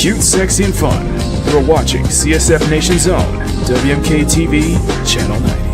cute, sexy, and fun. You're watching CSF Nation's own WMK TV, Channel 90.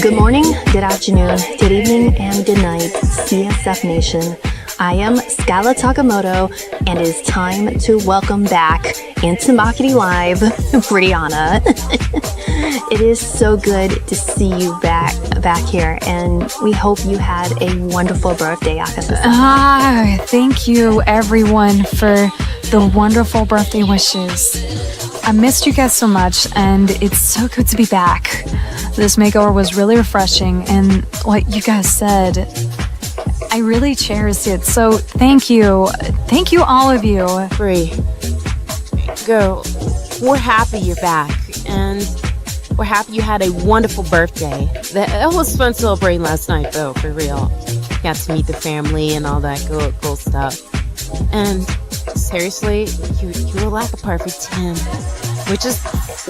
Good morning, good afternoon, good evening, and good night, CSF Nation. I am Skyla Takamoto, and it is time to welcome back into Makini Live, Briannah. It is so good to see you back here, and we hope you had a wonderful birthday, Akasa. Thank you, everyone, for the wonderful birthday wishes. I missed you guys so much, and it's so good to be back. This makeover was really refreshing, and what you guys said, I really cherished it. So thank you. Thank you, all of you. Bree, girl, we're happy you're back, and we're happy you had a wonderful birthday. That was fun celebrating last night, though, for real. Got to meet the family and all that cool stuff. And seriously, you were like a perfect 10.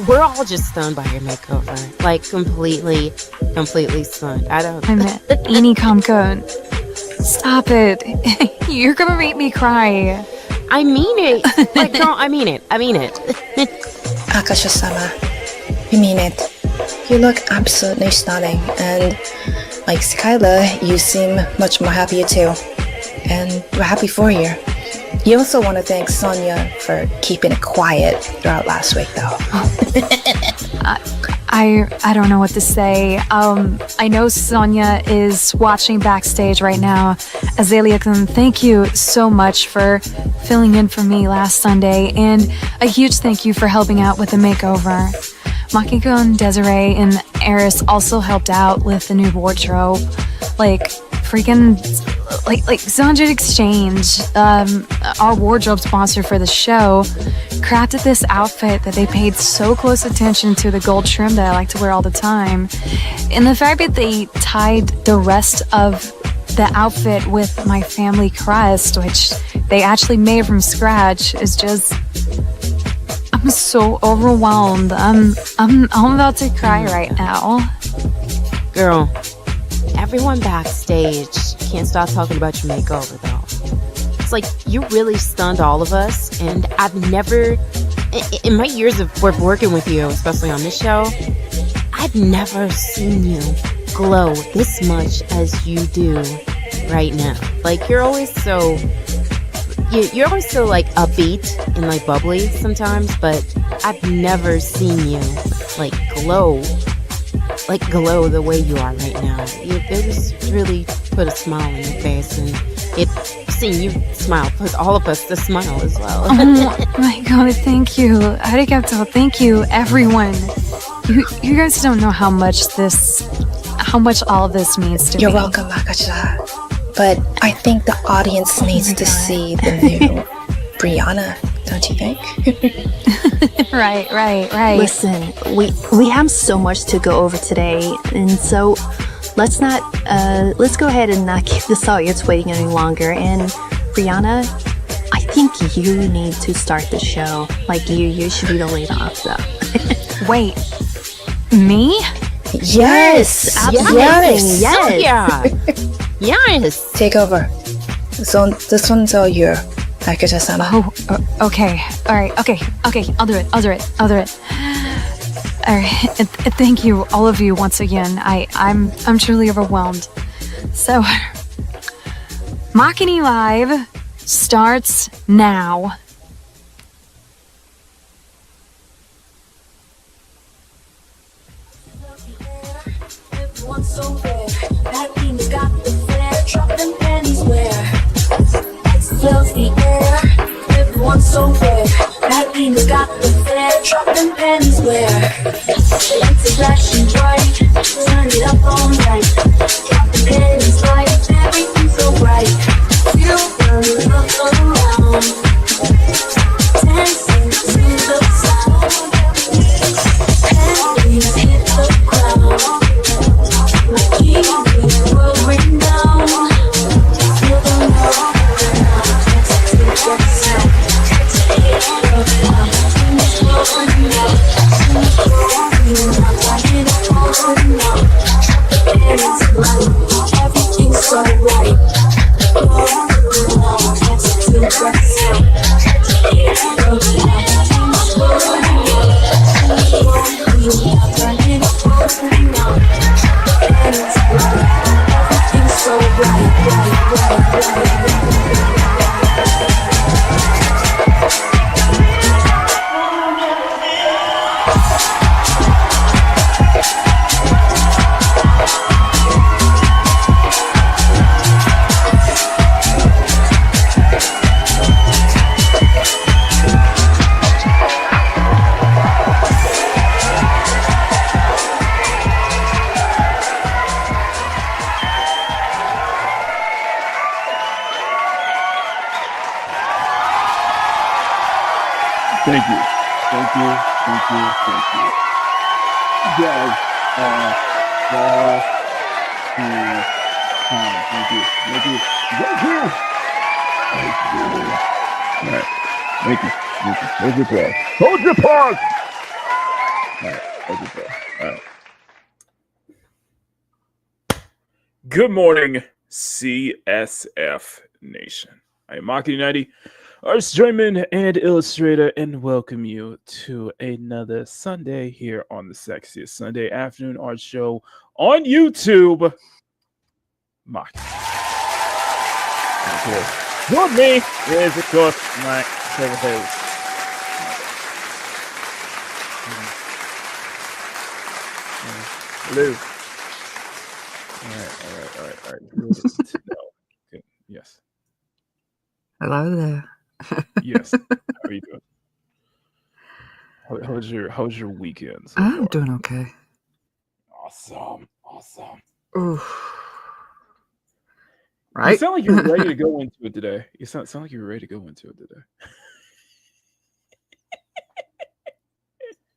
We're all just stunned by your makeover. Like, completely stunned. I'm Ini Kamkon. Stop it. You're gonna make me cry. I mean it. Like, girl, I mean it. Akasha-sama, you mean it. You look absolutely stunning, and like Skyla, you seem much more happier too. And we're happy for you. You also want to thank Sonia for keeping it quiet throughout last week, though. I don't know what to say. I know Sonia is watching backstage right now. Azalea-kun, thank you so much for filling in for me last Sunday, and a huge thank you for helping out with the makeover. Maki-kun, Desiree, and Eris also helped out with the new wardrobe. Like 600 Exchange, our wardrobe sponsor for the show, crafted this outfit that they paid so close attention to the gold trim that I like to wear all the time. And the fact that they tied the rest of the outfit with my family crest, which they actually made from scratch, is just... I'm so overwhelmed. I'm about to cry right now. Girl, everyone backstage can't stop talking about your makeover, though. It's like, you really stunned all of us, and I've never, in my years of working with you, especially on this show, I've never seen you glow this much as you do right now. Like, you're always so like upbeat and like bubbly sometimes, but I've never seen you like glow the way you are right now. It just really put a smile on your face, and seeing you smile put all of us to smile as well. Oh my god, thank you. Arigato, thank you, everyone. You guys don't know how much all of this means to me. You're welcome, Akasha. But I think the audience needs to see the new Briannah, don't you think? Right. Listen, we have so much to go over today, and so let's go ahead and not keep this audience waiting any longer. And Briannah, I think you need to start the show. Like, you should be the lead off, though. Wait, me? Yes, absolutely. Yes. Yes. Take over. This one's all your Akasha-sama. Oh, okay. All right. Okay. I'll do it. All right. Thank you, all of you, once again. I'm truly overwhelmed. So, Makini Live starts now. Everyone's so rare. That means got the flair. Drop them panties where it fills the air. Everyone's so rare. That means got the flair. Drop them panties where lights are flashing bright. Turn it up all night. Drop the panties light. Everything's so bright. Feel the love around. Dancing to the sound. Panties hit the ground. Makini, world renowned. Feel the love around. Take that sound. Take it all around. In this world renowned. In this world renowned. In this world renowned. Everything's bright. Everything's so bright. World renowned. Take that sound. Take it all around. In this world renowned. In this world renowned. In this world renowned. Everything's so bright, bright, bright, bright. Thank you. Thank you. Thank you. Thank you. Guys, thank you. Thank you. Thank you. All right. Thank you. Thank you. Hold your applause. Hold your applause. All right. Hold your applause. All right. Good morning, CSF Nation. I am Makini 90. Artist, journeyman, and illustrator, and welcome you to another Sunday here on the sexiest Sunday afternoon art show on YouTube. Makini. With me is, of course, my co-host. Hello. All right. Good. Yes. Hello there. Yes. How are you doing? How's your weekend? So I'm far? doing okay. Awesome. Ooh. You Right? sound like you're ready to go into it today. You sound like you're ready to go into it today.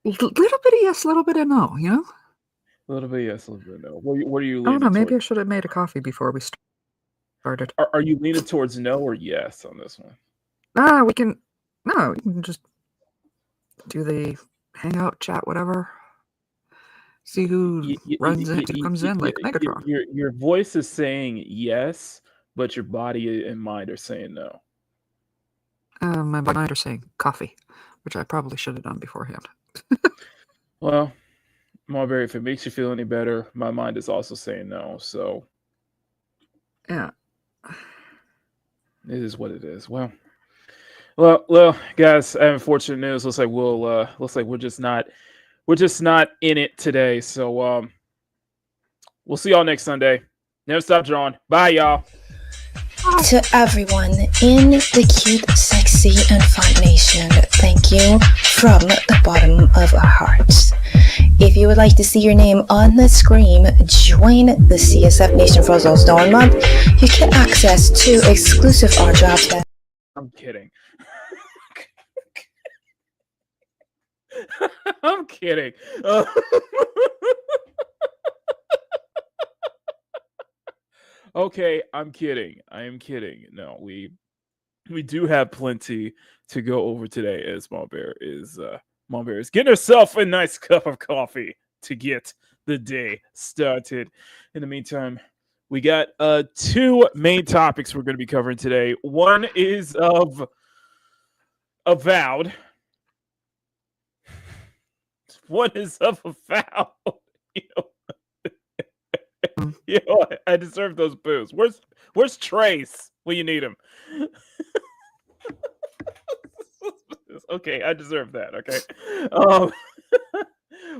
Little bit of yes, little bit of no, you know? A little bit yes, a little bit no. What are you I don't leaning know. Maybe I towards? should have made a coffee before we started. Are you leaning towards no or yes on this one? We can just do the hangout chat, whatever. See who runs it, who comes in, like Megatron. Your voice is saying yes, but your body and mind are saying no. My mind are saying coffee, which I probably should have done beforehand. Well, Marbury, if it makes you feel any better, my mind is also saying no. So Yeah. it is what it is. Well, guys, I have unfortunate news. Looks like we're just not in it today. So we'll see y'all next Sunday. Never stop drawing. Bye, y'all. To everyone in the cute, sexy, and fun nation, thank you from the bottom of our hearts. If you would like to see your name on the screen, join the CSF Nation for Stone Month. You get access to exclusive art drops that I'm kidding. I'm kidding. Okay, I'm kidding. I am kidding. No, we do have plenty to go over today as Mom Bear is getting herself a nice cup of coffee to get the day started. In the meantime, we got two main topics we're going to be covering today. One is of Avowed. One is of Avowed. I deserve those boos. Where's Trace? when you need them. Okay, I deserve that. Okay. Um,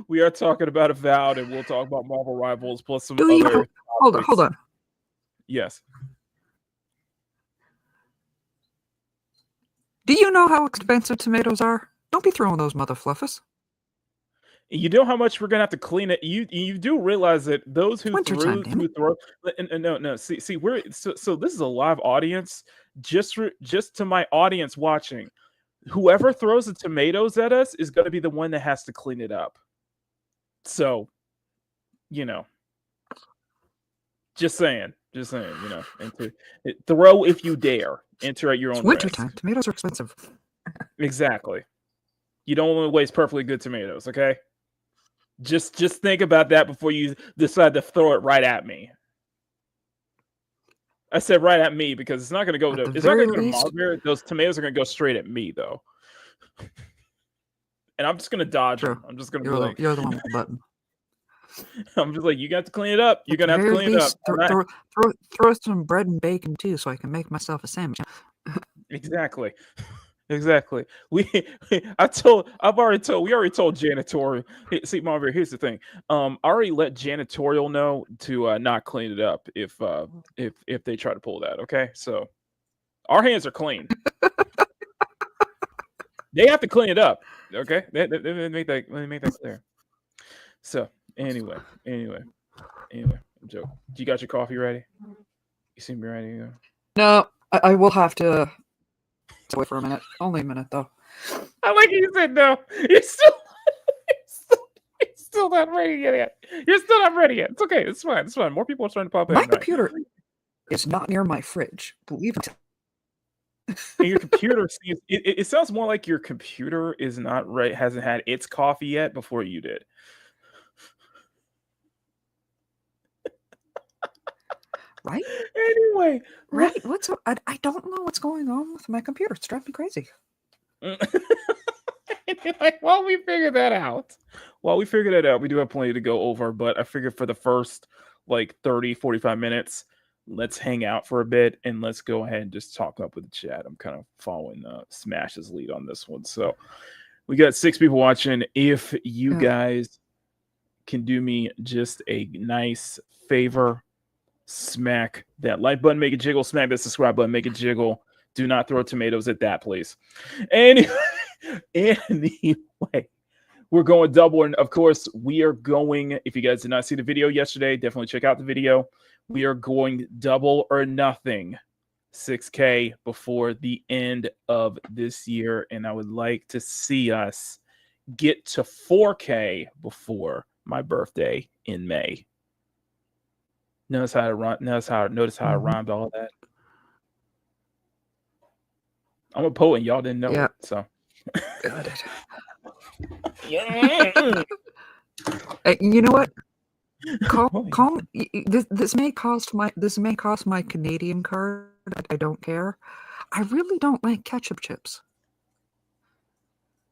we are talking about Avowed, and we'll talk about Marvel Rivals plus some Do you other hold topics. on? Yes. Do you know how expensive tomatoes are? Don't be throwing those mother fluffers. You know how much we're gonna have to clean it. You do realize that those who Wintertime, damn it. throw and no see we're so this is a live audience. Just to my audience watching, whoever throws the tomatoes at us is gonna be the one that has to clean it up. So, you know, just saying, you know, throw if you dare. Enter at your It's own risk. wintertime. Tomatoes are expensive. Exactly. You don't want to waste perfectly good tomatoes, okay? Just think about that before you decide to throw it right at me. I said right at me because it's not going to go At to the it's not going very to go to least- Margaret. Those tomatoes are going to go straight at me though. And I'm just going to dodge True. them. I'm just going to You're be the, like, you're the one with the button. I'm just like, you got to clean it up. You're At the going to have to very clean it up. least, I'm not- throw some bread and bacon too, so I can make myself a sandwich. Exactly. Exactly. We already told janitorial. Hey, see, Marvin, here's the thing. I already let janitorial know to not clean it up if they try to pull that. Okay, so our hands are clean. They have to clean it up. Okay, let me make that clear. So anyway, I'm joking. You got your coffee ready? You seem ready. No, I will have to wait for a minute. Only a minute though. I like you said no. You're still not ready yet. You're still not ready yet. It's okay. It's fine. It's fine. More people are starting to pop in. My tonight. computer is not near my fridge. Believe it. And your computer seems. It sounds more like your computer is not right. Hasn't had its coffee yet before you did. Right? Anyway, Right? I don't know what's going on with my computer. It's driving me crazy. Like, while we figure that out, we do have plenty to go over, but I figured for the first like 30-45 minutes, let's hang out for a bit and let's go ahead and just talk up with the chat. I'm kind of following Smash's lead on this one. So we got 6 people watching. If you guys can do me just a nice favor, smack that like button, make it jiggle, smack that subscribe button, make it jiggle. Do not throw tomatoes at that, please. Anyway, we're going double. And of course, we are going, if you guys did not see the video yesterday, definitely check out the video. We are going double or nothing 6K before the end of this year. And I would like to see us get to 4K before my birthday in May. Notice how I rhymed all that. I'm a poet, and y'all didn't know it, so. Got it. Yeah. Hey, you know what? Call this may cost my Canadian card. I don't care. I really don't like ketchup chips.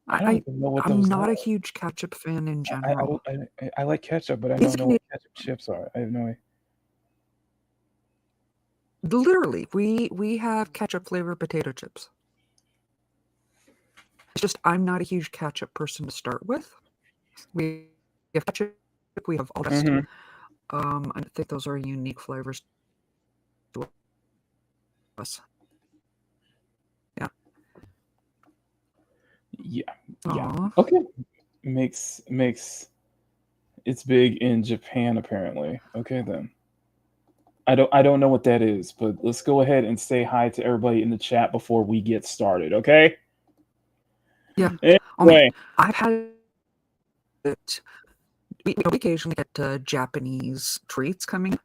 I don't even know what I'm those not are. a huge ketchup fan in general. I like ketchup, but I These don't know what ketchup chips are. I have no idea. Literally, we have ketchup flavored potato chips. It's just I'm not a huge ketchup person to start with. We have ketchup. We have all that stuff. I think those are unique flavors to us. Yeah. Aw. Okay. Makes it's big in Japan apparently. Okay then. I don't know what that is, but let's go ahead and say hi to everybody in the chat before we get started, okay? Yeah. Anyway. I've had it. We occasionally get Japanese treats coming,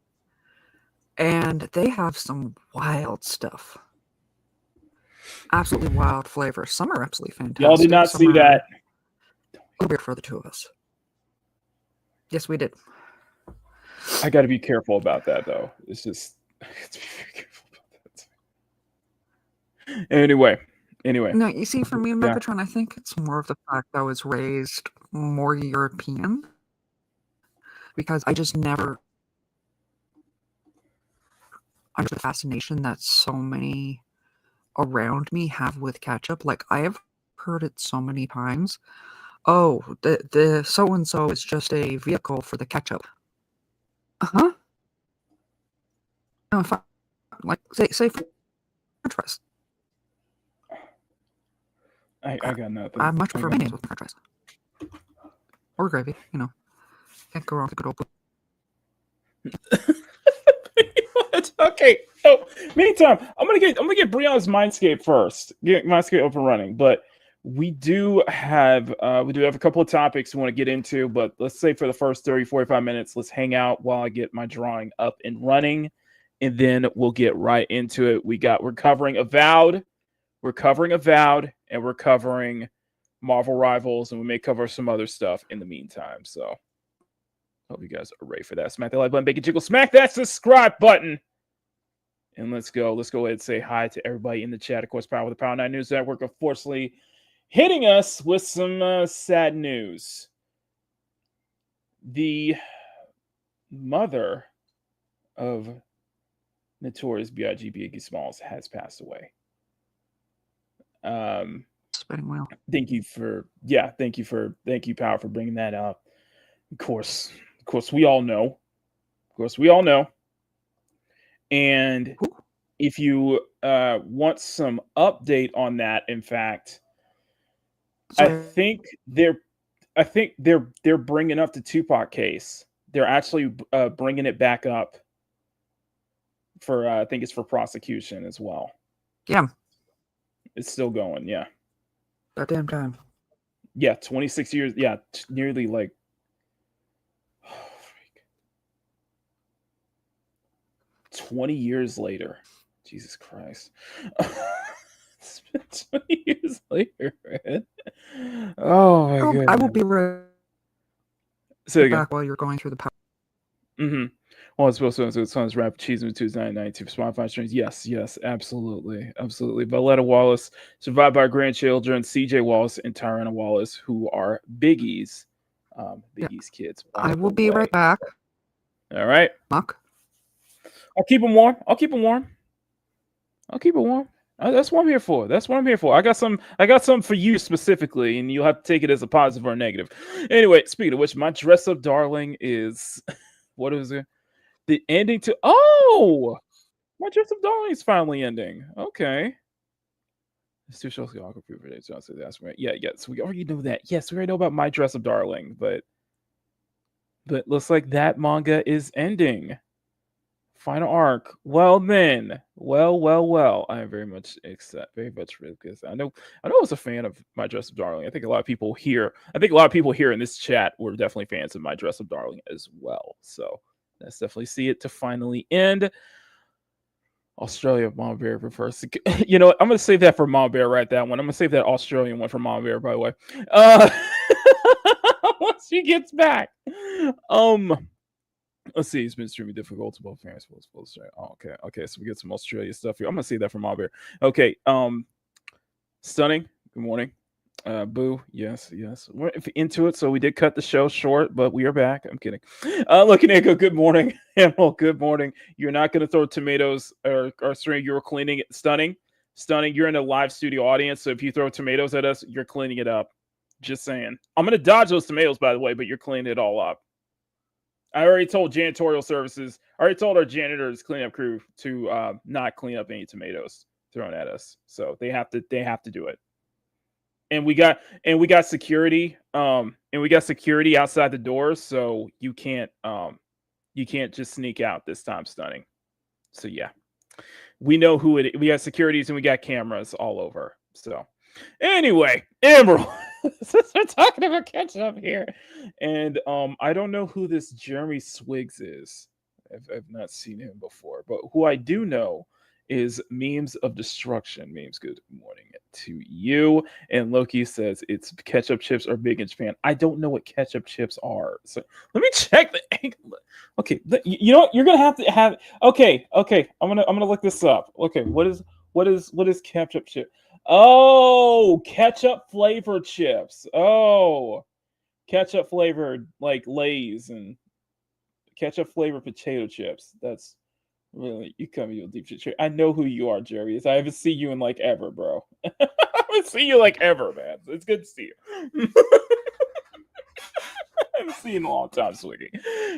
and they have some wild stuff. Absolutely wild flavors. Some are absolutely fantastic. Y'all did not Some see are that. A little weird for the two of us. Yes, we did. I got to be careful about that, though. It's just I have to be very careful about that. Anyway. No, you see, for me and Megatron, I think it's more of the fact I was raised more European, because I under the fascination that so many around me have with ketchup. Like, I have heard it so many times. Oh, the so and so is just a vehicle for the ketchup. Uh-huh. No, if I, like, say French fries. I got nothing. I much I prefer got mayonnaise with French fries. Or gravy, you know. Can't go wrong with a good old. What? Okay. So, meantime, I'm gonna get Brianna's mindscape first. Get mindscape up and running. But we do have a couple of topics we want to get into. But let's say for the first 30, 45 minutes, let's hang out while I get my drawing up and running, and then we'll get right into it. We're covering Avowed, and we're covering Marvel Rivals, and we may cover some other stuff in the meantime. So hope you guys are ready for that. Smack that like button, bacon jiggle, smack that subscribe button. And let's go. Let's go ahead and say hi to everybody in the chat. Of course, Power with the Power 9 News Network, unfortunately, hitting us with some sad news. The mother of Notorious B.I.G. Biggie Smalls has passed away. Spinning wheel. Thank you, Power, for bringing that up. Of course, we all know. And if you want some update on that, in fact, I think they're bringing up the Tupac case. They're actually bringing it back up for I think it's for prosecution as well. Yeah. It's still going. Yeah. That damn time. Yeah, 26 years. Yeah, nearly like. 20 years later. Jesus Christ. It's been 20 years later, man. Oh my god. I will be right back while you're going through the power. Mm-hmm. Well, it's supposed to son's rap Cheeseman 299 for Spotify streams. Yes, absolutely. Violetta Wallace, survived by her grandchildren, CJ Wallace and Tyranna Wallace, who are Biggie's kids. I will be right back. All right. Muck. I'll keep them warm. That's what I'm here for. I got some for you specifically, and you'll have to take it as a positive or a negative. Anyway, speaking of which, my dress up darling is what is it? The ending to my dress up darling is finally ending. Okay. It's too short. That's right. Yeah. So we already know that. Yes, we already know about my dress up darling, but looks like that manga is ending. Final arc. Well then. Well. I am very much because I know I was a fan of My Dress Up Darling. I think a lot of people here in this chat were definitely fans of My Dress Up Darling as well. So let's definitely see it to finally end. Australia, Mama Bear prefers. You know what? I'm gonna save that for Mama Bear. Right, that one. I'm gonna save that Australian one for Mama Bear. By the way, once she gets back. Let's see. It's been extremely difficult to both parents. Okay. So we get some Australia stuff here. I'm gonna say that from Mama Bear. Okay. Stunning. Good morning. Boo. Yes. We're into it. So we did cut the show short, but we are back. I'm kidding. Looking at good morning. Emerald, good morning. You're not gonna throw tomatoes or string. You're cleaning it. Stunning. You're in a live studio audience. So if you throw tomatoes at us, you're cleaning it up. Just saying. I'm gonna dodge those tomatoes, by the way, but you're cleaning it all up. I already told janitorial services. I already told our janitors cleanup crew to not clean up any tomatoes thrown at us. So they have to do it. And we got security. And we got security outside the doors, so you can't just sneak out this time, Stunning. So yeah, we know who it is. We got securities and we got cameras all over. So anyway, Emerald. Since we're talking about ketchup here, and I don't know who this Jeremy Swiggs is. I've not seen him before, but who I do know is Memes of Destruction. Memes, good morning to you. And Loki says it's ketchup chips are big in Japan. I don't know what ketchup chips are, so let me check the angle. Okay, you know what? You're gonna have to have. Okay. I'm gonna look this up. Okay, what is ketchup chip? Oh, ketchup flavored chips. Oh, ketchup flavored like Lay's and ketchup flavored potato chips. That's Really, you come your deep shit. I know who you are, Jerry. I haven't seen you in like ever, bro. I haven't seen you like ever, man. It's good to see you. I haven't seen you in a long time, sweetie.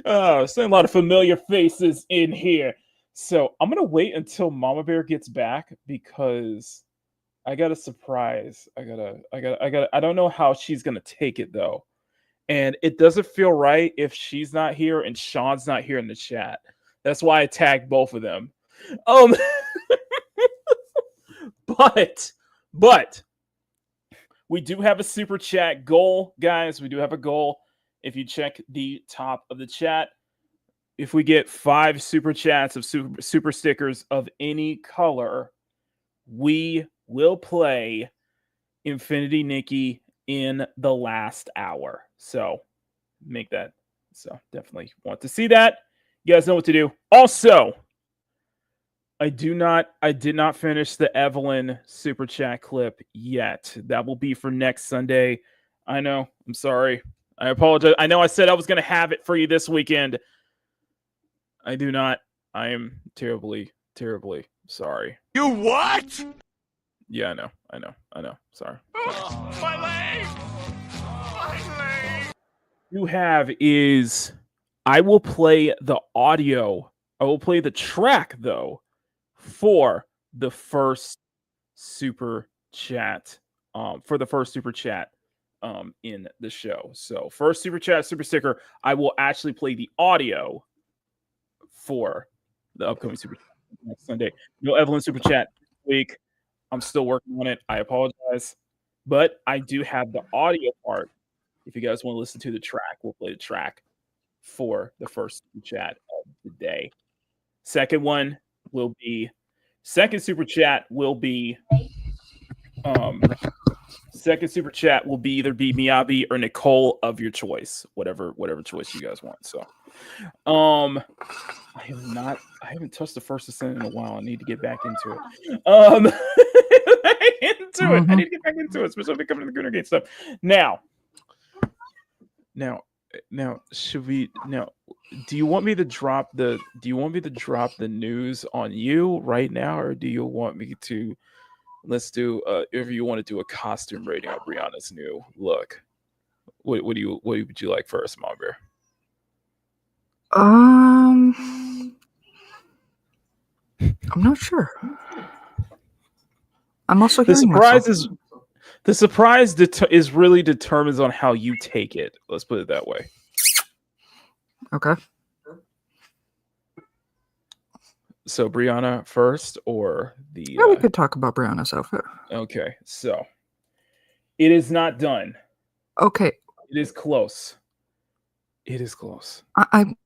Seeing a lot of familiar faces in here. So I'm gonna wait until Mama Bear gets back because I got a surprise. I don't know how she's gonna take it though. And it doesn't feel right if she's not here and Sean's not here in the chat. That's why I tagged both of them. But we do have a super chat goal, guys. We do have a goal. If you check the top of the chat, if we get 5 super chats of super stickers of any color, we will play Infinity Nikki in the last hour. So make that. So definitely want to see that. You guys know what to do. Also, I did not finish the Evelyn super chat clip yet. That will be for next Sunday. I know. I'm sorry. I apologize. I know I said I was going to have it for you this weekend. I do not. I am terribly, terribly sorry. You what? Yeah, I know. Sorry. Oh, my leg! My leg! You have is I will play the audio. I will play the track though for the first super chat. For the first super chat in the show. So first super chat, super sticker, I will actually play the audio for the upcoming super chat next Sunday. No Evelyn super chat this week. I'm still working on it. I apologize. But I do have the audio part. If you guys want to listen to the track, we'll play the track for the first super chat of the day. Second super chat will be either be Miyabi or Nicole of your choice, whatever choice you guys want. So I haven't touched the first ascent in a while. I need to get back into it. I need to get back into it, especially becoming the Gunner Gate stuff. Now, should we do you want me to drop the news on you right now, or do you want me to let's do if you want to do a costume rating of Brianna's new look? What would you like first, Mom Bear? I'm not sure. I'm also The hearing surprise myself. is really determines on how you take it. Let's put it that way. Okay. So Brianna first, or the Yeah, we could talk about Brianna's outfit. Okay, so it is not done. Okay. It is close. It is close. I'm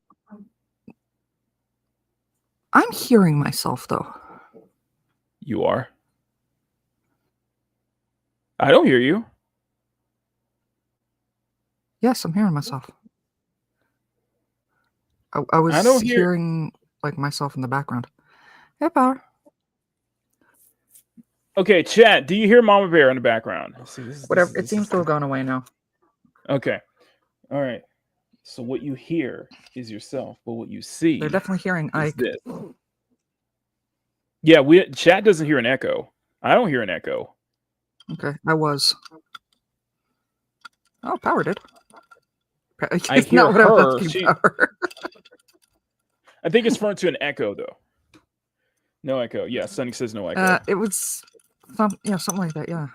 hearing myself though. You are. I don't hear you. Yes, I'm hearing myself. I was hearing like myself in the background. Hey, Power. Okay, chat. Do you hear Mama Bear in the background? See, Whatever. It seems to have gone away now. Okay. All right. So what you hear is yourself, but what you see, they're definitely hearing Ike. This. Yeah, chat doesn't hear an echo. I don't hear an echo. Okay, I was. Oh, Power did. I hear her. I think it's referring to an echo though. No echo. Yeah, Sunny says no echo. It was something like that. Yeah.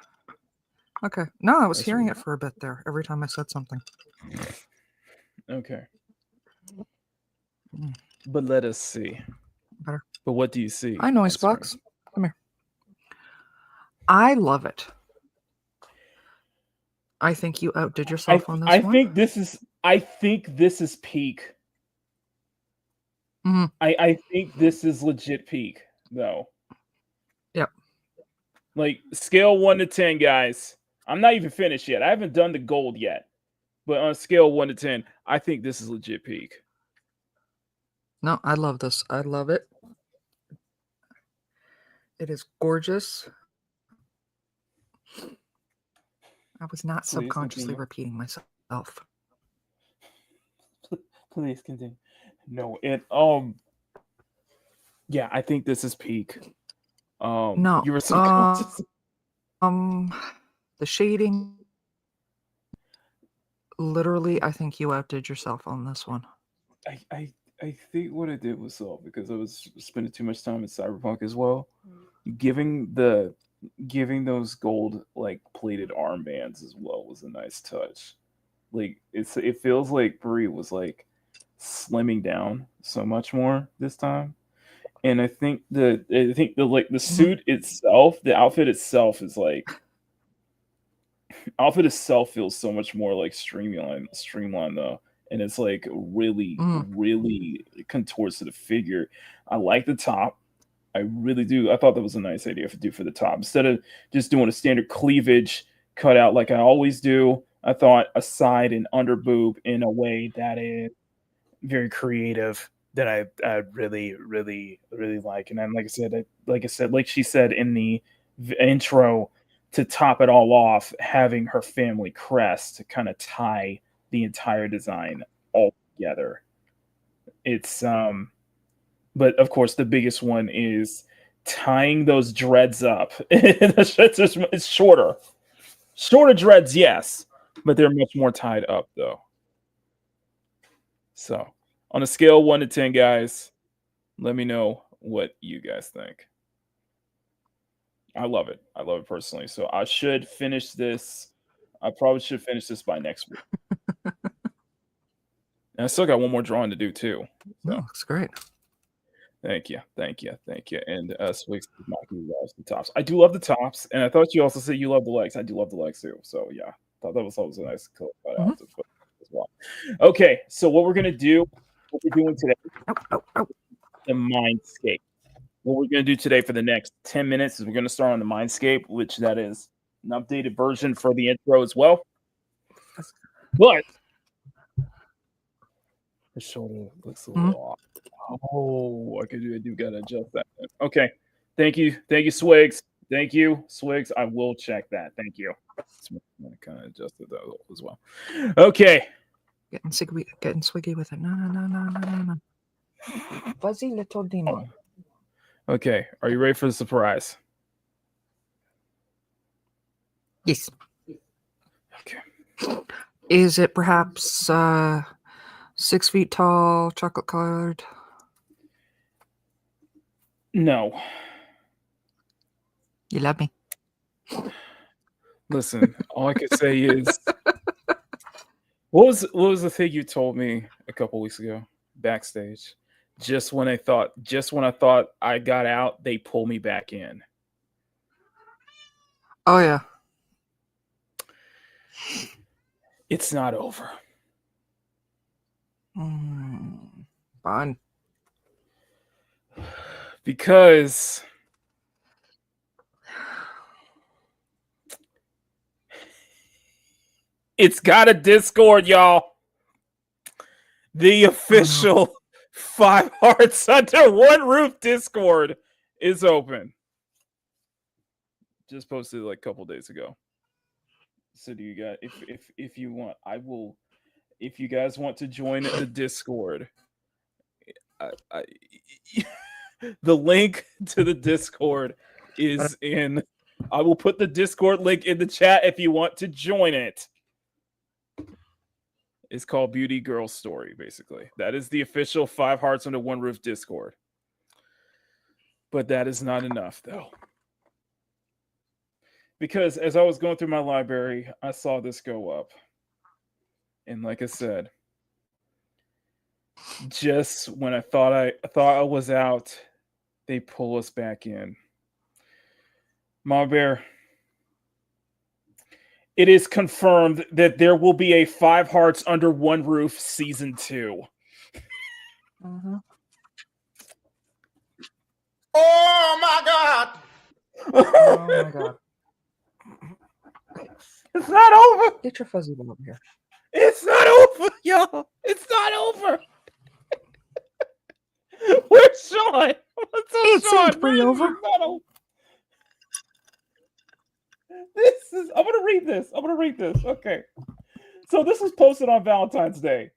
Okay. No, I was hearing it for a bit there. Every time I said something. Okay. But let us see. Better. But what do you see? Hi, Noise Box. Come here. I love it. I think you outdid yourself on this one. I think this is peak. Mm-hmm. I think this is legit peak, though. Yep. Like, scale 1 to 10, guys. I'm not even finished yet. I haven't done the gold yet. But on a scale 1 to 10, I think this is legit peak. No, I love this. I love it. It is gorgeous. I was not subconsciously repeating myself. Please continue. No, Yeah, I think this is peak. No. You were subconscious. The shading. Literally, I think you outdid yourself on this one. I think what I did was because I was spending too much time in Cyberpunk as well. Giving those gold like plated armbands as well was a nice touch. Like it feels like Brie was like slimming down so much more this time. And I think the suit itself, the outfit itself is like outfit itself feels so much more like streamlined though. And it's like really contours to the figure. I like the top. I really do. I thought that was a nice idea to do for the top. Instead of just doing a standard cleavage cutout like I always do, I thought a side and under boob in a way that is very creative that I really like. And then like she said in the intro, to top it all off, having her family crest to kind of tie the entire design all together. It's but of course the biggest one is tying those dreads up. It's shorter dreads, yes, but they're much more tied up though. So on a scale of 1 to 10, guys, let me know what you guys think. I love it personally. So I should finish this. I probably should finish this by next week. And I still got one more drawing to do too. So. Looks great. Thank you. And Swix Makini loves the tops. I do love the tops, and I thought you also said you love the legs. I do love the legs too. So yeah, I thought that was always a nice cut out to put as well. Okay, so what we're doing today, the Mindscape. What we're going to do today for the next 10 minutes is we're going to start on the Mindscape, which that is an updated version for the intro as well. But the shoulder looks a little off. Oh, I do got to adjust that. Okay. Thank you, Swigs. Thank you, Swigs. I will check that. Thank you. I kind of adjusted that as well. Okay. Getting swiggy with it. No. Fuzzy little demon. Okay, are you ready for the surprise? Yes. Okay. Is it perhaps 6 feet tall, chocolate colored? No. You love me. Listen, all I could say is, what was the thing you told me a couple weeks ago backstage? Just when I thought I got out, they pull me back in. Oh yeah. It's not over. Fun. Because it's got a Discord, y'all. The official 5 Hearts Under One Roof Discord is open. Just posted like a couple days ago. So do you guys, if you want, I will. If you guys want to join the Discord, the link to the Discord is in. I will put the Discord link in the chat if you want to join it. It's called Beauty Girl Story, basically. That is the official 5 Hearts Under One Roof Discord. But that is not enough, though. Because as I was going through my library, I saw this go up. And like I said, just when I thought I was out, they pull us back in. Ma Bear, it is confirmed that there will be a 5 Hearts Under One Roof Season 2. Oh my God! Oh my God. It's not over. Get your fuzzy one over here. It's not over, y'all. It's not over. Where's Sean? It seemed pretty over. I'm gonna read this. Okay. So this was posted on Valentine's Day.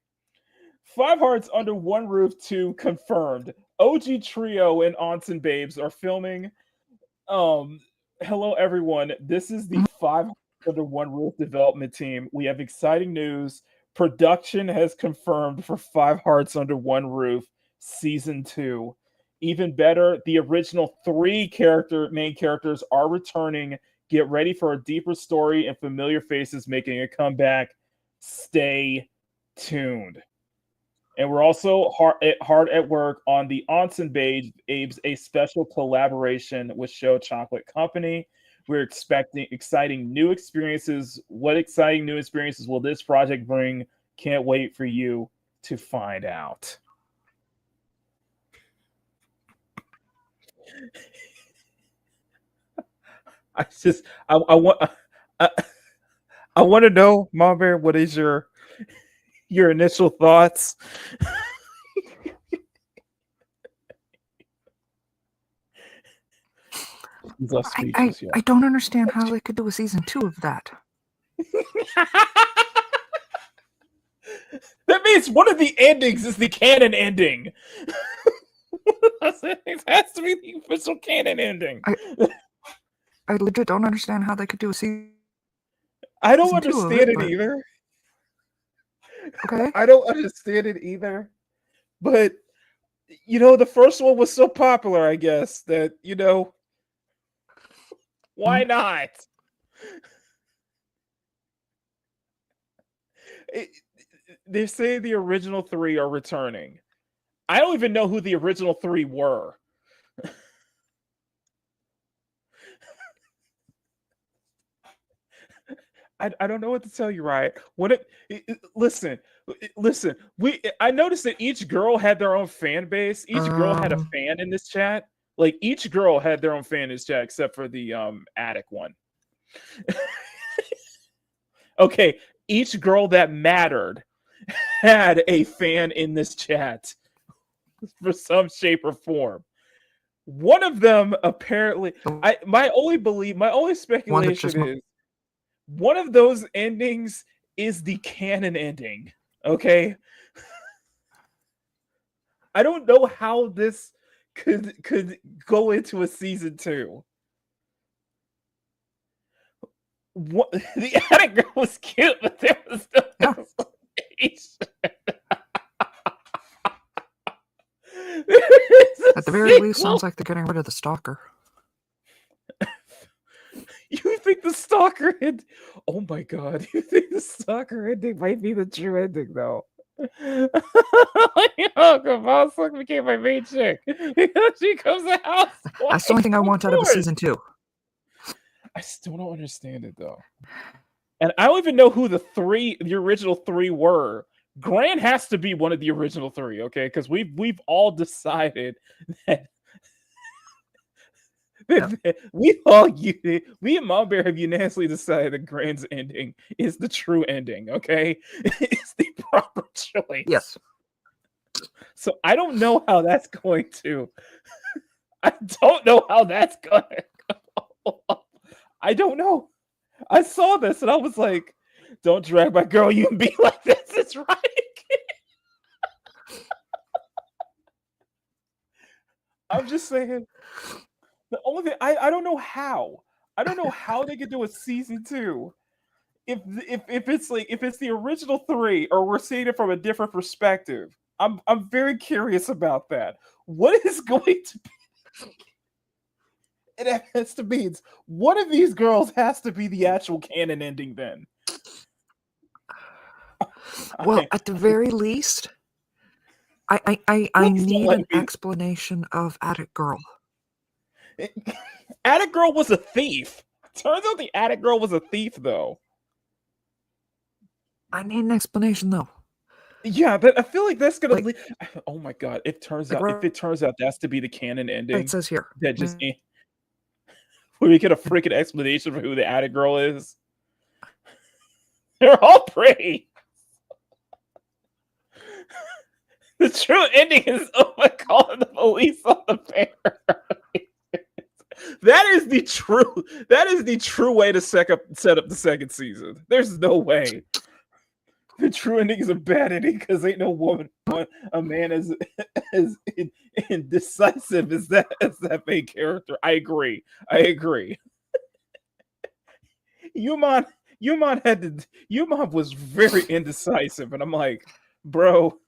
5 Hearts Under One Roof 2 confirmed. OG Trio and Onsen Babes are filming. Hello everyone. This is the 5 Under One Roof development team. We have exciting news. Production has confirmed for 5 Hearts Under One Roof season 2. Even better, the original 3 main characters are returning. Get ready for a deeper story and familiar faces making a comeback. Stay tuned. And we're also hard at work on the Onsen Babes, a special collaboration with Show Chocolate Company. We're expecting exciting new experiences. What exciting new experiences will this project bring? Can't wait for you to find out. I want to know, Mom Bear, what is your initial thoughts? I don't understand how they could do a season 2 of that. That means one of the endings is the canon ending. It has to be the official canon ending. I legit don't understand how they could do a season. I don't understand it either. Okay. I don't understand it either. But the first one was so popular, I guess, that why not? They say the original 3 are returning. I don't even know who the original 3 were. I don't know what to tell you, right? Listen. I noticed that each girl had their own fan base. Each girl had a fan in this chat. Like each girl had their own fan in this chat, except for the attic one. Okay, each girl that mattered had a fan in this chat for some shape or form. One of them apparently, my only speculation is one of those endings is the canon ending. Okay, I don't know how this could go into a season 2. What, the attic girl was cute, but there was no explanation. At the very least, sounds like they're getting rid of the stalker. You think the stalker ending? Oh my god! You think the stalker ending might be the true ending, though? Boss became my main chick. She comes to the house. That's the only thing I want out of a season 2. I still don't understand it though, and I don't even know who the original 3 were. Grant has to be one of the original 3, okay? Because we've all decided that. We and Mom Bear have unanimously decided that Grant's ending is the true ending, okay? It's the proper choice. Yes. So I don't know how that's going to. I don't know how that's going to go. I don't know. I saw this and I was like, don't drag my girl, you can be like this. It's right. I'm just saying. The only thing I don't know how. I don't know how they could do a season 2. If it's the original 3 or we're seeing it from a different perspective. I'm very curious about that. What is going to be? It has to be. One of these girls has to be the actual canon ending then. Well, at the very least, I need an explanation of Attic Girl. Attic Girl was a thief. Turns out the Attic Girl was a thief, though. I need an explanation, though. Yeah, but I feel like that's gonna. Oh my god! If it turns out that's to be the canon ending, it says here that just we get a freaking explanation for who the Attic Girl is. They're all pretty. The true ending is calling the police on the pair. That is the true way to set up the second season. There's no way. The true ending is a bad ending because ain't no woman want a man as indecisive as that main character. I agree. Yumon Yumon was very indecisive, and I'm like, bro,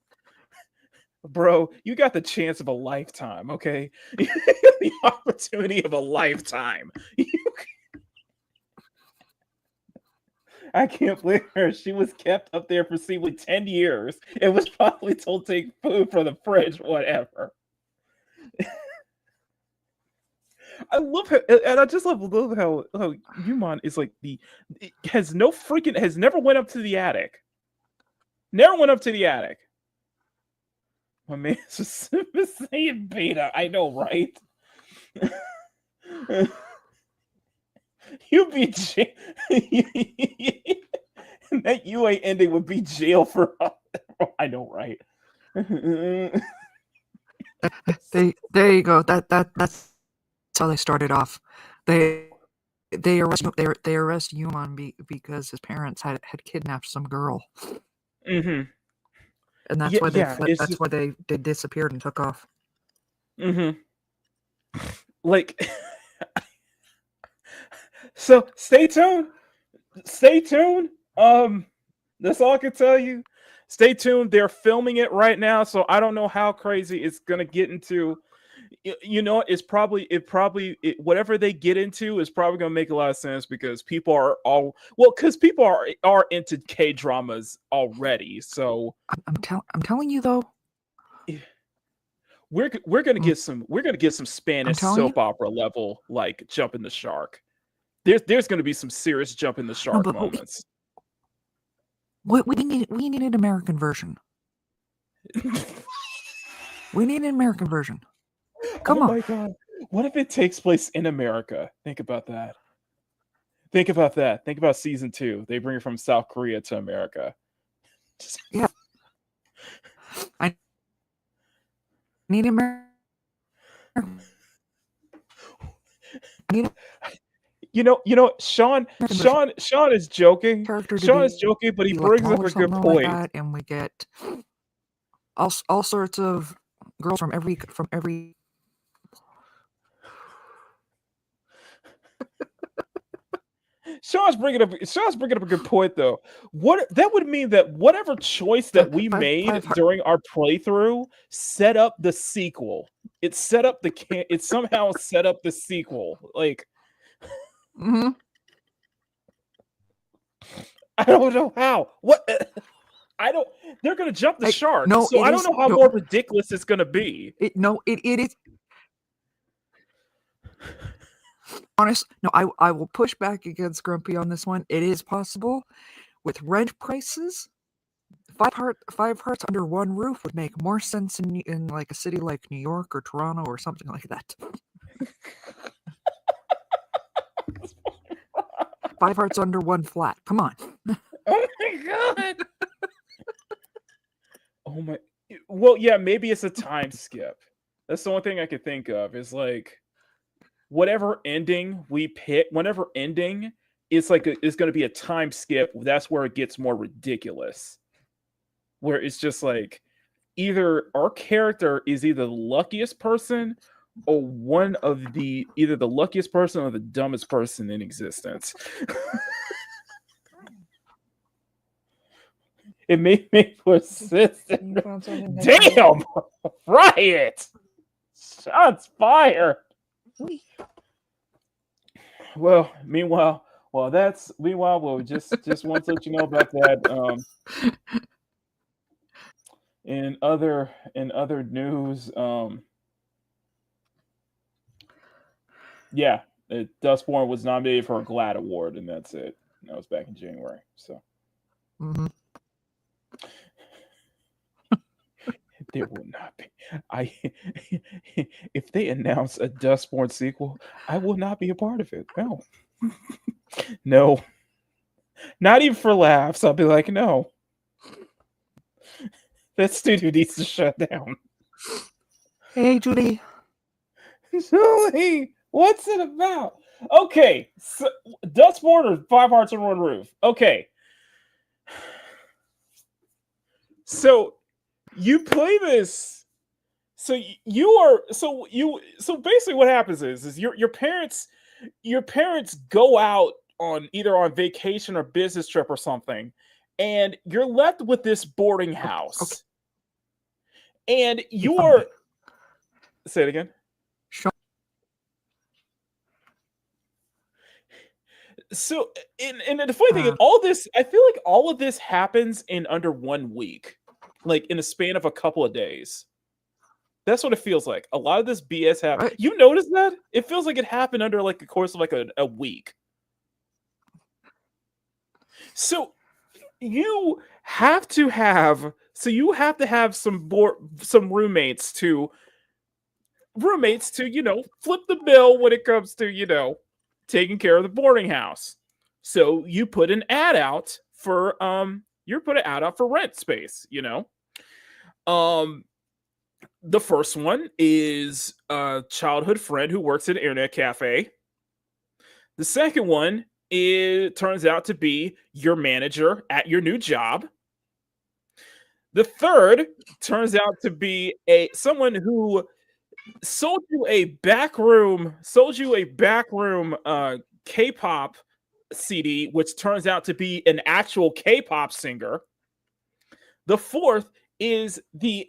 you got the chance of a lifetime, okay? The opportunity of a lifetime. I can't believe her. She was kept up there for seemingly 10 years and was probably told to take food from the fridge, whatever. I love her, and I just love how Yumon is like has never went up to the attic. Never went up to the attic. My man's just saying beta. I know, right? You be that UA ending would be jail for. I know, right? There you go. That's how they started off. They arrest Yumon because his parents had kidnapped some girl. Mm-hmm. And that's why that's why they disappeared and took off. Mm-hmm. Like, so stay tuned. That's all I can tell you. Stay tuned. They're filming it right now, so I don't know how crazy it's gonna get into. You know, whatever they get into is probably gonna make a lot of sense because people are into K dramas already. So I'm telling you though, we're gonna get some Spanish soap opera level like jumping the shark. There's gonna be some serious jumping the shark moments. We need an American version. We need an American version. Come on. Oh my god. What if it takes place in America? Think about that. Think about season 2. They bring it from South Korea to America. Yeah. I need America. You know, Sean is joking. Sean is joking, but he brings up a good point. Like that, and we get all sorts of girls from every. Sean's bringing up a good point though. What that would mean that whatever choice that we made during our playthrough set up the sequel. It somehow set up the sequel. Like, mm-hmm. I don't know how. What? They're gonna jump the shark. So I don't know how more ridiculous it's gonna be. It is. Honest, no, I will push back against Grumpy on this one. It is possible. With rent prices, 5 hearts under one roof would make more sense in like a city like New York or Toronto or something like that. 5 hearts under one flat. Come on. Oh my god. Oh my. Well, yeah, maybe it's a time skip. That's the only thing I could think of. Is like whatever ending we pick. Whenever ending, it's like it's going to be a time skip. That's where it gets more ridiculous. Where it's just like either our character is either the luckiest person or either the luckiest person or the dumbest person in existence. It may make persistent. Damn! Riot! Shots fired! Well, meanwhile, we'll just want to let you know about that. In other news, yeah, Dustborn was nominated for a GLAAD award, and that's it. That was back in January. So, there will not be. If they announce a Dustborn sequel, I will not be a part of it. No, no, not even for laughs. I'll be like, no. That studio needs to shut down. Hey, Judy. Julie, what's it about? Okay, so Dustborn or 5 Hearts on One Roof. Okay. So you play this. So you are so basically what happens is your parents go out on either on vacation or business trip or something, and you're left with this boarding house. And you're say it again. Show So and the funny thing is all this, I feel like all of this happens in under 1 week, like in a span of a couple of days. That's what it feels like. A lot of this BS happened. Right. You notice that? It feels like it happened under like the course of like a week. So you have to have some roommates to flip the bill when it comes to taking care of the boarding house. So you put an ad out for rent space. The first one is a childhood friend who works at an internet cafe. The second one turns out to be your manager at your new job. The third turns out to be someone who sold you a backroom K-pop CD, which turns out to be an actual K-pop singer. The fourth is the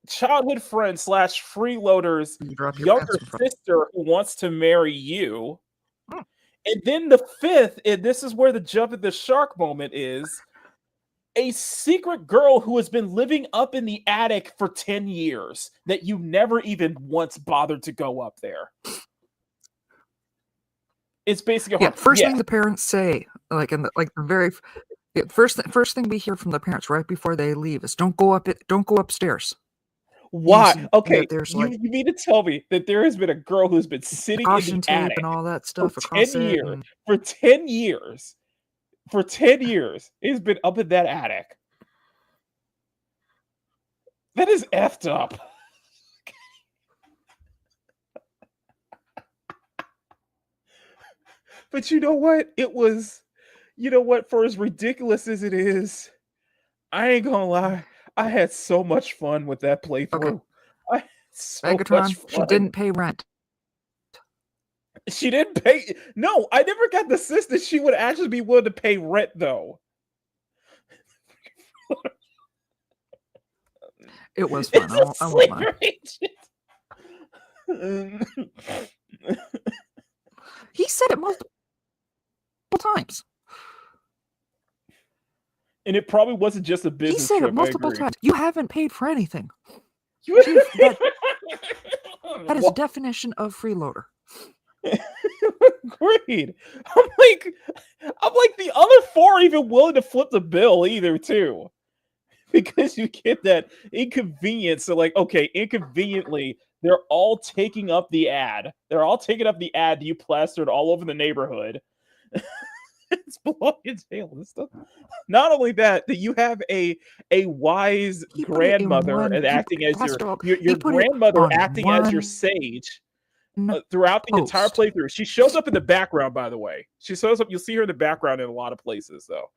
childhood friend / freeloader's younger sister who wants to marry you. And then the fifth, and this is where the jump at the shark moment is, a secret girl who has been living up in the attic for 10 years that you never even once bothered to go up there. It's basically first thing the parents say, first thing we hear from the parents right before they leave is don't go upstairs. Why? Okay, you mean to tell me that there has been a girl who's been sitting in the attic and all that stuff for across 10 years. For 10 years. For 10 years, it's been up in that attic. That is effed up. But you know what? For as ridiculous as it is, I ain't gonna lie. I had so much fun with that playthrough. I had so Megatron, much fun. she didn't pay rent. She didn't pay. No, I never got the sense that she would actually be willing to pay rent, though. It was fun. I won't lie. He said it multiple times. And it probably wasn't just a business He said trip, it multiple times. You haven't paid for anything. That is the definition of freeloader. Agreed. I'm like the other four are even willing to flip the bill either too, because you get that inconvenience. So inconveniently, they're all taking up the ad. They're all taking up the ad you plastered all over the neighborhood. It's belonging in jail and stuff. Not only that you have a wise grandmother and acting as your grandmother acting as your sage. Throughout the entire playthrough. She shows up in the background, by the way. She shows up, you'll see her in the background in a lot of places, though.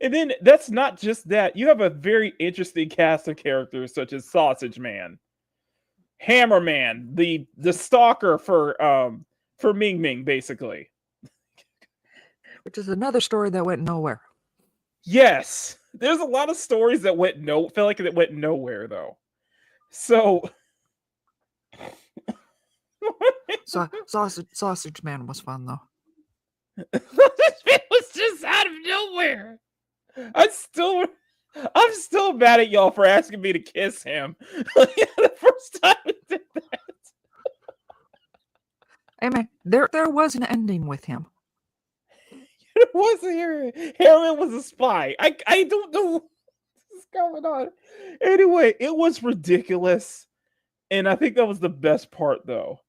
And then that's not just that. You have a very interesting cast of characters such as Sausage Man, Hammer Man, the stalker for Ming Ming, basically. Which is another story that went nowhere. Yes. There's a lot of stories that felt like it went nowhere, though. So Sausage Man was fun, though. Sausage Man was just out of nowhere. I'm still mad at y'all for asking me to kiss him. The first time we did that. Hey man, there was an ending with him. It wasn't Harriman was a spy. I don't know what's going on. Anyway, it was ridiculous. And I think that was the best part, though.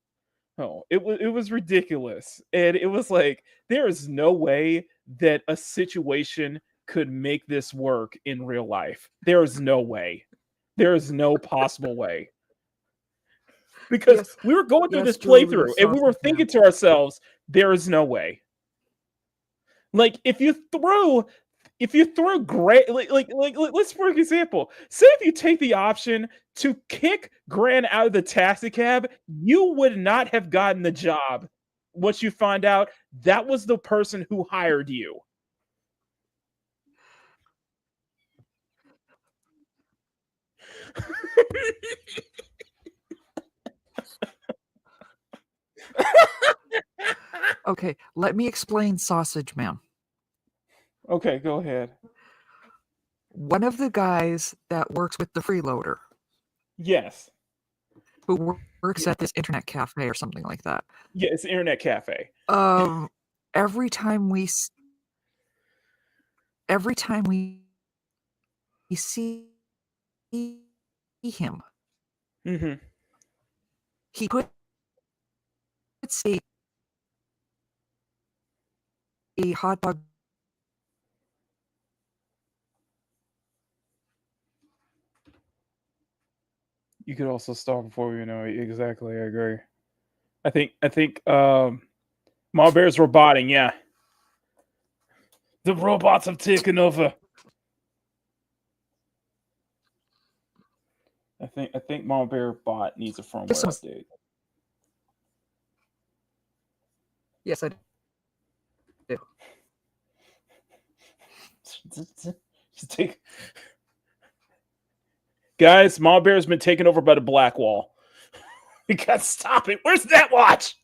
Oh, it was ridiculous. And it was like, there is no way that a situation could make this work in real life. There is no way. There is no possible way. Because we were going through this playthrough and we were thinking to ourselves, There is no way. Like if you threw Grant, let's for example, say if you take the option to kick Grant out of the taxi cab, you would not have gotten the job. Once you find out that was the person who hired you. Okay, let me explain Sausage Man. Okay, go ahead. One of the guys that works with the freeloader, Yes. who works at this internet cafe or something like that. Yeah, it's an internet cafe. Every time we see him, Mm-hmm. he puts a hot dog. You could also stop before you know it. Exactly, I agree. I think Mama Bear's roboting, yeah. The robots have taken over. I think Mama Bear bot needs a firmware update. Yes, I do. Just take... Guys, Mama Bear's been taken over by the Black Wall. We gotta stop it. Where's that watch?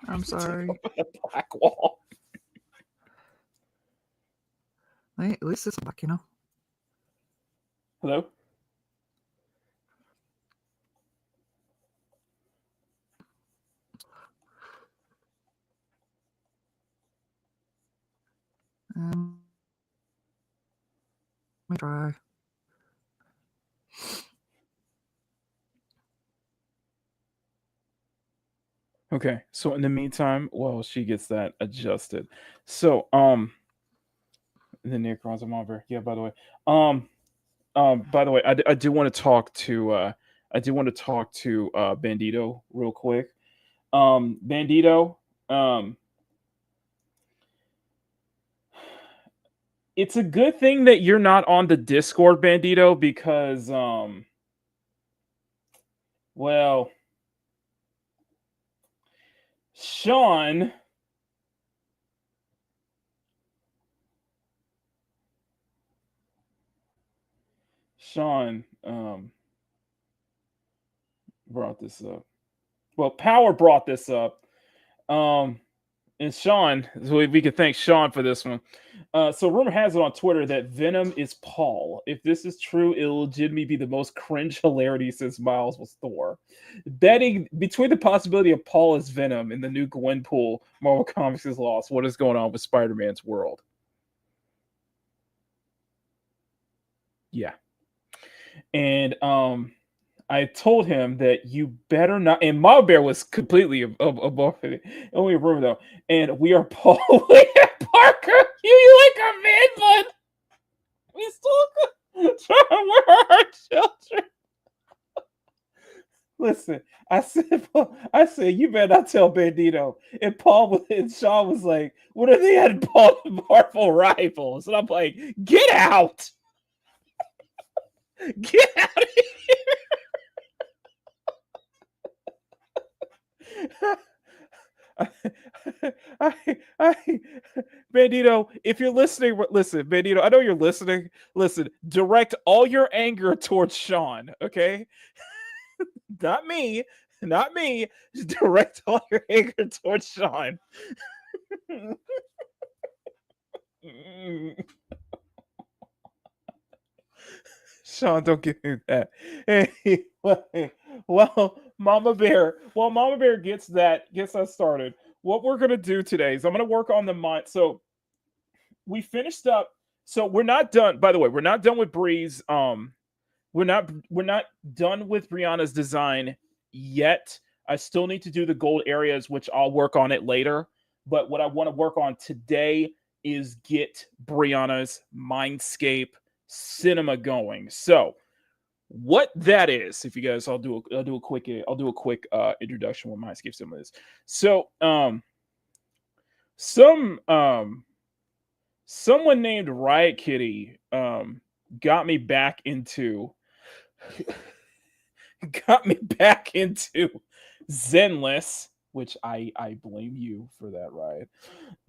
I'm sorry. Black Wall. Hey, at least it's back, you know. Hello? Let me try. Okay, so in the meantime, while she gets that adjusted, so the Necrons of Mama Bear. Yeah, by the way, by the way, I do want to talk to Bandito real quick. Bandito, it's a good thing that you're not on the Discord, Bandito, because well, Sean brought this up. Well, Power brought this up. And Sean, so we can thank Sean for this one. So rumor has it on Twitter that Venom is Paul. If this is true, it'll legitimately be the most cringe hilarity since Miles was Thor. Betting between the possibility of Paul as Venom and the new Gwenpool Marvel Comics is lost. What is going on with Spider-Man's world? Yeah. And I told him that you better not. And Ma Bear was completely above it. Only a rumor though. And we are Paul Parker. You like a man, bud. We still trying to wear our children. Listen, I said, you better not tell Bandito. And Sean was like, what are they at Marvel Rivals? And I'm like, get out. Get out of here. Bandito, if you're listening, listen, Bandito, I know you're listening. Listen, direct all your anger towards Sean, okay? Not me. Just direct all your anger towards Sean. Sean, don't give me that. Hey, well, Mama Bear. While Mama Bear gets us started, what we're gonna do today is I'm gonna work on the mind. So we finished up. So we're not done. By the way, we're not done with Bree's. We're not done with Brianna's design yet. I still need to do the gold areas, which I'll work on it later. But what I want to work on today is get Brianna's Mindscape cinema going. So what that is, if you guys, I'll do a quick introduction what Mindscape cinema is. So some someone named Riot Kitty got me back into Zenless, which I blame you for that, Riot.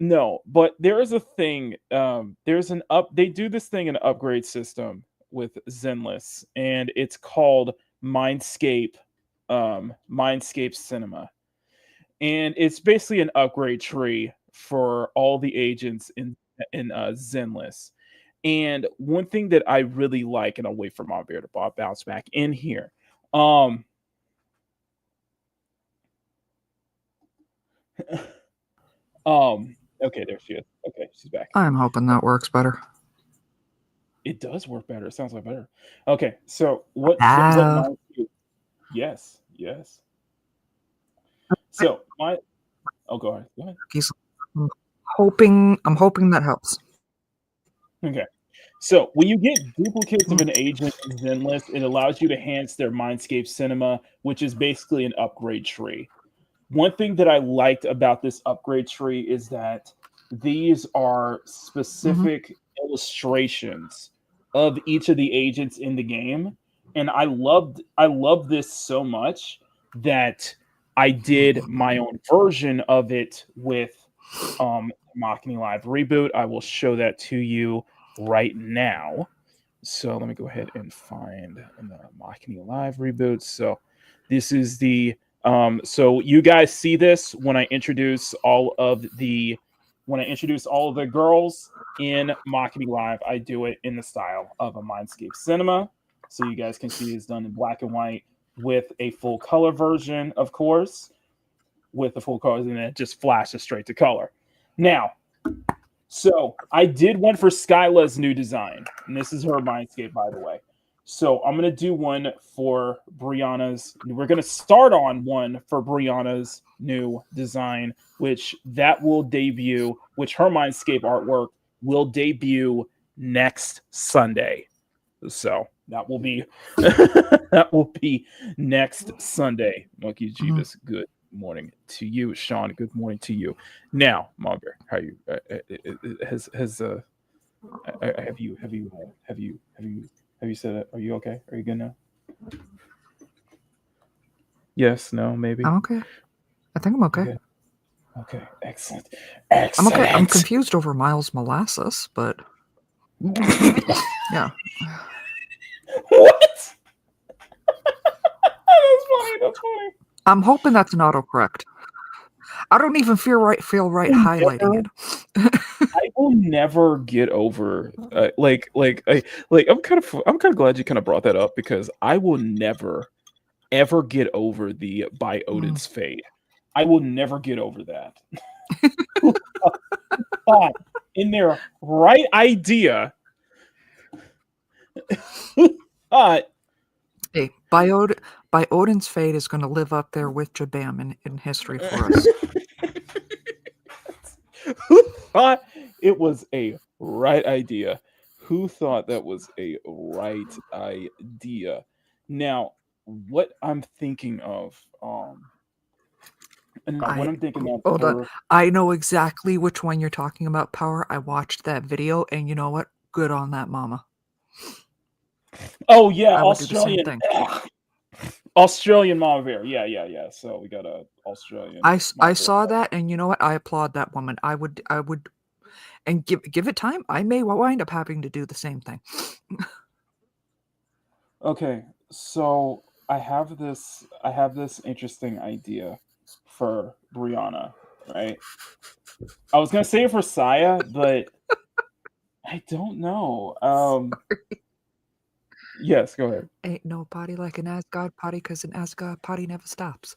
No, but there is a thing. They do this thing in an upgrade system with Zenless, and it's called Mindscape, Mindscape Cinema, and it's basically an upgrade tree for all the agents in Zenless. And one thing that I really like, and I'll wait for Mom Bear to bounce back in here. Okay, there she is. Okay, she's back. I'm hoping that works better. It does work better. It sounds like better. Okay, so what yes. So go ahead. I'm hoping that helps. Okay. So when you get duplicates of an agent in Zenless, it allows you to enhance their Mindscape Cinema, which is basically an upgrade tree. One thing that I liked about this upgrade tree is that these are specific illustrations of each of the agents in the game. And I loved this so much that I did my own version of it with Makini Live Reboot. I will show that to you right now. So let me go ahead and find the Makini Live Reboot. So this is the so you guys see this when I introduce all of the girls in Makini Live. I do it in the style of a Mindscape Cinema, so you guys can see it's done in black and white with a full color version, of course, with the full colors, and it just flashes straight to color. Now, so I did one for Skyla's new design, and this is her Mindscape, by the way. So I'm going to do one for Brianna's. We're going to start on one for Brianna's new design, which her Mindscape artwork will debut next Sunday. So that will be next Sunday. Monkey Jeebus, good morning to you. Sean, good morning to you. Now, Monbear, how are you? Have you said it? Are you okay? Are you good now? Yes, no, maybe. I'm okay. I think I'm okay. Okay, excellent. I'm okay. I'm confused over Miles Molasses, but yeah. What? That's funny. I'm hoping that's an autocorrect. I don't even feel right highlighting it. I will never get over I'm kind of glad you kind of brought that up, because I will never ever get over the by Odin's fade. I will never get over that. In their right idea. Hey, by Odin's fate is going to live up there with Jabam in history for us. Who thought it was a right idea? Who thought that was a right idea? Now, what I'm thinking of, Hold on. I know exactly which one you're talking about, Power. I watched that video, and you know what? Good on that mama. Oh yeah, I would do the same thing. Australian Mama Bear. Yeah. So we got a Australian. I saw that, and you know what? I applaud that woman. I would, and give it time. I may wind up having to do the same thing. Okay, so I have this interesting idea for Brianna, right? I was gonna say it for Saya, but I don't know. Yes, go ahead. Ain't no party like an Asgard party, because an Asgard party never stops.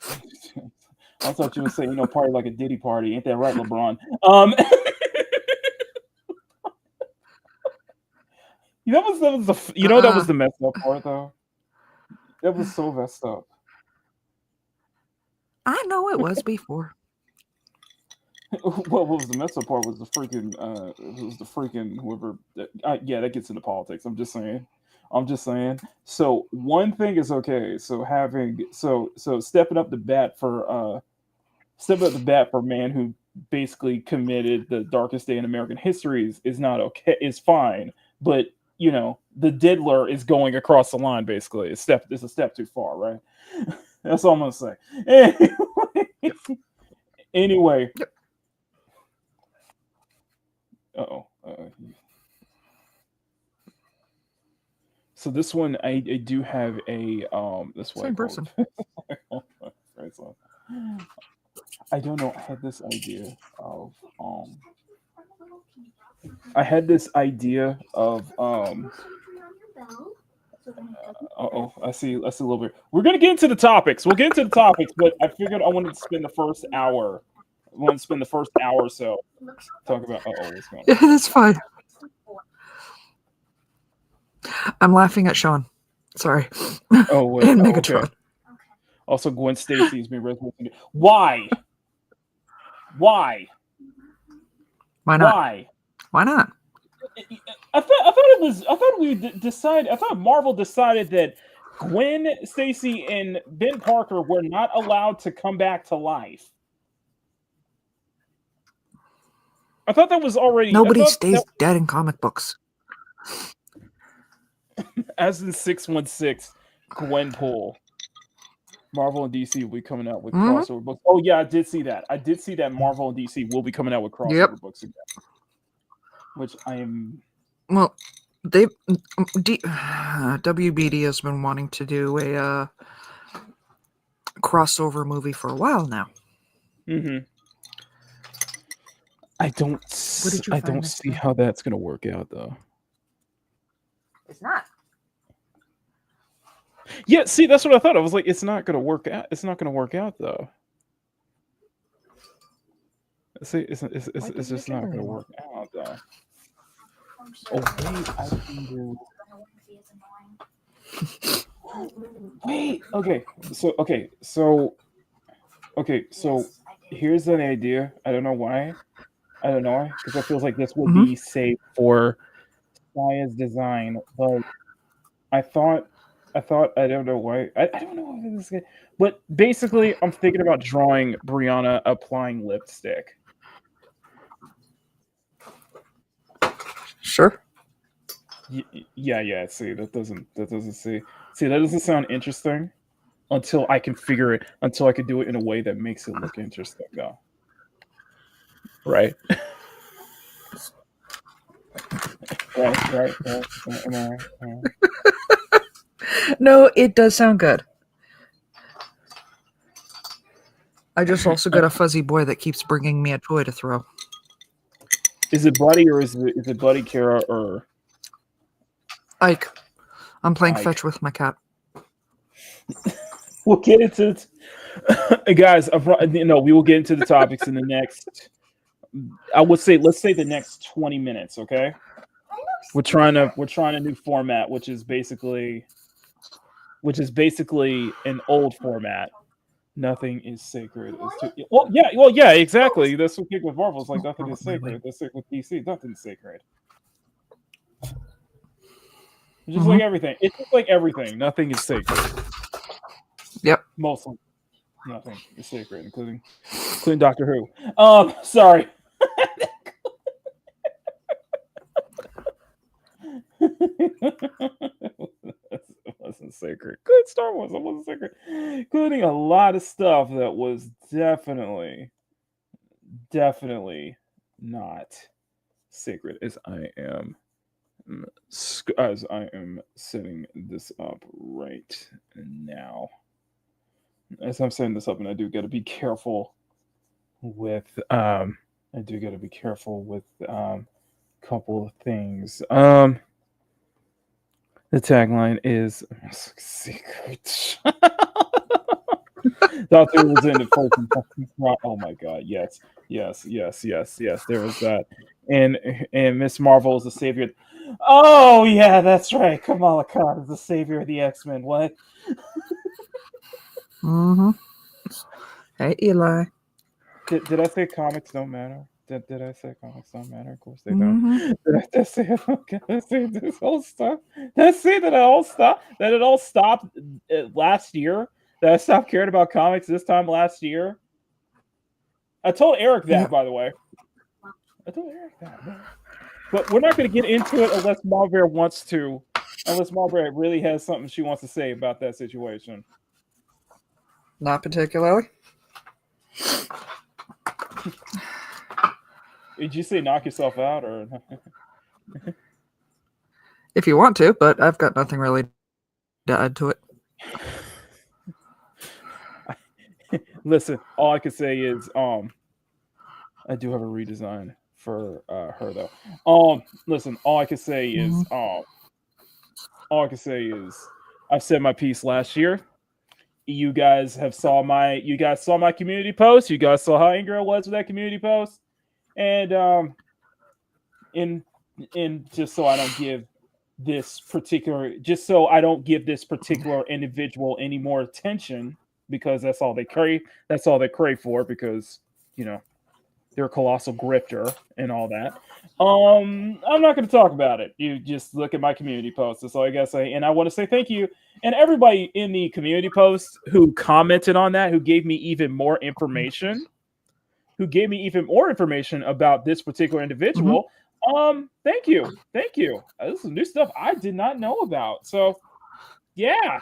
I thought you would say, party like a Diddy party. Ain't that right, LeBron? That was the messed up part, though. That was so messed up. I know it was before. What was the messed up part was the freaking whoever. Yeah, that gets into politics. I'm just saying. So one thing is okay. So stepping up the bat for a man who basically committed the darkest day in American history is not okay, is fine, but the diddler is going across the line. Basically, it's a step too far, right? That's all I'm gonna say. Anyway. Yep. Uh-oh. So this one, I do have a this one. Same person. I don't know. I had this idea of I had this idea of I see a little bit. We're gonna get into the topics. We'll get into the topics, but I figured I wanted to spend the first hour. I want to spend the first hour or so talk about. What's going on? Yeah, that's fine. I'm laughing at Sean. Sorry. Oh, wait. And Oh, Megatron. okay. Also, Gwen Stacy's been resurrected. Why? Why? Why not? Why? Why not? I thought Marvel decided that Gwen Stacy and Ben Parker were not allowed to come back to life. I thought that was already. Nobody stays dead in comic books. As in 616, Gwenpool. Marvel and DC will be coming out with crossover books. Oh yeah, I did see that. Marvel and DC will be coming out with crossover books again. Which I am. Well, WBD has been wanting to do a crossover movie for a while now. Mm-hmm. I don't see how that's gonna work out though. It's not. Yeah, see, that's what I thought. I was like, it's not gonna work out. It's not gonna work out though. See, it's just not gonna work out though. Oh wait, I can do. Wait. Okay. So here's an idea. I don't know why, because it feels like this will be safe for Saya's design, but I thought I don't know why. I don't know why this is. But basically, I'm thinking about drawing Briannah applying lipstick. Sure. Yeah. See, that doesn't sound interesting until I can figure it. Until I can do it in a way that makes it look interesting, though. Right. Right. No, it does sound good. I just also got a fuzzy boy that keeps bringing me a toy to throw. Is it Buddy or is it Buddy, Kara, or Ike? I'm playing Ike. fetch with my cat. We'll get into it. Guys, we will get into the topics in the next. I would say, let's say the next 20 minutes. Okay. We're trying a new format, which is basically an old format. Nothing is sacred. Well, yeah, exactly. That's what people with Marvel is like. Nothing is sacred. That's it with DC. Nothing's sacred. It's just like everything. It's just like everything. Nothing is sacred. Yep. Mostly, nothing is sacred, including Doctor Who. Sorry. It wasn't sacred. Good Star Wars. It wasn't sacred. Including a lot of stuff that was definitely not sacred. As I am setting this up right now. As I'm setting this up, and I do got to be careful with a couple of things. The tagline is secret. Doctor Who was in the first. Oh my God! Yes. There was that, and Miss Marvel is the savior. Oh yeah, that's right. Kamala Khan is the savior of the X-Men. What? Hey, Eli. Did I say comics don't matter? Did I say comics don't matter? Of course they don't. Did I just say this whole stuff? Did I say that it all stopped last year? That I stopped caring about comics this time last year? I told Eric that, Yeah. by the way. I told Eric that. Man. But we're not going to get into it unless Malbear wants to. Unless Malbear really has something she wants to say about that situation. Not particularly. Did you say knock yourself out or? If you want to, but I've got nothing really to add to it. Listen, all I can say is I do have a redesign for her though. Listen, all I can say is I've said my piece last year. You guys saw my community post. You guys saw how angry I was with that community post. And in just so I don't give this particular individual any more attention, because that's all they crave for, because they're a colossal grifter and all that. I'm not going to talk about it. You just look at my community post. That's all I gotta say. And I want to say thank you, and everybody in the community post who commented on that, who gave me even more information about this particular individual. Thank you. This is new stuff I did not know about. So, yeah.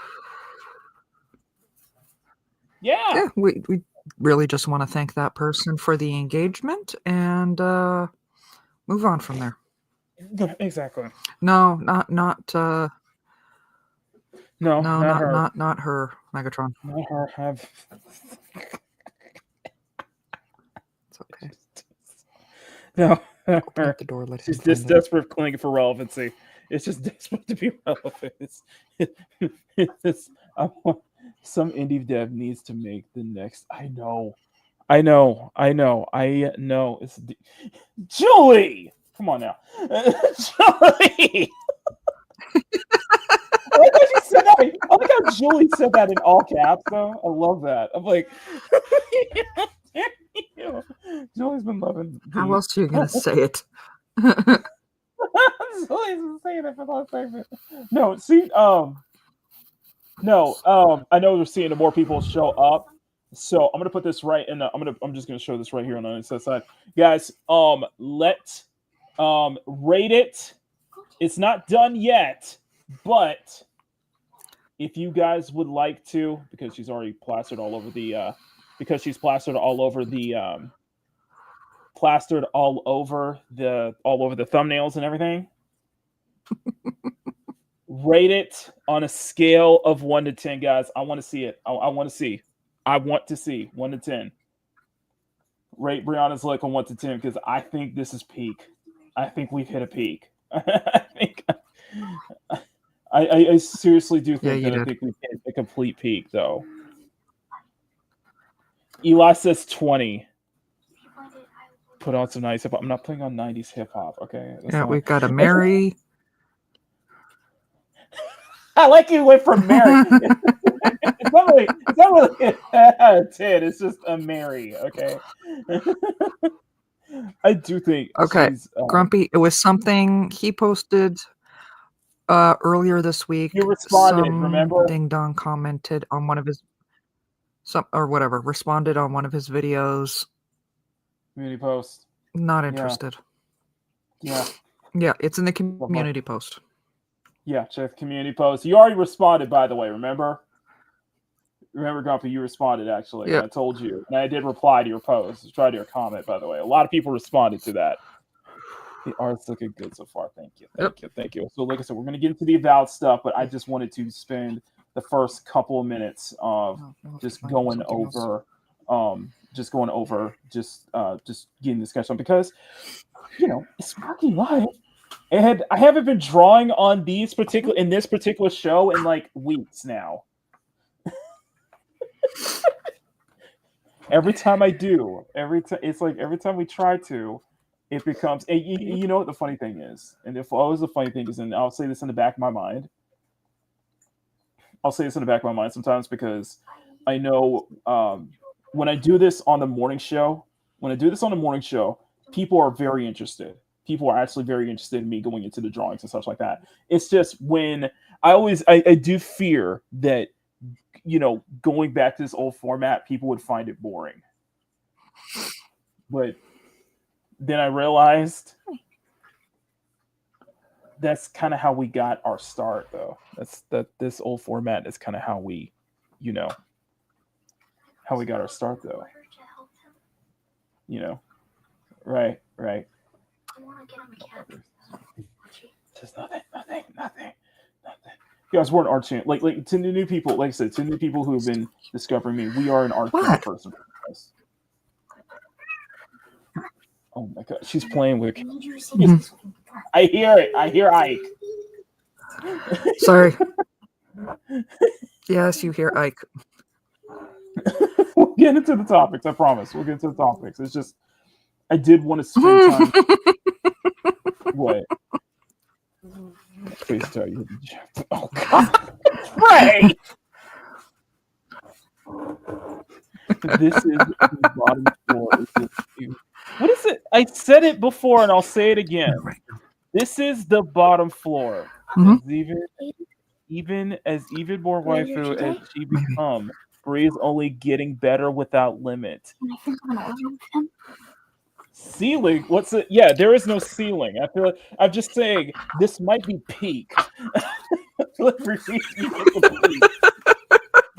Yeah, we really just want to thank that person for the engagement and move on from there. Exactly. No, not her, Megatron. Not her. It's okay. No. Open up the door. Let She's him just find it. desperate clinging for relevancy. It's just desperate to be relevant. Some indie dev needs to make the next. I know. It's Julie. Come on now, Julie. I like how she said that. I like how Julie said that in all caps, though. I love that. I'm like, Julie's been loving. How else are you gonna say it? Julie's been saying it for the whole segment. No, see, I know we're seeing more people show up, so I'm gonna put this right in. I'm just gonna show this right here on the inside side, guys. Rate it. It's not done yet, but if you guys would like to, because she's already plastered all over the, all over the thumbnails and everything. Rate it on a scale of 1 to 10, guys. I want to see it. I want to see 1 to 10. Rate Brianna's look on 1 to 10, because I think this is peak. I think we've hit a peak. I seriously do think I think we've hit a complete peak, though. Eli says 20. Put on some nice hip hop. I'm not playing on 90s hip hop, okay? Yeah, we've got a Mary. I like you went from Mary. It's not really a 10. It's just a Mary, okay? I do think. Okay, Grumpy. It was something he posted earlier this week. You responded, remember? Ding Dong commented on one of his responded on one of his videos. Community post. Not interested. Yeah. Yeah, it's in the community post. Yeah, check the community post. You already responded, by the way, remember? Remember, Grumpy, you responded, actually. Yeah. I told you. And I did reply to your post. Try to your comment, by the way. A lot of people responded to that. The art's looking good so far. Thank you. Thank you. So, like I said, we're going to get into the Avowed stuff, but I just wanted to spend the first couple of minutes of just going over getting this sketch on, because, it's fucking live. And I haven't been drawing on this particular show in like weeks now. Every time I do, every time we try to, it becomes. You know what the funny thing is, and if always the funny thing is, and I'll say this in the back of my mind. Sometimes, because I know when I do this on the morning show, people are very interested. People are actually very interested in me going into the drawings and such like that. It's just when I do fear that, going back to this old format, people would find it boring. But then I realized that's kind of how we got our start, though. This old format is kind of how we, how we got our start, though. Right. Just nothing. You guys, we're an art channel. Like to the new people, like I said, to new people who have been discovering me, we are an art channel first and foremost. Oh my god, she's playing with. I hear it. I hear Ike. Sorry. Yes, you hear Ike. We'll get into the topics. I promise. We'll get into the topics. It's just I did want to spend time. What? Please tell you. Oh God, Ray! This is the bottom floor. What is it? I said it before, and I'll say it again. This is the bottom floor. Even as more waifu as she become, Bree is only getting better without limit. Ceiling? What's it? Yeah, there is no ceiling. I feel like I'm just saying this might be peak. I feel like we're reaching the peak.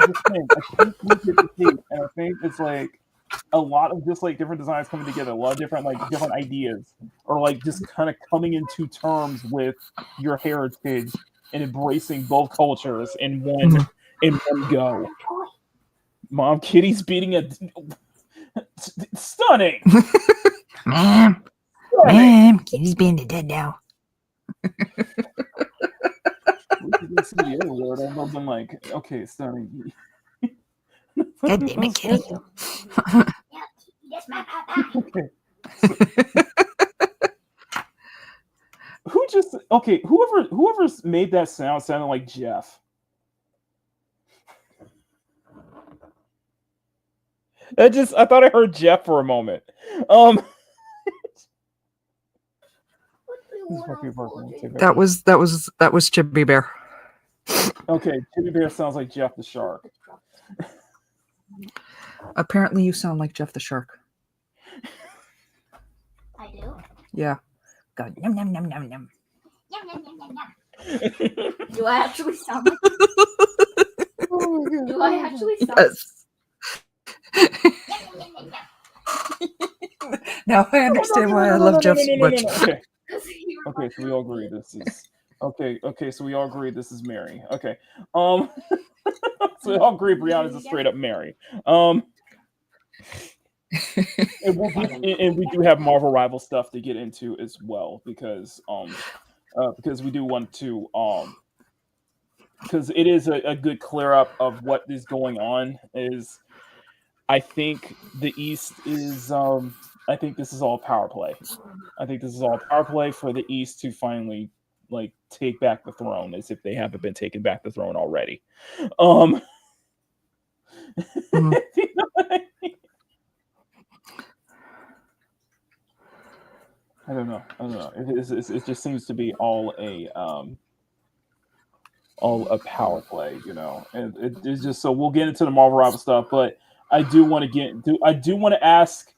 Just saying, I think we hit the peak, and I think it's like a lot of just like different designs coming together, a lot of different ideas, or like just kind of coming into terms with your heritage and embracing both cultures in one go. Mom, Kitty's beating a stunning. Ma'am, Kitty's being dead now. I'm like, okay, stunning. God damn it, Kitty. Okay. Whoever's made that sound sounded like Jeff. I thought I heard Jeff for a moment. That was Chippy Bear. Okay, Chippy Bear sounds like Jeff the Shark. Apparently you sound like Jeff the Shark. I do? Yeah. Go num num num num num. Yum, yum, yum, yum, yum. Do I actually sound like Do I actually sound Now I understand why I love Jeff so much. Okay, so we all agree this is okay, so we all agree this is Mary. Okay. So we all agree Brianna's a straight up Mary. And we do have Marvel rival stuff to get into as well because we do want to because it is a good clear up of what is going on. Is I think the East is I think this is all power play. I think this is all power play for the East to finally like take back the throne, as if they haven't been taking back the throne already. You know what I mean? I don't know. It just seems to be all a power play, you know. And it's just so we'll get into the Marvel rival stuff, but I do want to ask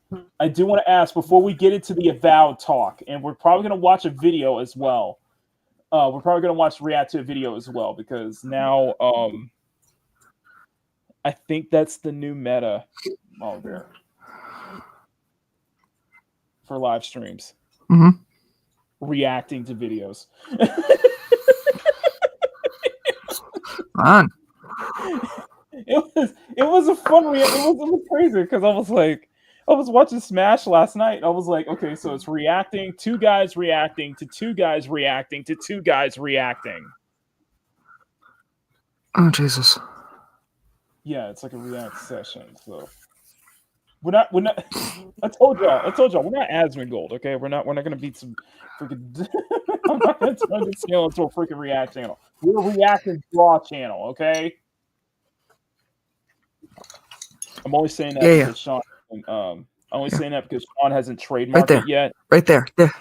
before we get into the Avowed talk, and we're probably going to watch a video as well. We're probably going to react to a video as well because now I think that's the new meta there for live streams. Mm-hmm. Reacting to videos. Fun. It was a fun reaction. It was crazy because I was watching Smash last night. I was like, okay, so it's reacting, two guys reacting to two guys reacting to two guys reacting. Oh Jesus. Yeah, it's like a react session. So we're not I told y'all we're not Asmongold, okay? We're not gonna beat some freaking I'm not gonna turn this channel into a freaking react channel. We're a reactive draw channel, okay? I'm only saying that because Sean I'm only saying that because Sean hasn't trademarked it yet. Right there. There.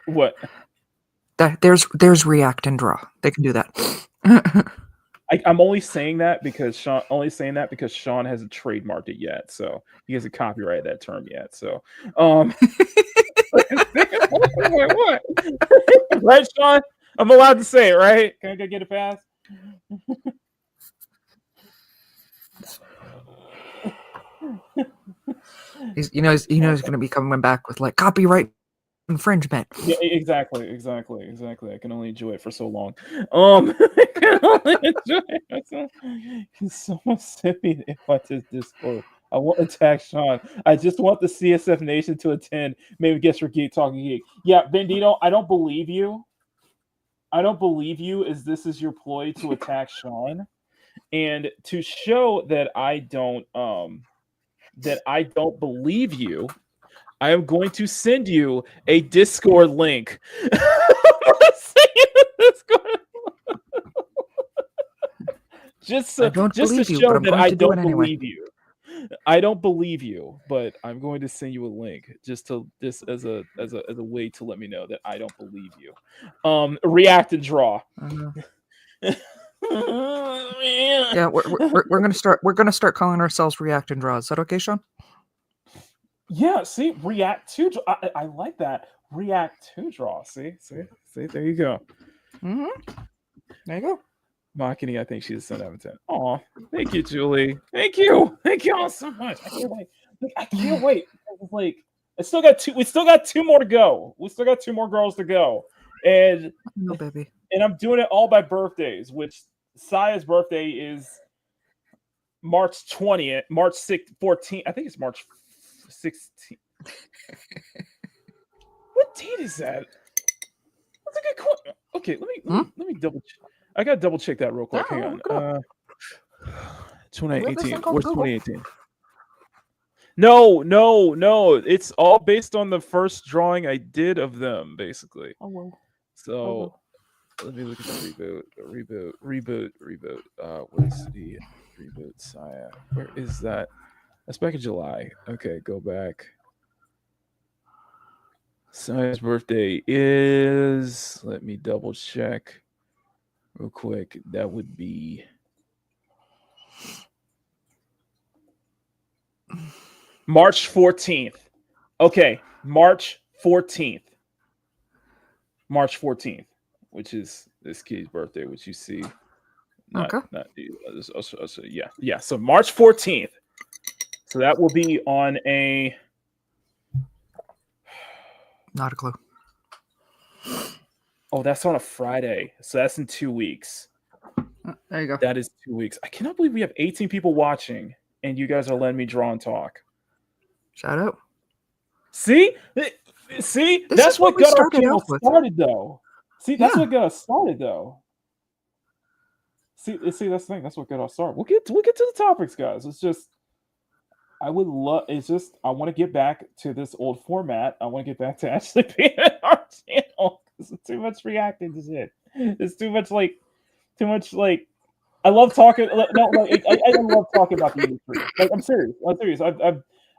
What? There's react and draw. They can do that. I'm only saying that because Sean hasn't trademarked it yet, so he hasn't copyrighted that term yet. So, what? Right, Sean? I'm allowed to say it, right? Can I go get a pass? He's going to be coming back with like copyright infringement. Yeah, exactly. I can only enjoy it for so long. I can only enjoy it for so. Can someone send me the invite to Discord? I want to tag Sean. I just want the CSF Nation to attend. Maybe guess for Geek Talking Geek. Yeah, Bandito, I don't believe you. As this is your ploy to attack Sean, and to show that I don't believe you. I am going to send you a Discord link. just to show that I don't believe you. I don't believe you, but I'm going to send you a link just as a way to let me know that I don't believe you. React and draw. Yeah, we're gonna start calling ourselves React and Draw. Is that okay, Sean? Yeah, see, React to draw. I like that. React to draw. See, there you go. Mm-hmm. There you go. Makini, I think she's a 7 out of 10. Aw, thank you, Julie. Thank you all so much. I can't wait. I can't wait. Like, we still got two more to go. We still got 2 more girls to go, and no baby. And I'm doing it all by birthdays. Which Saya's birthday is March 20th, March 14th. I think it's March 16th. What date is that? That's a good question. Okay, let me double check. I gotta double check that real quick. Hang on. 2018. Where's 2018? No. It's all based on the first drawing I did of them, basically. Oh well. So let me look at the reboot. What's the reboot? Saya. Where is that? That's back in July. Okay, go back. Saya's birthday is. Let me double check real quick. That would be March 14th. Okay, March 14th. March 14th, which is this kid's birthday, which you see. Yeah. So March 14th. So that will be on a. Not a clue. Oh, that's on a Friday. So that's in 2 weeks. There you go. That is 2 weeks. I cannot believe we have 18 people watching and you guys are letting me draw and talk. Shout out. See? That's what got our channel started, though. See, that's what got us started, though. See, that's the thing. That's what got us started. We'll get to the topics, guys. It's just I want to get back to this old format. I want to get back to actually being on our channel. It's too much reacting to shit. It's too much like. I love talking. I love talking about the industry. Like, I'm serious.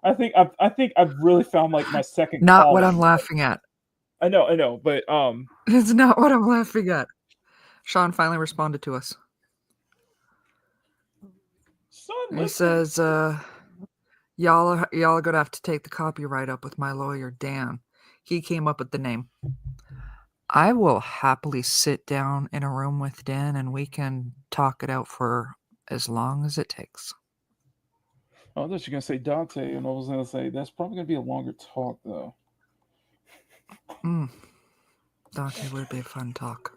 I think I've really found like my second. Not what I'm laughing at. I know, but it's not what I'm laughing at. Sean finally responded to us. He says, y'all are gonna have to take the copyright up with my lawyer, Dan. He came up with the name. I will happily sit down in a room with Dan and we can talk it out for as long as it takes. Oh, I thought you were gonna say Dante, and I was gonna say that's probably gonna be a longer talk, though. Dante would be a fun talk.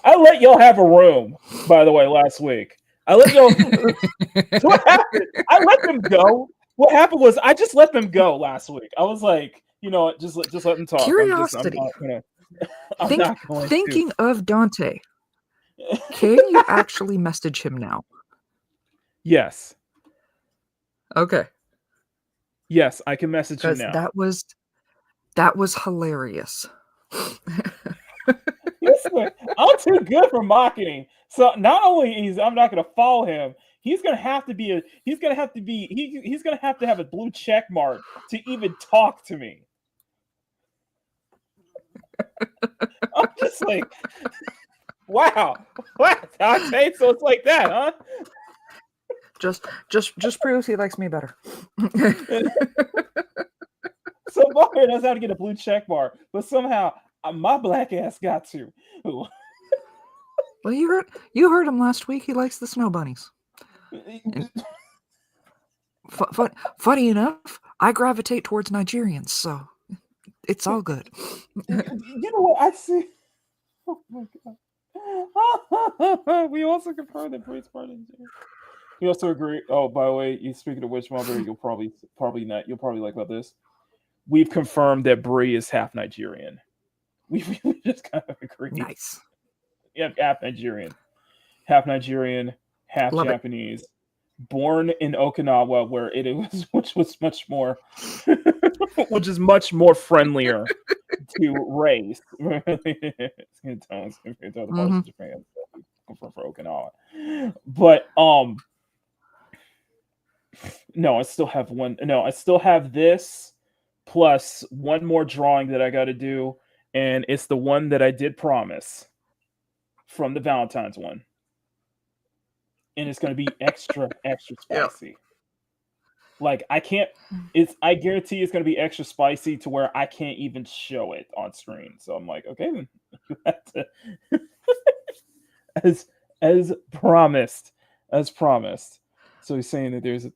I let y'all have a room, by the way, last week. I let y'all. What happened? I let them go. What happened was I just let them go last week. I was like, just let them talk. Curiosity. Thinking of Dante, can you actually message him now? Yes. Okay. Yes, I can message him now. That was hilarious. Listen, I'm too good for marketing. So not only I'm not going to follow him, he's going to have to have a blue check mark to even talk to me. I'm just like, wow. What? Okay, so it's like that, huh? Just proves he likes me better. So Mario knows how to get a blue check mark, but somehow my black ass got to. Well, you heard him last week. He likes the snow bunnies. And funny enough, I gravitate towards Nigerians, so it's all good. You know what? I see. Oh my god. We also confirmed that Bree's part of Nigeria. We also agree. Oh, by the way, you speaking of which, Mulberry, you'll probably not. You'll probably like about this. We've confirmed that Bree is half Nigerian. We just kind of agreed. Nice. Yeah, half Nigerian, half Love it. Japanese. Born in Okinawa, where it was, which was much more, which is much more friendlier to race. It's gonna tell the parts of Japan for Okinawa, but no, I still have one. No, I still have this plus one more drawing that I got to do, and it's the one that I did promise from the Valentine's one. And it's going to be extra spicy. Like I guarantee it's going to be extra spicy to where I can't even show it on screen. So I'm like, okay, then you have to as promised. So he's saying that there's a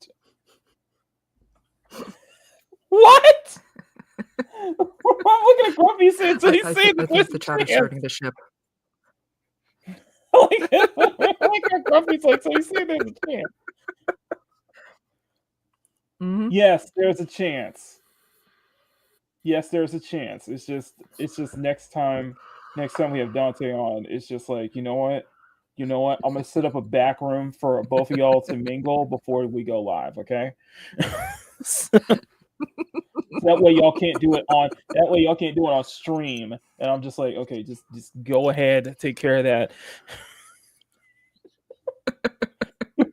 what? I'm looking at Grumpy saying so he's saying I think the chat is starting to ship. like Grumpy's like, so he's saying there's a chance. Yes, there's a chance. Yes, there's a chance. It's just next time we have Dante on, it's just like, you know what? I'm gonna set up a back room for both of y'all to mingle before we go live, okay? That way y'all can't do it on stream. And I'm just like, okay, just go ahead, take care of that.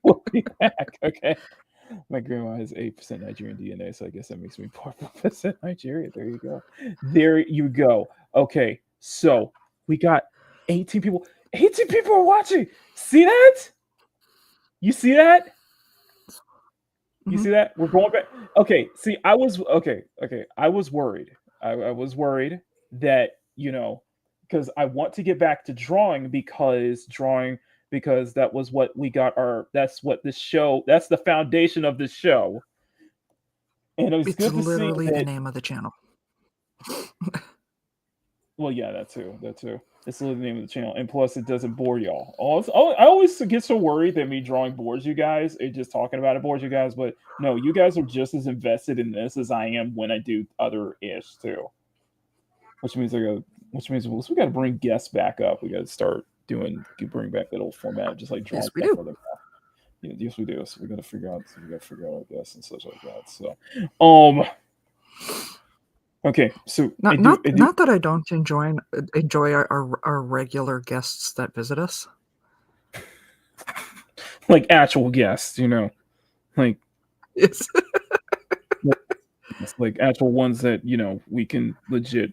We'll be back, okay? My grandma has 8% Nigerian DNA, so I guess that makes me 4% Nigerian. There you go. Okay, so we got 18 people. 18 people are watching. See that? You see that? You see that? We're going back. Okay. See, I was worried. I was worried that, because I want to get back to drawing because that was what we got that's the foundation of this show. And it was good to see literally that, the name of the channel. well, yeah, that too. It's literally the name of the channel, and plus it doesn't bore y'all. I always get so worried that me drawing bores you guys, and just talking about it bores you guys, but no, you guys are just as invested in this as I am when I do other ish too. Which means we got to bring guests back up. We got to bring back that old format, just like drawing. Yes, we do. Yeah, yes, we do. So we got to figure out our guests and such like that. So, okay, so Not that I don't enjoy our regular guests that visit us. Like actual guests, like Yes. it's like actual ones that we can legit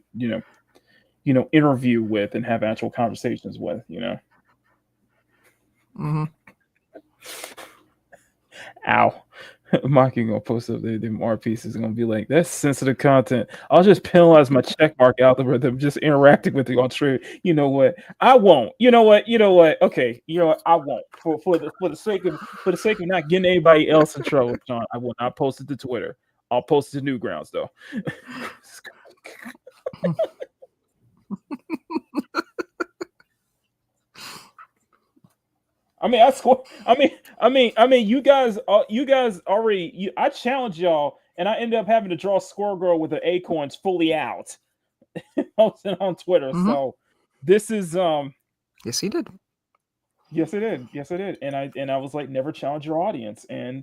interview with and have actual conversations with. Ow. Mocking gonna post up there, them art pieces gonna be like, that's sensitive content. I'll just penalize my checkmark algorithm just interacting with you on stream. You know what? I won't. You know what? Okay, I won't. For the sake of not getting anybody else in trouble, John, I will not post it to Twitter. I'll post it to Newgrounds though. You guys already. I challenged y'all, and I ended up having to draw Squirrel Girl with the acorns fully out on Twitter. So this is Yes, he did. Yes, it did. And I was like, never challenge your audience, and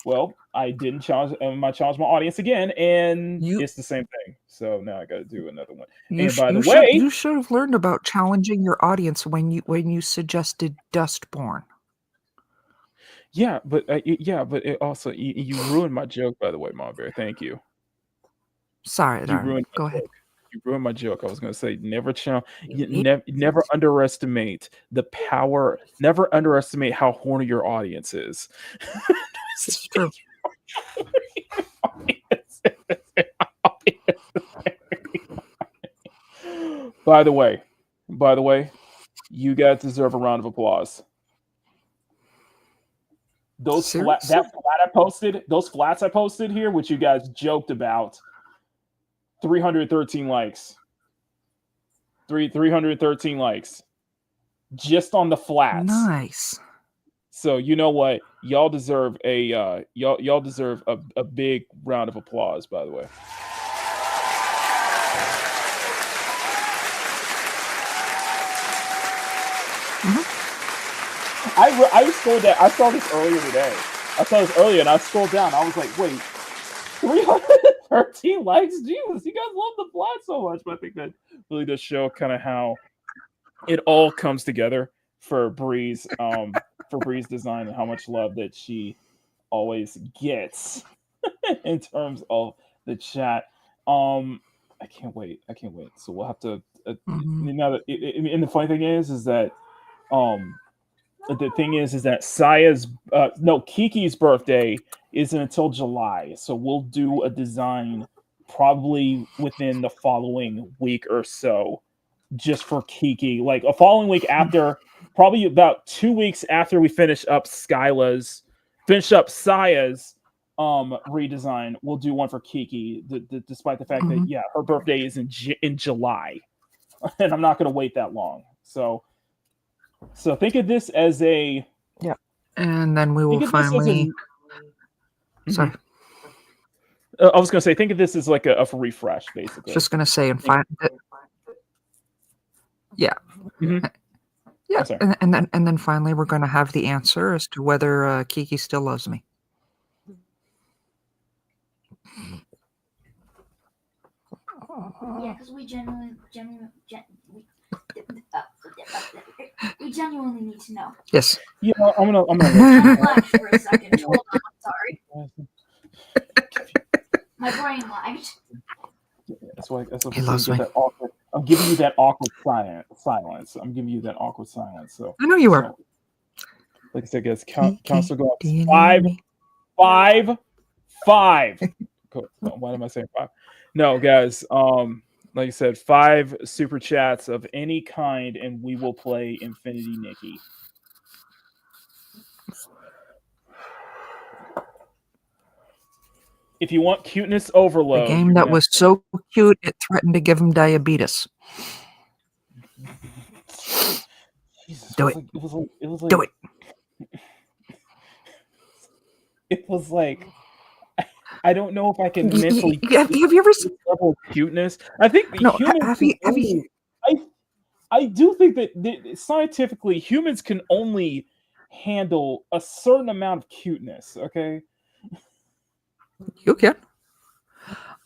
well, I didn't challenge. I challenged my audience again, and it's the same thing. So now I got to do another one. You should have learned about challenging your audience when you suggested Dustborn. Yeah, but it also you ruined my joke, by the way, Mom Bear. Thank you. Sorry, Darren. Go ahead. ruined my joke. I was going to say never underestimate the power. Never underestimate how horny your audience is. It's true. By the way, you guys deserve a round of applause. Those Seriously? those flats I posted here, which you guys joked about, 313 likes. 313 likes. Just on the flats. Nice. So you know what? Y'all deserve y'all deserve a big round of applause, by the way. I scrolled down. I saw this earlier today. And I scrolled down. I was like, wait, 313 likes? Jesus, you guys love the plot so much. But I think that really does show kind of how it all comes together for Bree's design and how much love that she always gets in terms of the chat. I can't wait. So we'll have to. Now that and the funny thing is that the thing is that Kiki's birthday isn't until July, so we'll do a design probably within the following week or so, just for Kiki. Like a following week after, probably about 2 weeks after we finish up Saya's redesign, we'll do one for Kiki. Despite the fact that her birthday is in July, and I'm not going to wait that long. So think of this as a and then we will finally. Sorry, I was going to say, think of this as like a refresh, basically. Just going to say, and and then finally we're going to have the answer as to whether Kiki still loves me. Yeah, because we genuinely need to know. Yes. Yeah, I'm gonna lagged for a second. Hold on, I'm sorry. My brain lagged. That's why He loves me. I'm giving you that awkward silence. I'm giving you that awkward silence. So I know you are. Like I said, guys, council go five. Cool. Why am I saying 5? No, guys. Like I said, 5 super chats of any kind, and we will play Infinity Nikki. If you want cuteness overload, A game that was so cute it threatened to give him diabetes. Jesus, Do it. It was like Do it. It was like I don't know if I can mentally. Have you ever seen level of cuteness? I think humans. I do think that scientifically humans can only handle a certain amount of cuteness. Okay. You can.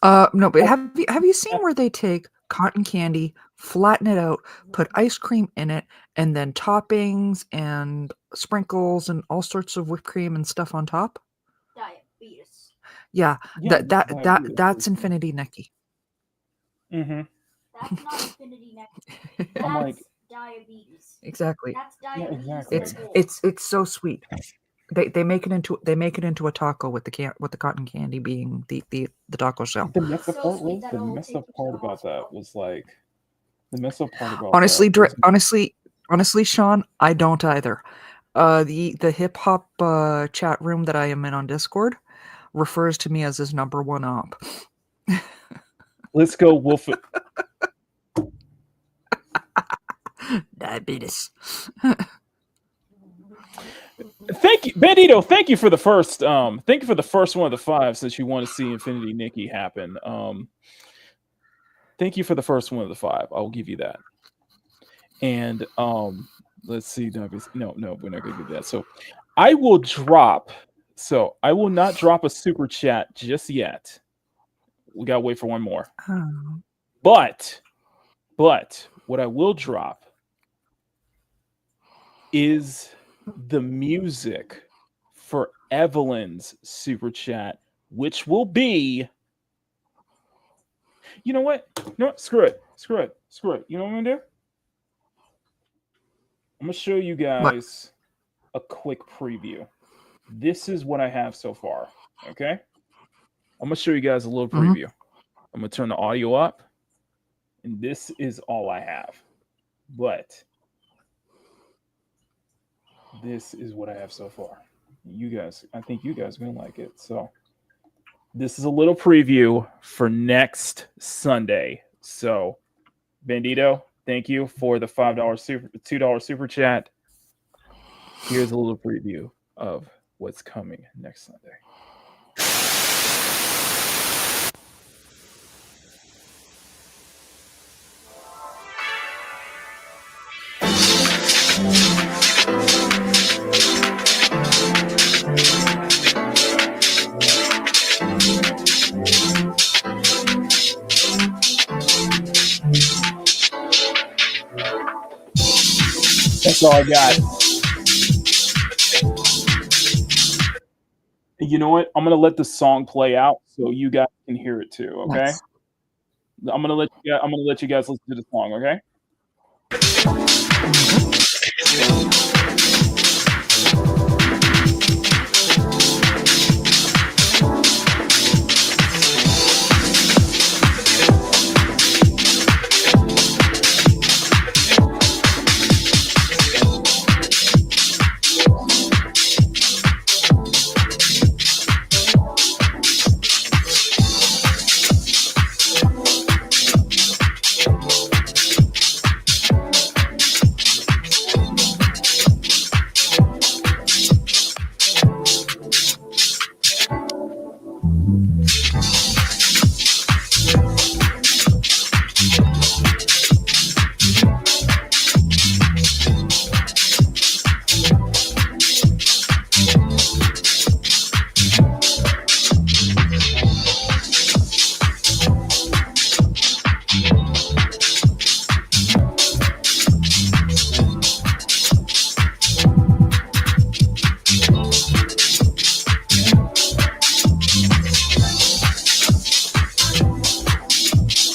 No, but have you seen where they take cotton candy, flatten it out, put ice cream in it, and then toppings and sprinkles and all sorts of whipped cream and stuff on top? Diabetes. Yeah, that's Infinity Nikki. Mm-hmm. That's not Infinity Nikki. That's diabetes. Exactly. That's diabetes. Exactly. It's so sweet. They make it into a taco with the cotton candy being the taco shell. The messed up part about that was like honestly, Sean, I don't either. The hip hop chat room that I am in on Discord refers to me as his number 1 op. Let's go, Wolf. Diabetes. Thank you, Bandito. Thank you for the first. Thank you for the first one of the 5. Since you want to see Infinity Nikki happen. Thank you for the first one of the 5. I'll give you that. And let's see. No, we're not gonna do that. So I will drop. So I will not drop a super chat just yet. We gotta wait for one more. Oh. But what I will drop is the music for Evelyn's super chat, which will be You know what? You know what? Screw it. Screw it. Screw it. You know what I'm gonna do? I'm gonna show you guys a quick preview. This is what I have so far. Okay. I'm gonna show you guys a little preview. I'm gonna turn the audio up, and this is all I have. But this is what I have so far. You guys, I think you guys are gonna like it. So this is a little preview for next Sunday. So Bandito, thank you for the $2 super chat. Here's a little preview of what's coming next Sunday. That's all I got. You know what? I'm gonna let the song play out so you guys can hear it too. Okay. Nice. I'm gonna let you guys listen to the song. Okay.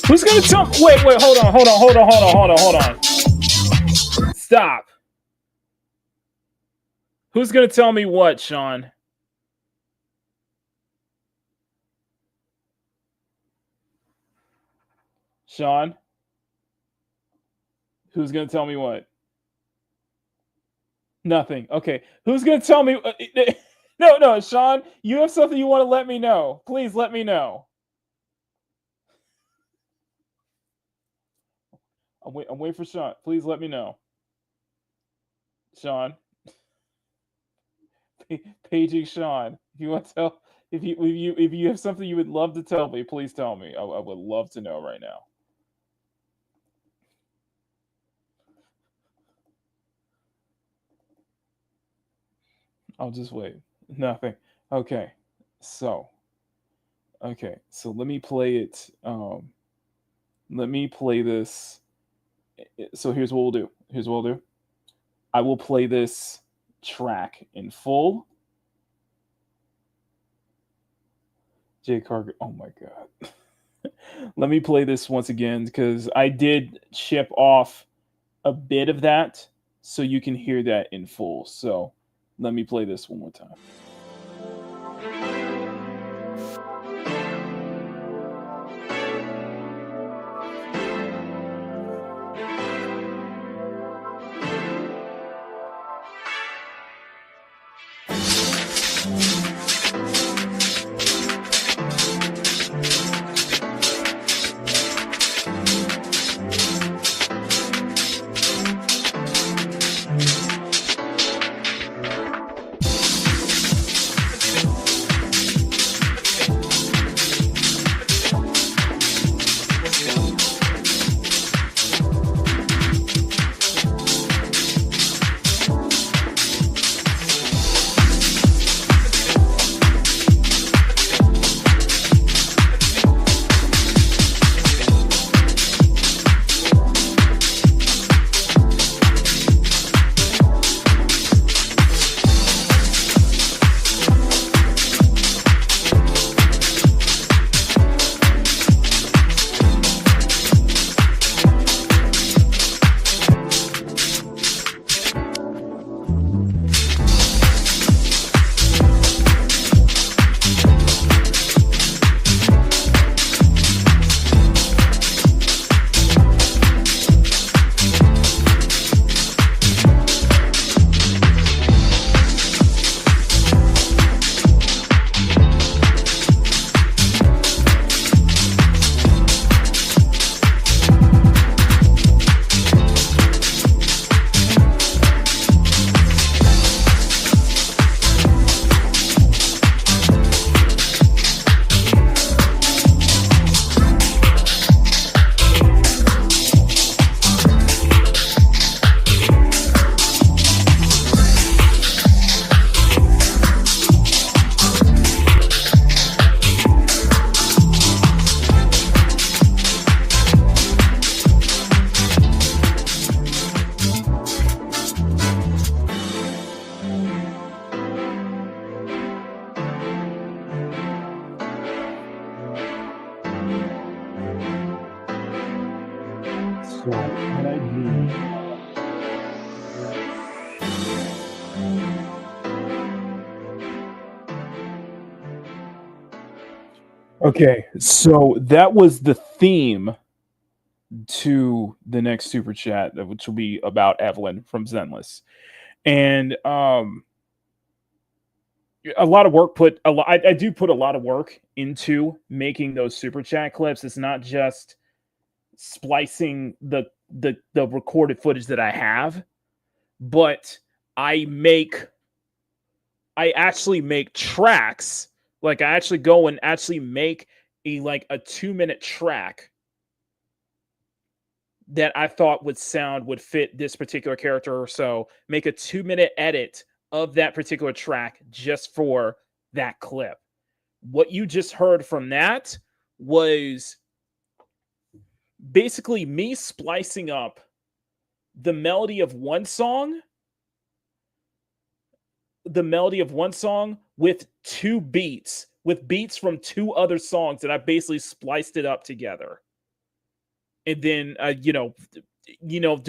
Who's gonna tell? Wait, hold on. Stop. Who's gonna tell me what, Sean? Sean? Who's gonna tell me what? Nothing. Okay. Who's gonna tell me? No, Sean. You have something you want to let me know. Please let me know. I'm waiting for Sean. Please let me know. Sean. Paging Sean. If you want to tell, if you have something you would love to tell me, please tell me. I would love to know right now. I'll just wait. Nothing. Okay. So let me play it. Let me play this. So here's what we'll do. I will play this track in full. Jay Carter. Oh my God. Let me play this once again because I did chip off a bit of that so you can hear that in full. So let me play this one more time. Okay, so that was the theme to the next super chat, which will be about Evelyn from Zenless. And a lot of work put a lot. I do put a lot of work into making those super chat clips. It's not just splicing the recorded footage that I have, but I actually make tracks. Like I actually go and actually make a 2-minute track that I thought would fit this particular character, or so make a 2-minute edit of that particular track just for that clip. What you just heard from that was basically me splicing up the melody of one song with with beats from two other songs, that I basically spliced it up together. And then do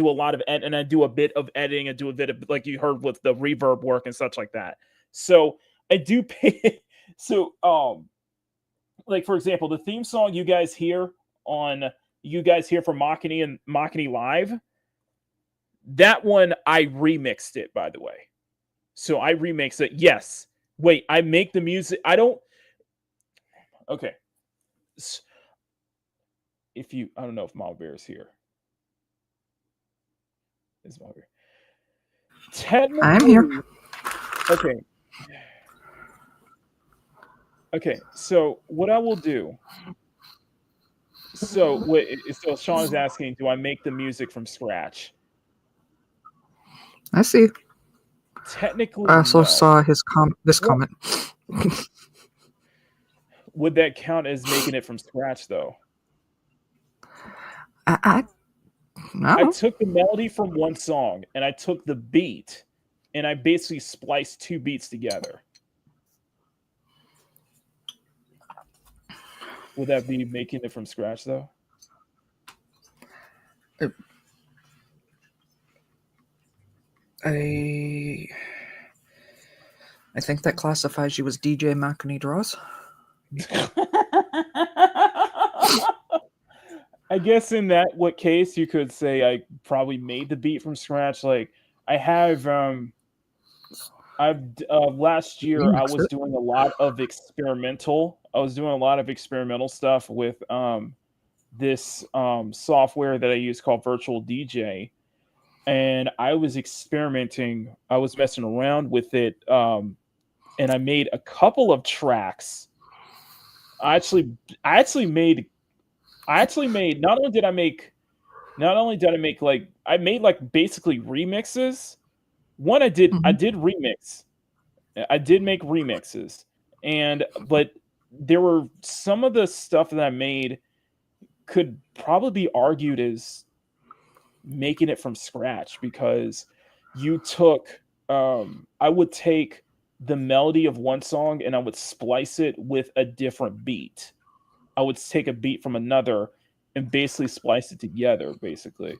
a lot of and I do a bit of editing, and do a bit of, like you heard, with the reverb work and such like that. So I do pay. So like for example, the theme song you guys hear from Makini and Makini Live, that one I remixed it, by the way. So I remix it. Yes. Wait, I make the music. I don't. Okay. I don't know if Mama Bear is here. Is Mama Bear? Technically, I'm here. Okay. Okay. So what I will do. So Sean is asking, do I make the music from scratch? I see. Technically, I also no. saw this comment. Would that count as making it from scratch, though? I took the melody from one song, and I took the beat, and I basically spliced two beats together. Would that be making it from scratch, though? I think that classifies you as DJ Makini Draws. I guess in that case, you could say I probably made the beat from scratch. Like I have, last year I was doing a lot of experimental. Stuff with this software that I use called Virtual DJ, and I was experimenting. I was messing around with it, and I made a couple of tracks. I actually made. Not only did I make basically remixes. One I did remix. I did make remixes, but there were some of the stuff that I made could probably be argued as making it from scratch, because you took I would take the melody of one song and I would splice it with a different beat. I would take a beat from another and basically splice it together, basically.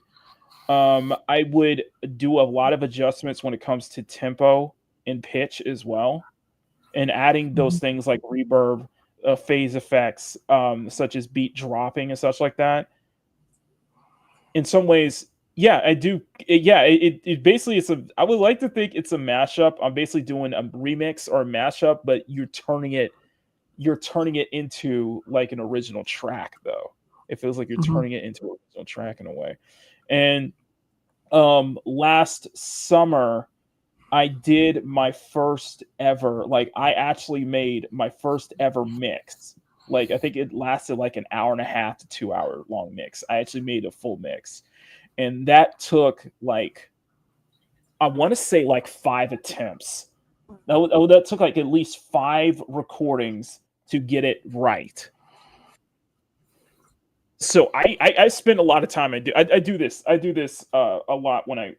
I would do a lot of adjustments when it comes to tempo and pitch as well, and adding those things like reverb, phase effects, such as beat dropping and such like that. In some ways, yeah, I do. It basically I would like to think it's a mashup. I'm basically doing a remix or a mashup, but you're turning it into like an original track, though. It feels like you're turning it into an original track in a way. And last summer I did my first ever, I actually made my first ever mix. Like I think it lasted like an hour and a half to 2 hour long mix. I actually made a full mix. And that took I want to say 5 attempts. That took at least 5 recordings to get it right. So I spend a lot of time. I do this a lot when I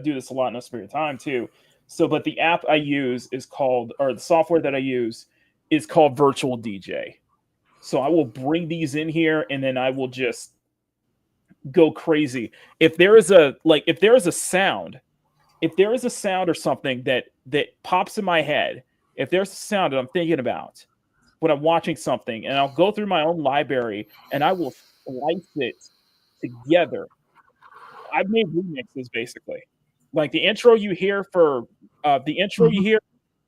do this a lot in my spare time too. So, but the app I use is called, or the software that I use is called Virtual DJ. So I will bring these in here, and then I will just go crazy. If there is a sound or something that pops in my head, if there's a sound that I'm thinking about, when I'm watching something, and I'll go through my own library and I will slice it together. I've made remixes basically. Like the intro you hear for you hear,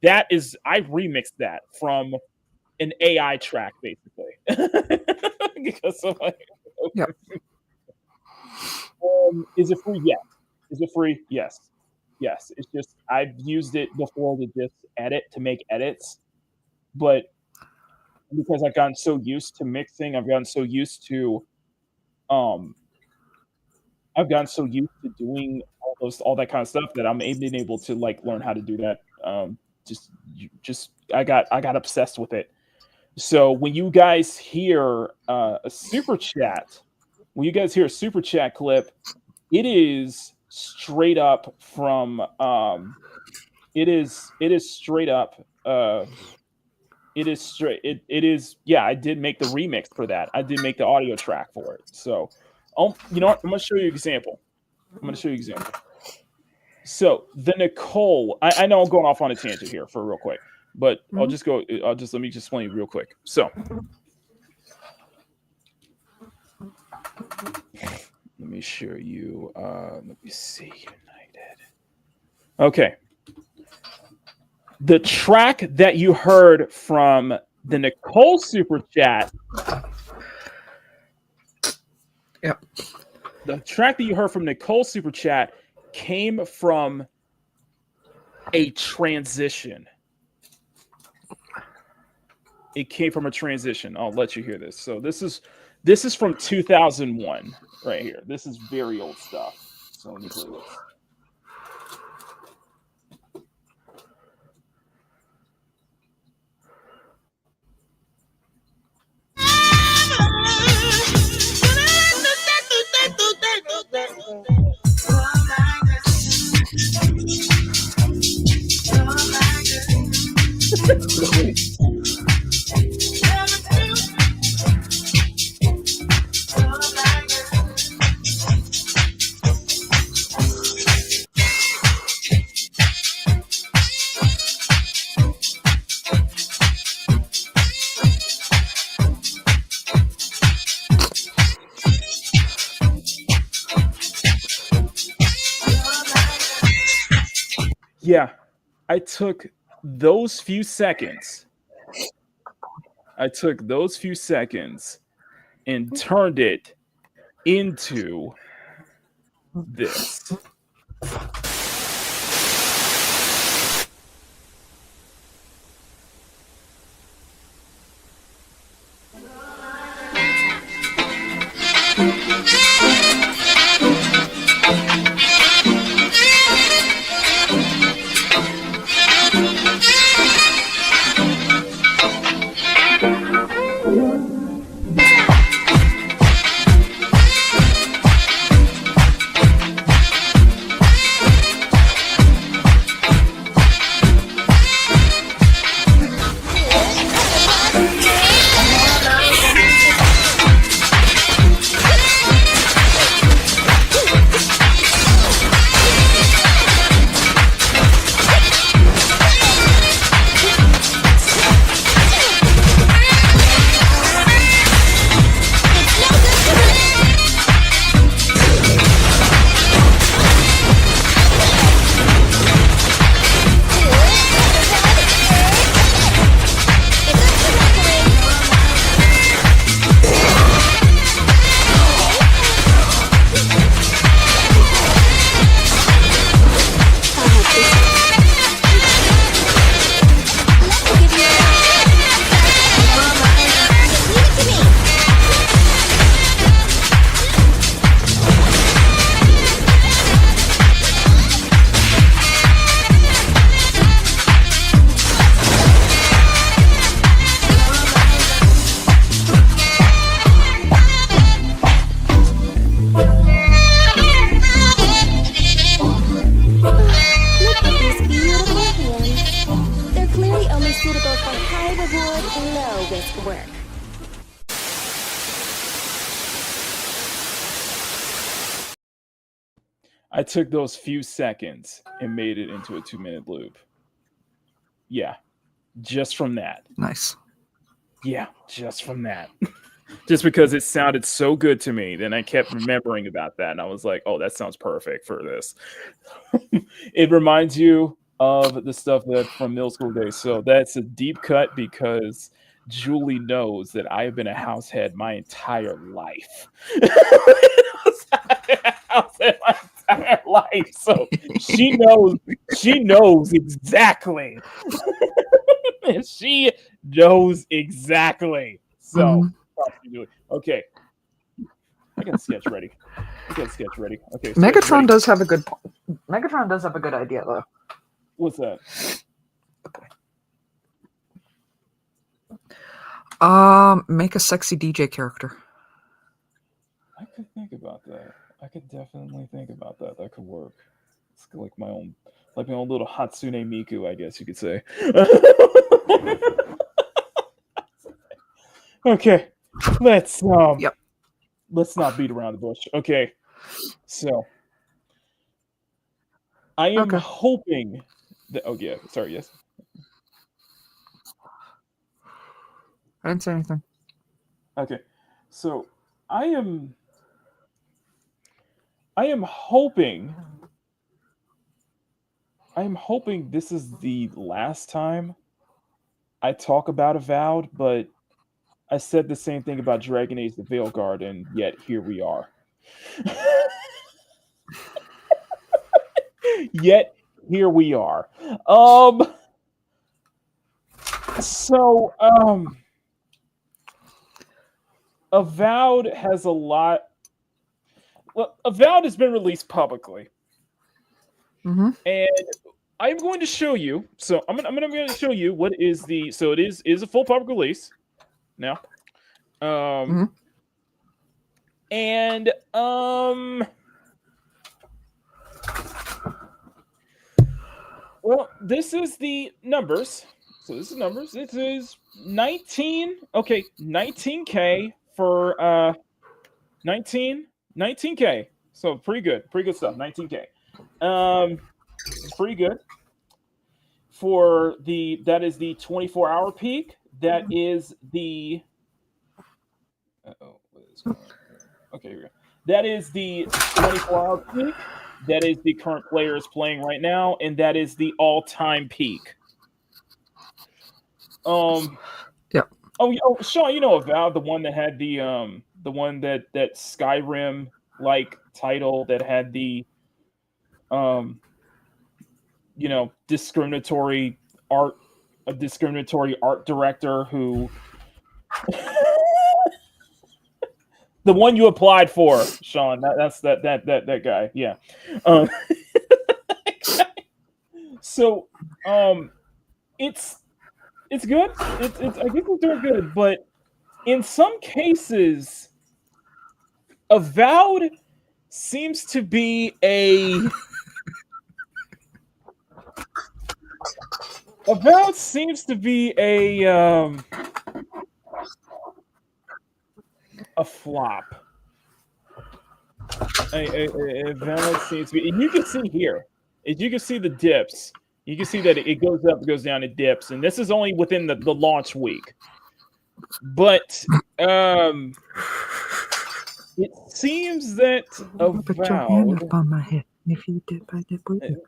that is I remixed that from an AI track basically. Because I'm like, Yep. is it free? Yes. Is it free? Yes. Yes. It's just I've used it before to just make edits, but because I've gotten so used to mixing, um doing all that kind of stuff that I'm being able to like learn how to do that. Just I got obsessed with it. So when you guys hear a super chat, clip, it is straight up from it is straight up it is yeah, I did make the remix for that. I did make the audio track for it. So you know what? I'm gonna show you an example. So the Nicole, I know I'm going off on a tangent here for real quick, but let me just explain real quick. So let me show you, let me see, United. Okay. The track that you heard from the Nicole super chat. Yep. The track that you heard from Nicole super chat came from a transition. It came from a transition. I'll let you hear this. So this is from 2001 right here. This is very old stuff. So let me play this. Yeah, I took those few seconds. And turned it into this. I took those few seconds and made it into a 2-minute loop. Yeah, just from that. Nice. Yeah, just from that. Just because it sounded so good to me, then I kept remembering about that, and I was like, "Oh, that sounds perfect for this." It reminds you of the stuff that from middle school days. So that's a deep cut because Julie knows that I have been a househead my entire life. I've been a househead my entire life, so she knows. She knows exactly. She knows exactly. So. Okay, I got a sketch ready. Okay, sketch ready. Okay, sketch Megatron ready. does have a good. Megatron does have a good idea though. What's that? Make a sexy DJ character. I could think about that. I could definitely think about that. That could work. It's like my own little Hatsune Miku, I guess you could say. Okay, let's Yep. let's not beat around the bush. Okay, so I am Okay. hoping that. Oh yeah, sorry. Yes. I didn't say anything. Okay, so I am hoping this is the last time I talk about Avowed, but I said the same thing about Dragon Age the Veilguard, and yet here we are. Yet here we are. So Avowed has a lot. Well, Avowed has been released publicly, Mm-hmm. and I'm going to show you. So I'm going to show you what is the. So it is a full public release now. And well, this is the numbers. So this is numbers. It is 19K for 19K. So pretty good stuff. 19K. It's pretty good. For that is the 24-hour peak. That is the what is going on here? Okay, here we go. That is the 24-hour peak. That is the current players playing right now, and that is the all-time peak. Yep. Oh, Sean, you know Avowed, the one that had the one that Skyrim like title that had the discriminatory art director who the one you applied for, Sean. That's that guy. Yeah. So it's good. It's I guess it's doing good, but in some cases, Avowed seems to be a flop. Avowed seems to be, and you can see here, you can see the dips. You can see that it goes up, it goes down, it dips, and this is only within the launch week. But it seems that Put your hand Avowed, up on my head. If you dip, I dip with you.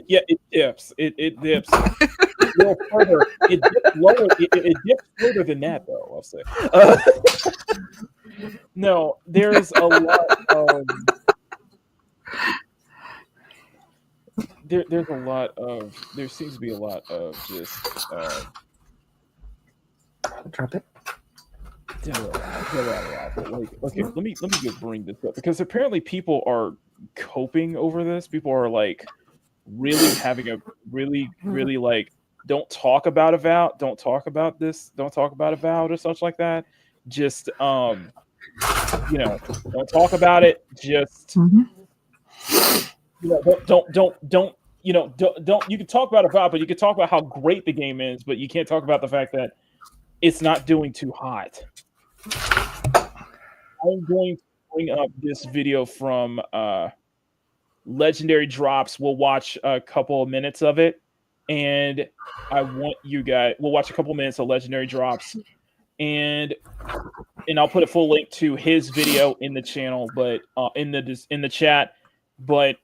yeah, it dips. It dips. Well, further, it dips lower. It dips further than that, though. I'll say. No, there's a lot of. There's a lot of. There seems to be a lot of just. Drop it. Like, okay, let me go bring this up because apparently people are coping over this. People are like really having a really like don't talk about Avowed, don't talk about this, don't talk about Avowed or such like that. Just don't talk about it. Just don't. You can talk about Avowed, but you can talk about how great the game is, but you can't talk about the fact that it's not doing too hot. I'm going to bring up this video from Legendary Drops. We'll watch a couple of minutes of it, and I want you guys. We'll watch a couple minutes of legendary drops, and I'll put a full link to his video in the channel, but in the chat. But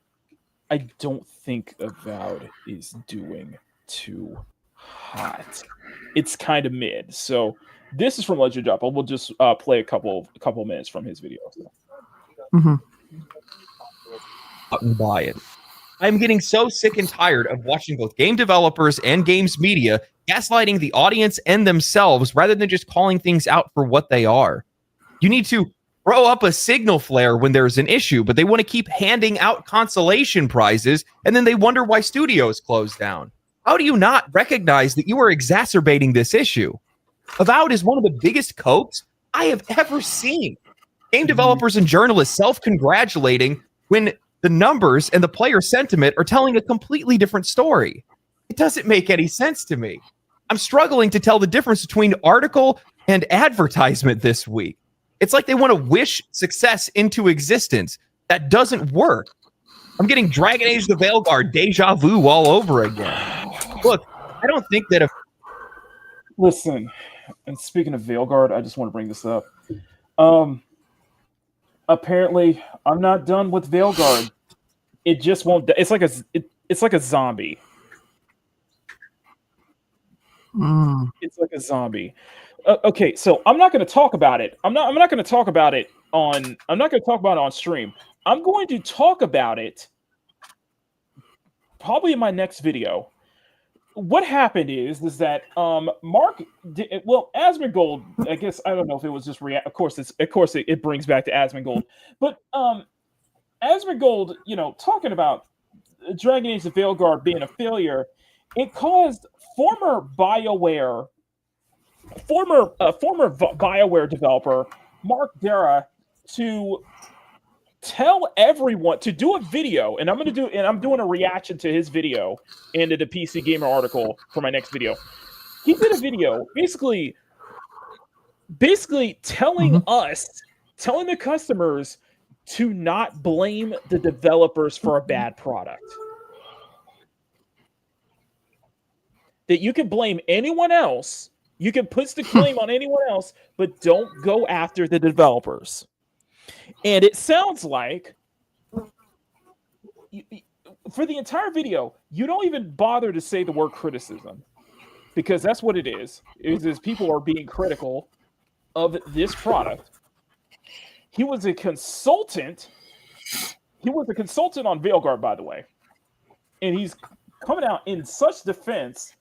I don't think Avowed is doing too hot. It's kind of mid. So this is from Legendary Drop. We'll just play a couple minutes from his video. Mm-hmm. And buy it. I'm getting so sick and tired of watching both game developers and games media gaslighting the audience and themselves rather than just calling things out for what they are. You need to throw up a signal flare when there's an issue, but they want to keep handing out consolation prizes, and then they wonder why studios close down. How do you not recognize that you are exacerbating this issue? Avowed is one of the biggest copes I have ever seen. Game developers and journalists self-congratulating when the numbers and the player sentiment are telling a completely different story. It doesn't make any sense to me. I'm struggling to tell the difference between article and advertisement this week. It's like they want to wish success into existence. That doesn't work. I'm getting Dragon Age the Veilguard deja vu all over again. Look, I don't think that Listen, and speaking of Veilguard, I just want to bring this up. Apparently, I'm not done with Veilguard. It just won't. It's like a zombie. It's like a zombie. Okay, so I'm not going to talk about it. I'm not going to talk about it on. I'm not going to talk about it on stream. I'm going to talk about it probably in my next video. What happened is that Mark Asmongold, I guess, I don't know if it was just of course it brings back to Asmongold, but Asmongold, talking about Dragon Age the Veilguard being a failure, it caused former BioWare developer Mark Dara to tell everyone to do a video, and I'm doing a reaction to his video and to the PC Gamer article for my next video. He did a video basically telling telling the customers to not blame the developers for a bad product. That you can blame anyone else, you can put the blame on anyone else, but don't go after the developers. And it sounds like for the entire video, you don't even bother to say the word criticism, because that's what it is. Is people are being critical of this product. He was a consultant. He was a consultant on Veilguard, by the way. And he's coming out in such defense,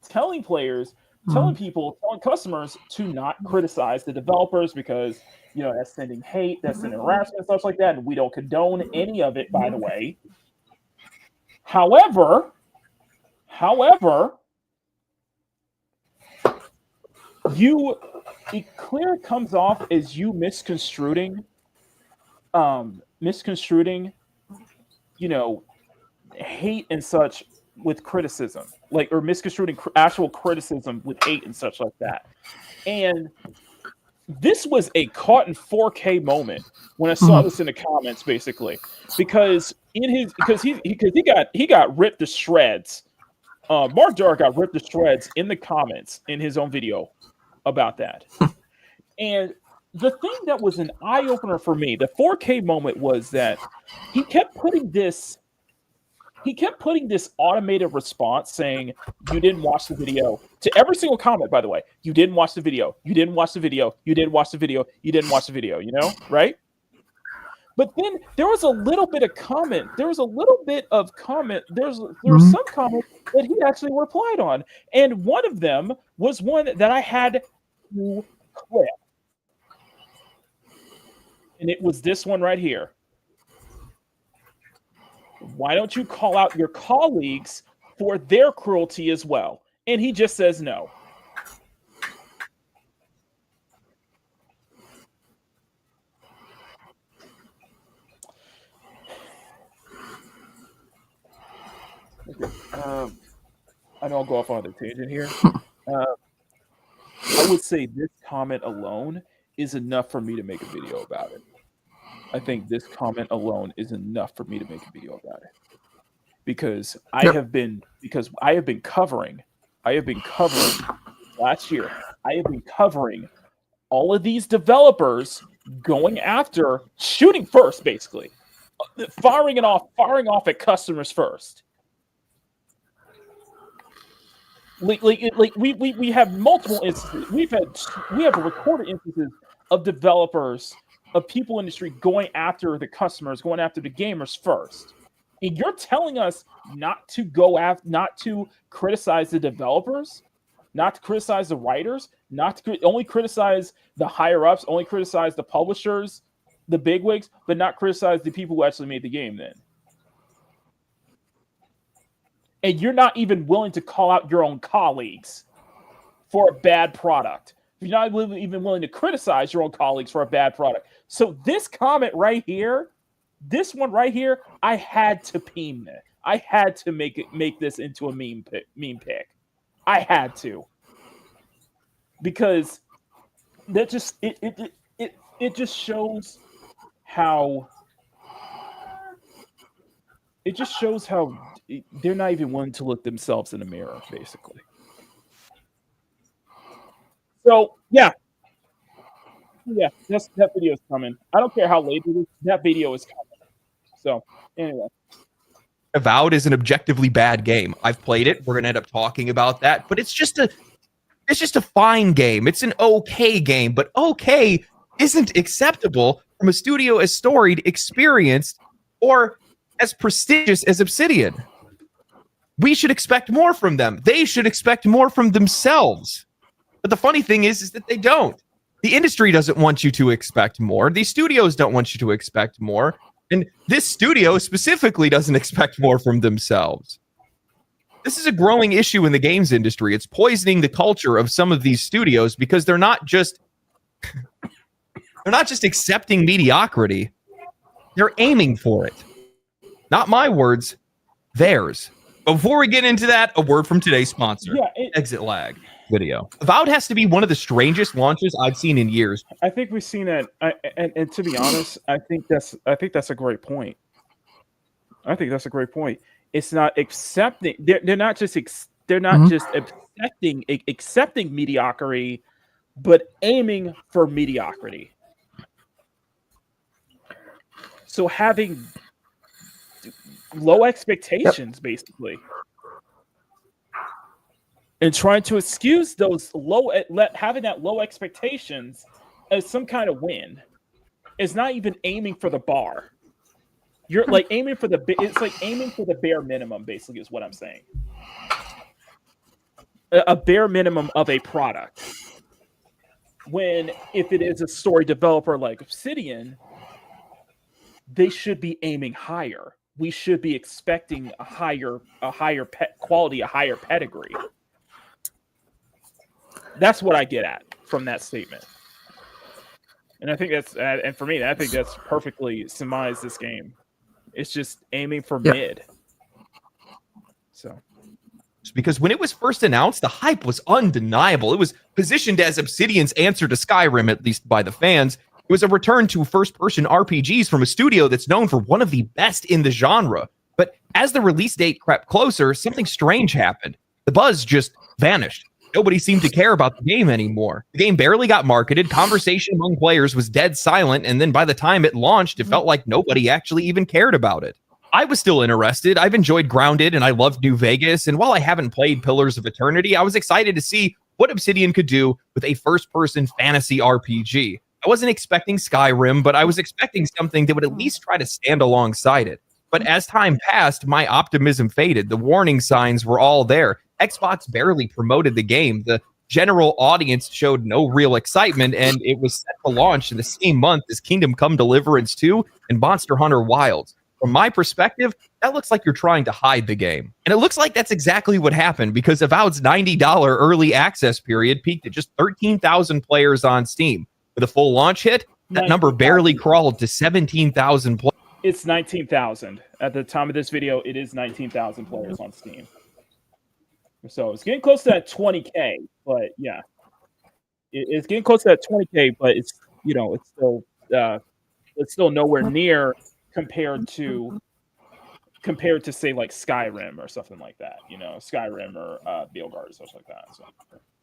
telling players, telling people, telling customers to not criticize the developers because, that's sending hate, that's sending harassment, stuff like that, and we don't condone any of it, by the way. However, it clear comes off as you misconstruing, hate and such with criticism, or misconstruing actual criticism with hate and such like that. And this was a caught in 4K moment when I saw this in the comments, basically, because he got ripped to shreds. Mark Dark got ripped to shreds in the comments in his own video about that. And the thing that was an eye opener for me, the 4K moment, was that he kept putting this automated response saying, "You didn't watch the video," to every single comment, by the way. "You didn't watch the video. You didn't watch the video. You didn't watch the video. You didn't watch the video," right? But then there was a little bit of comment. There was a little bit of comment. There was some comments that he actually replied on. And one of them was one that I had to clip. And it was this one right here. "Why don't you call out your colleagues for their cruelty as well?" And he just says no. I know I'll go off on a tangent here. I would say this comment alone is enough for me to make a video about it. I think this comment alone is enough for me to make a video about it. because I have been covering last year. I have been covering all of these developers going after shooting first, basically firing off at customers first. Like we have multiple instances. We have recorded instances of developers, of people in the industry going after the customers, going after the gamers first. And you're telling us not to criticize the developers, not to criticize the writers, only criticize the higher ups, only criticize the publishers, the bigwigs, but not criticize the people who actually made the game then. And you're not even willing to call out your own colleagues for a bad product. You're not even willing to criticize your own colleagues for a bad product. So this comment right here, this one right here, I had to peen it. I had to make this into a meme pick. I had to. Because that just it just shows how they're not even willing to look themselves in the mirror, basically. So that video is coming. I don't care how late it is. That video is coming. So anyway, Avowed is an objectively bad game. I've played it. We're gonna end up talking about that, but it's just a fine game. It's an okay game, but okay isn't acceptable from a studio as storied, experienced, or as prestigious as Obsidian. We should expect more from them. They should expect more from themselves. But the funny thing is that they don't. The industry doesn't want you to expect more. These studios don't want you to expect more. And this studio specifically doesn't expect more from themselves. This is a growing issue in the games industry. It's poisoning the culture of some of these studios because they're not just accepting mediocrity. They're aiming for it. Not my words, theirs. Before we get into that, a word from today's sponsor, Exit Lag Video. Avowed has to be one of the strangest launches I've seen in years. I think we've seen it, and to be honest, I think that's a great point. I think that's a great point. It's not accepting. They're not just accepting mediocrity, but aiming for mediocrity. So having low expectations, basically, and trying to excuse those having that low expectations as some kind of win is not even aiming for the bar. You're like aiming for it's like aiming for the bare minimum, basically, is what I'm saying. A bare minimum of a product. When if it is a story developer like Obsidian, they should be aiming higher. We should be expecting a higher quality, a higher pedigree. That's what I get at from that statement. And I think and for me, I think that's perfectly summarized this game. It's just aiming for mid. So, because when it was first announced, the hype was undeniable. It was positioned as Obsidian's answer to Skyrim, at least by the fans. It was a return to first-person RPGs from a studio that's known for one of the best in the genre. But as the release date crept closer, something strange happened. The buzz just vanished. Nobody seemed to care about the game anymore. The game barely got marketed. Conversation among players was dead silent. And then by the time it launched, it felt like nobody actually even cared about it. I was still interested. I've enjoyed Grounded and I loved New Vegas. And while I haven't played Pillars of Eternity, I was excited to see what Obsidian could do with a first-person fantasy RPG. I wasn't expecting Skyrim, but I was expecting something that would at least try to stand alongside it. But as time passed, my optimism faded. The warning signs were all there. Xbox barely promoted the game. The general audience showed no real excitement, and it was set to launch in the same month as Kingdom Come Deliverance 2 and Monster Hunter Wilds. From my perspective, that looks like you're trying to hide the game. And it looks like that's exactly what happened, because Avowed's $90 early access period peaked at just 13,000 players on Steam. With a full launch hit, that number barely crawled to 17,000 players. It's 19,000. At the time of this video, it is 19,000 players on Steam. So it's getting close to that 20K, but yeah. It's getting close to that 20K, but it's still nowhere near compared to compared to say like Skyrim or something like that, Skyrim or Veilguard or something like that. So.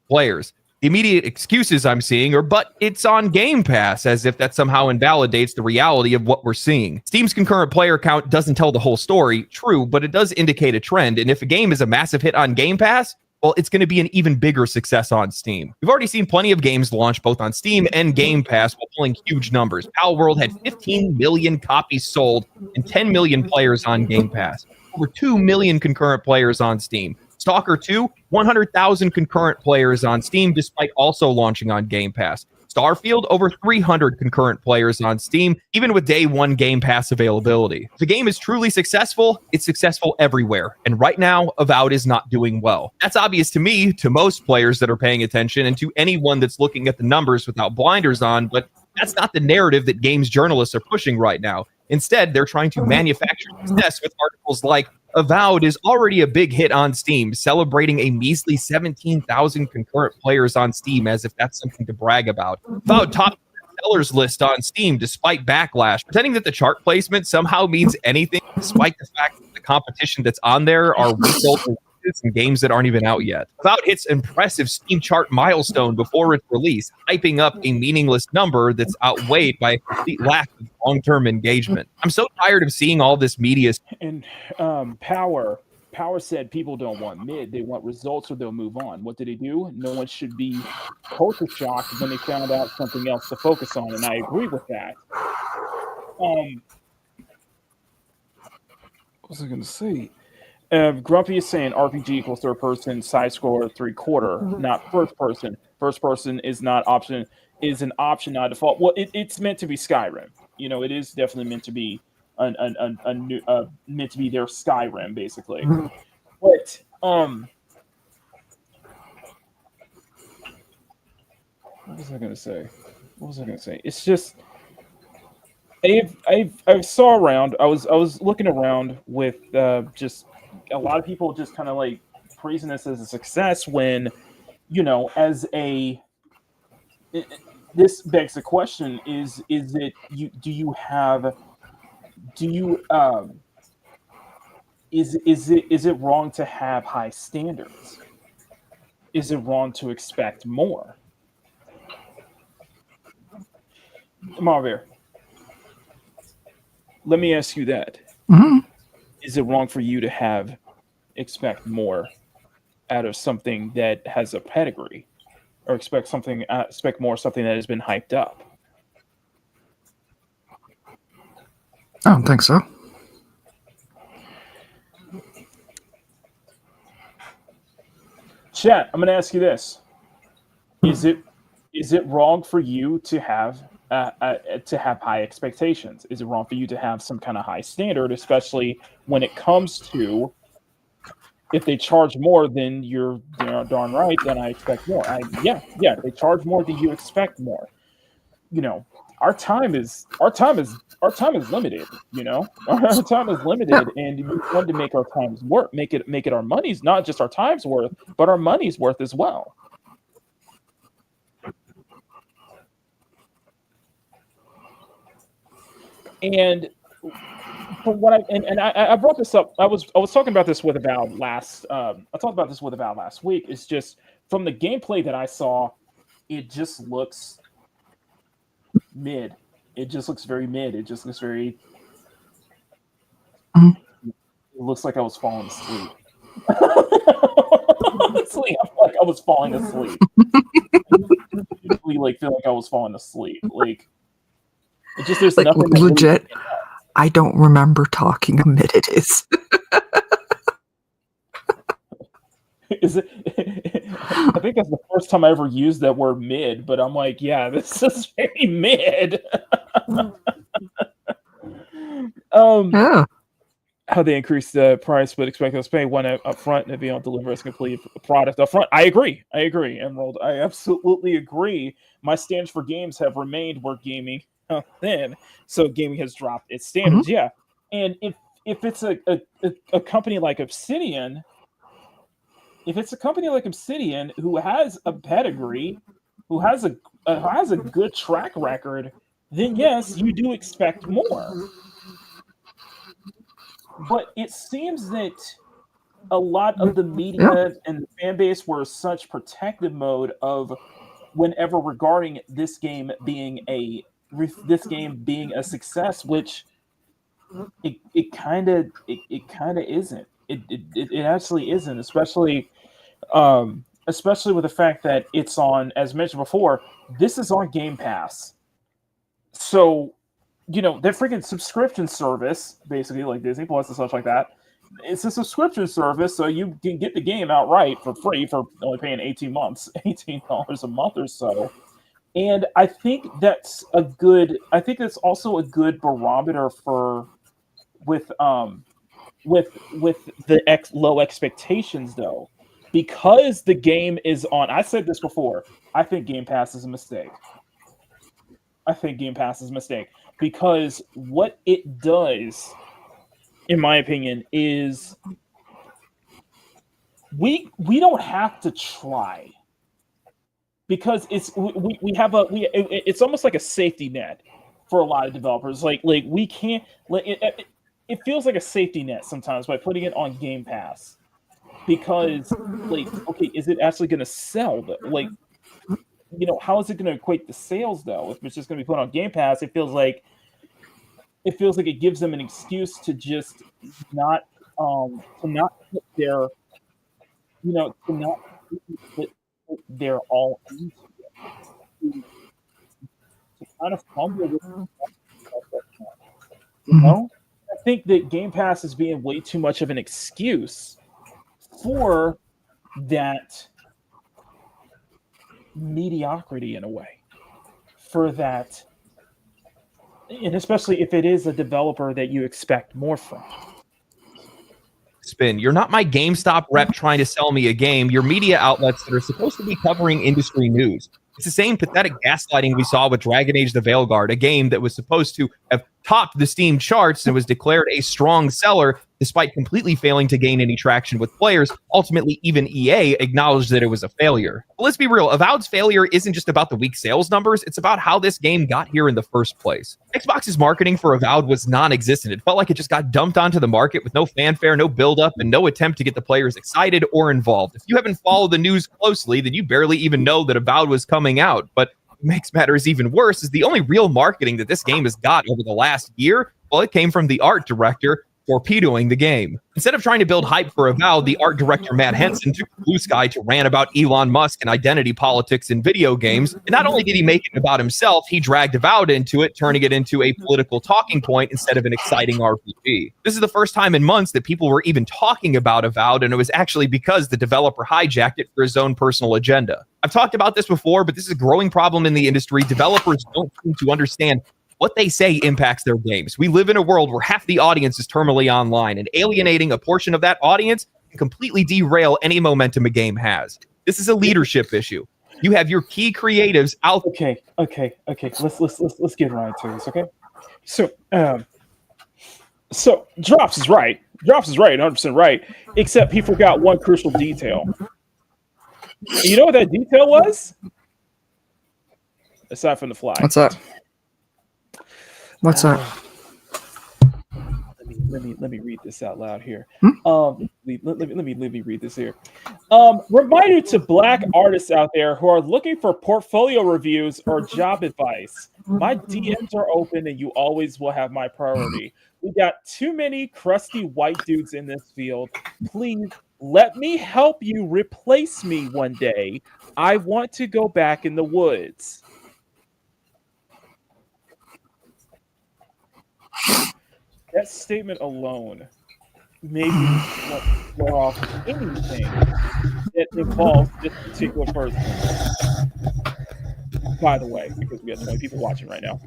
Players. The immediate excuses I'm seeing are, but it's on Game Pass, as if that somehow invalidates the reality of what we're seeing. Steam's concurrent player count doesn't tell the whole story, true, but it does indicate a trend, and if a game is a massive hit on Game Pass, well, it's going to be an even bigger success on Steam. We've already seen plenty of games launch both on Steam and Game Pass while pulling huge numbers. Palworld had 15 million copies sold and 10 million players on Game Pass. Over 2 million concurrent players on Steam. Stalker 2, 100,000 concurrent players on Steam, despite also launching on Game Pass. Starfield, over 300 concurrent players on Steam, even with day one Game Pass availability. If the game is truly successful, it's successful everywhere. And right now, Avowed is not doing well. That's obvious to me, to most players that are paying attention, and to anyone that's looking at the numbers without blinders on, but that's not the narrative that games journalists are pushing right now. Instead, they're trying to manufacture success with articles like, Avowed is already a big hit on Steam, celebrating a measly 17,000 concurrent players on Steam as if that's something to brag about. Avowed top sellers list on Steam despite backlash, pretending that the chart placement somehow means anything, despite the fact that the competition that's on there are week-old releases and games that aren't even out yet. Avowed hits impressive Steam chart milestone before its release, hyping up a meaningless number that's outweighed by a complete lack of long-term engagement. I'm so tired of seeing all this media. And Power said people don't want mid, they want results or they'll move on. What did he do? No one should be culture shocked when they found out something else to focus on, and I agree with that. What was I going to say? Grumpy is saying RPG equals third person, side scroller, 3/4, not first person. First person is not option, is an option, not default. Well, it's meant to be Skyrim. It is definitely meant to be meant to be their Skyrim, basically. But what was I going to say? It's just I saw around. I was looking around with just a lot of people just kind of like praising this as a success when, as a. This begs the question: is it you? Is it wrong to have high standards? Is it wrong to expect more? Marvin, let me ask you that. Mhm. Is it wrong for you to expect more out of something that has a pedigree, or expect more something that has been hyped up? I don't think so. Chat, I'm going to ask you this: Is it wrong for you to have high expectations? Is it wrong for you to have some kind of high standard, especially when it comes to if they charge more, then you're darn right. Then I expect more. Yeah. They charge more, then you expect more. Our time is limited. Our time is limited, and we want to make our times worth. Make it our money's, not just our time's worth, but our money's worth as well. And from what I brought this up, I was talking about this with Avowed last. I talked about this with Avowed last week. It's just from the gameplay that I saw, it just looks mid. It just looks very mid. It just looks very. It looks like I was falling asleep. Honestly, I feel like I was falling asleep. I really feel like I was falling asleep. It just there's nothing legit. I don't remember talking how mid it is. Is it? I think that's the first time I ever used that word mid, but I'm like, yeah, this is very mid. Yeah. How they increase the price, but expect us to pay one up front and be able to deliver us a complete product up front. I agree, Emerald. I absolutely agree. My standards for games have remained where gaming thin, so gaming has dropped its standards. Yeah, and if it's a company like Obsidian. If it's a company like Obsidian who has a pedigree, who has a good track record, then yes, you do expect more. But it seems that a lot of the media and the fan base were such protective mode of whenever regarding this game being a success, which it kind of isn't. It actually isn't, especially with the fact that it's on, as mentioned before, this is on Game Pass. So, that freaking subscription service, basically like Disney Plus and such like that, it's a subscription service, so you can get the game outright for free for only paying $18 a month or so. And I think that's also a good barometer with the low expectations, though, because the game is on. I said this before. I think Game Pass is a mistake. Because what it does, in my opinion, is we don't have to try, because it's almost like a safety net for a lot of developers. Like we can't. It feels like a safety net sometimes by putting it on Game Pass, because okay, is it actually going to sell? How is it going to equate to sales though? If it's just going to be put on Game Pass, it feels like it gives them an excuse to just not put their put their all into it, to kind of fumble with I think that Game Pass is being way too much of an excuse for that mediocrity in a way, for that, and especially if it is a developer that you expect more from. Spin, you're not my GameStop rep trying to sell me a game. You're media outlets that are supposed to be covering industry news. It's the same pathetic gaslighting we saw with Dragon Age the Veilguard, a game that was supposed to have topped the Steam charts and was declared a strong seller despite completely failing to gain any traction with players. Ultimately, even EA acknowledged that it was a failure. But let's be real, Avowed's failure isn't just about the weak sales numbers, it's about how this game got here in the first place. Xbox's marketing for Avowed was non-existent. It felt like it just got dumped onto the market with no fanfare, no build-up, and no attempt to get the players excited or involved. If you haven't followed the news closely, then you barely even know that Avowed was coming out. But what makes matters even worse is the only real marketing that this game has got over the last year, well, it came from the art director torpedoing the game. Instead of trying to build hype for Avowed, the art director Matt Henson took Blue Sky to rant about Elon Musk and identity politics in video games. And not only did he make it about himself, he dragged Avowed into it, turning it into a political talking point instead of an exciting RPG. This is the first time in months that people were even talking about Avowed, and it was actually because the developer hijacked it for his own personal agenda. I've talked about this before, but this is a growing problem in the industry. Developers don't seem to understand what they say impacts their games. We live in a world where half the audience is terminally online, and alienating a portion of that audience can completely derail any momentum a game has. This is a leadership issue. You have your key creatives out. Okay. Let's get right to this. Okay. So Drops is right. 100% right. Except he forgot one crucial detail. You know what that detail was? Aside from the fly. What's that? What's that? Let me read this out loud here. Let me read this here. Reminder to Black artists out there who are looking for portfolio reviews or job advice. My DMs are open, and you always will have my priority. We got too many crusty white dudes in this field. Please let me help you replace me one day. I want to go back in the woods. That statement alone made me throw off anything that involves this particular person. By the way, because we have 20 people watching right now,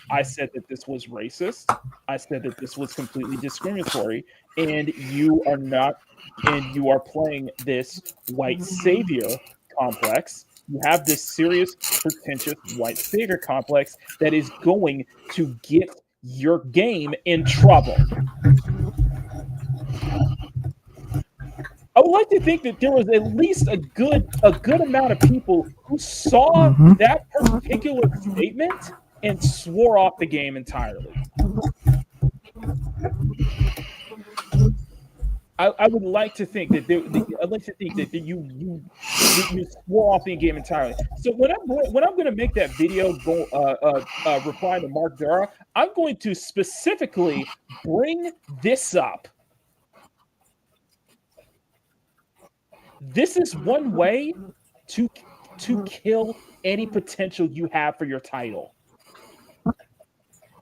I said that this was racist. I said that this was completely discriminatory, and you are playing this white savior complex. You have this serious, pretentious white savior complex that is going to get your game in trouble. I would like to think that there was at least a good amount of people who saw that particular statement and swore off the game entirely. I would like to think that I'd like to think that you swore off the game entirely. So when I'm going to make that video reply to Mark Dara, I'm going to specifically bring this up. This is one way to kill any potential you have for your title.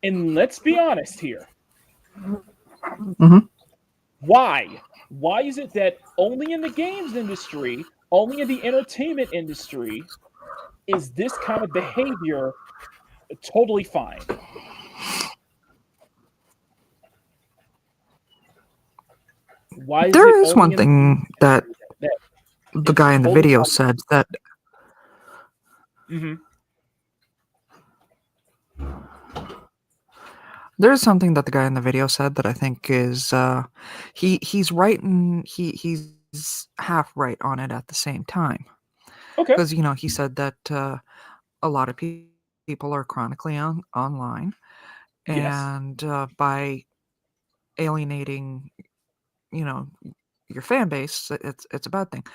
And let's be honest here. Mm-hmm. Why? Why is it that only in the games industry, only in the entertainment industry, is this kind of behavior totally fine? Why There is one thing that the guy in the video said that. Mm-hmm. There's something that the guy in the video said that I think is he's right and he's half right on it at the same time. Okay. Because he said that a lot of people are chronically online, and by alienating, your fan base, it's a bad thing.